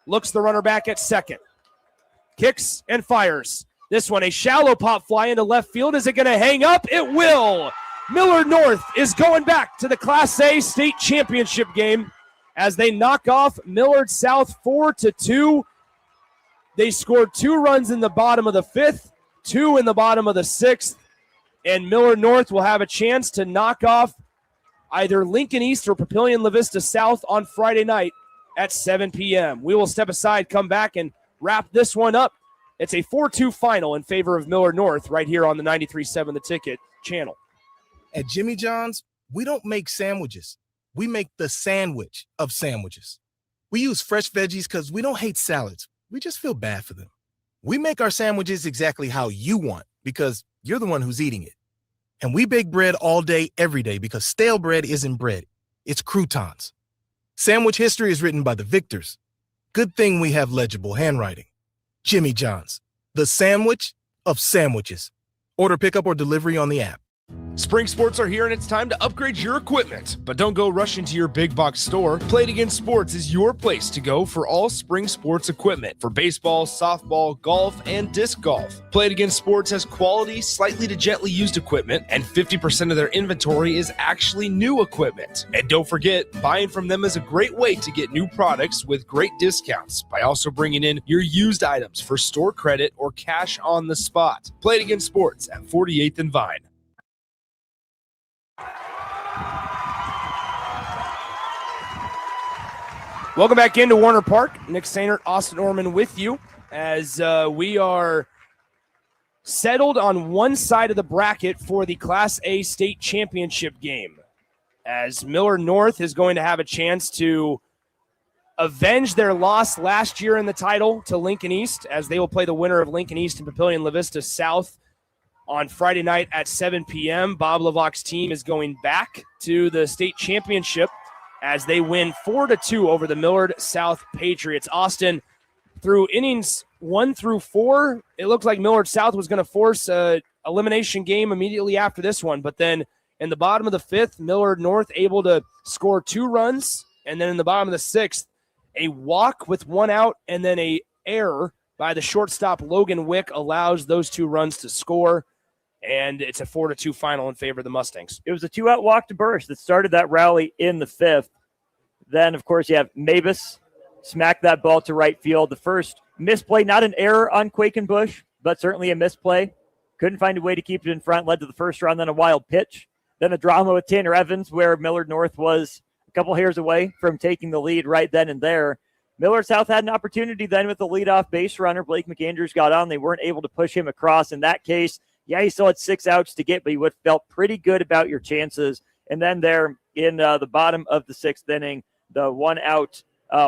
Speaker 4: Looks the runner back at 2nd. Kicks and fires. This one, a shallow pop fly into left field. Is it going to hang up? It will. Millard North is going back to the Class A state championship game as they knock off Millard South 4-2. They scored 2 runs in the bottom of the 5th, 2 in the bottom of the 6th, and Millard North will have a chance to knock off either Lincoln East or Papillion La Vista South on Friday night at 7 p.m. We will step aside, come back, and wrap this one up. It's a 4-2 final in favor of Millard North right here on the 93.7 The Ticket channel.
Speaker 12: At Jimmy John's, we don't make sandwiches. We make the sandwich of sandwiches. We use fresh veggies because we don't hate salads. We just feel bad for them. We make our sandwiches exactly how you want because you're the one who's eating it. And we bake bread all day, every day because stale bread isn't bread. It's croutons. Sandwich history is written by the victors. Good thing we have legible handwriting. Jimmy John's, the sandwich of sandwiches. Order pickup or delivery on the app.
Speaker 18: Spring sports are here and it's time to upgrade your equipment. But don't go rushing to your big box store. Play It Again Sports is your place to go for all spring sports equipment for baseball, softball, golf, and disc golf. Play It Again Sports has quality, slightly to gently used equipment, and 50% of their inventory is actually new equipment. And don't forget, buying from them is a great way to get new products with great discounts by also bringing in your used items for store credit or cash on the spot. Play It Again Sports at 48th and Vine.
Speaker 4: Welcome back into Warner Park. Nick Sainert, Austin Orman with you as we are settled on one side of the bracket for the Class A state championship game. As Millard North is going to have a chance to avenge their loss last year in the title to Lincoln East, as they will play the winner of Lincoln East and Papillion La Vista South on Friday night at 7 p.m. Bob Levock's team is going back to the state championship as they win 4-2 over the Millard South Patriots. Austin, through innings 1 through 4, it looked like Millard South was going to force an elimination game immediately after this one. But then in the bottom of the 5th, Millard North able to score 2 runs. And then in the bottom of the 6th, a walk with 1 out and then a error by the shortstop Logan Wick allows those 2 runs to score. And it's a 4-2 final in favor of the Mustangs.
Speaker 1: It was a 2-out walk to Bursch that started that rally in the 5th. Then, of course, you have Mavis smack that ball to right field. The first misplay, not an error on Quakenbush, but certainly a misplay. Couldn't find a way to keep it in front, led to the first run, then a wild pitch. Then a drama with Tanner Evans where Millard North was a couple hairs away from taking the lead right then and there. Millard South had an opportunity then with the leadoff base runner. Blake McAndrews got on. They weren't able to push him across. In that case, yeah, he still had 6 outs to get, but you would have felt pretty good about your chances. And then there in the bottom of the 6th inning, the 1-out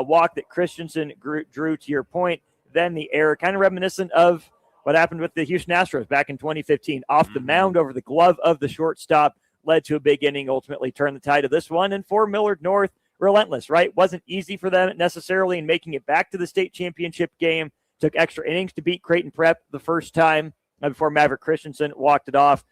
Speaker 1: walk that Christensen drew to your point, then the error, kind of reminiscent of what happened with the Houston Astros back in 2015. Off the mound over the glove of the shortstop, led to a big inning, ultimately turned the tide of this one. And for Millard North, relentless, right? Wasn't easy for them necessarily in making it back to the state championship game. Took extra innings to beat Creighton Prep the first time before Maverick Christensen walked it off.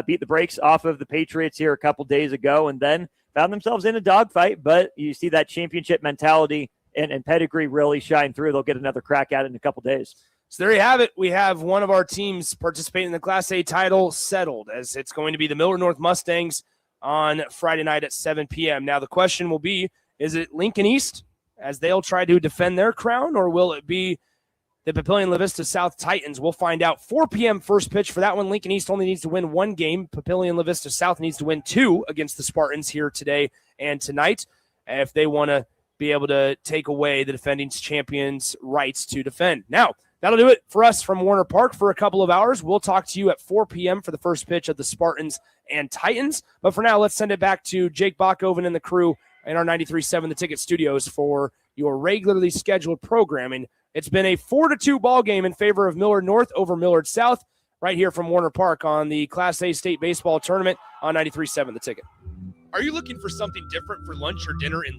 Speaker 1: Beat the brakes off of the Patriots here a couple days ago, and then found themselves in a dogfight. But you see that championship mentality and pedigree really shine through. They'll get another crack at it in a couple days.
Speaker 4: So there you have it. We have one of our teams participating in the Class A title settled, as it's going to be the Millard North Mustangs on Friday night at 7 p.m. Now the question will be, is it Lincoln East as they'll try to defend their crown, or will it be the Papillion La Vista South Titans? We'll find out. 4 p.m. first pitch for that one. Lincoln East only needs to win 1 game. Papillion La Vista South needs to win 2 against the Spartans here today and tonight if they want to be able to take away the defending champions' rights to defend. Now, that'll do it for us from Warner Park for a couple of hours. We'll talk to you at 4 p.m. for the first pitch of the Spartans and Titans. But for now, let's send it back to Jake Bachhoven and the crew in our 93.7 The Ticket studios for your regularly scheduled programming. It's been a 4-2 ball game in favor of Millard North over Millard South right here from Warner Park on the Class A State Baseball Tournament on 93.7 The Ticket.
Speaker 18: Are you looking for something different for lunch or dinner in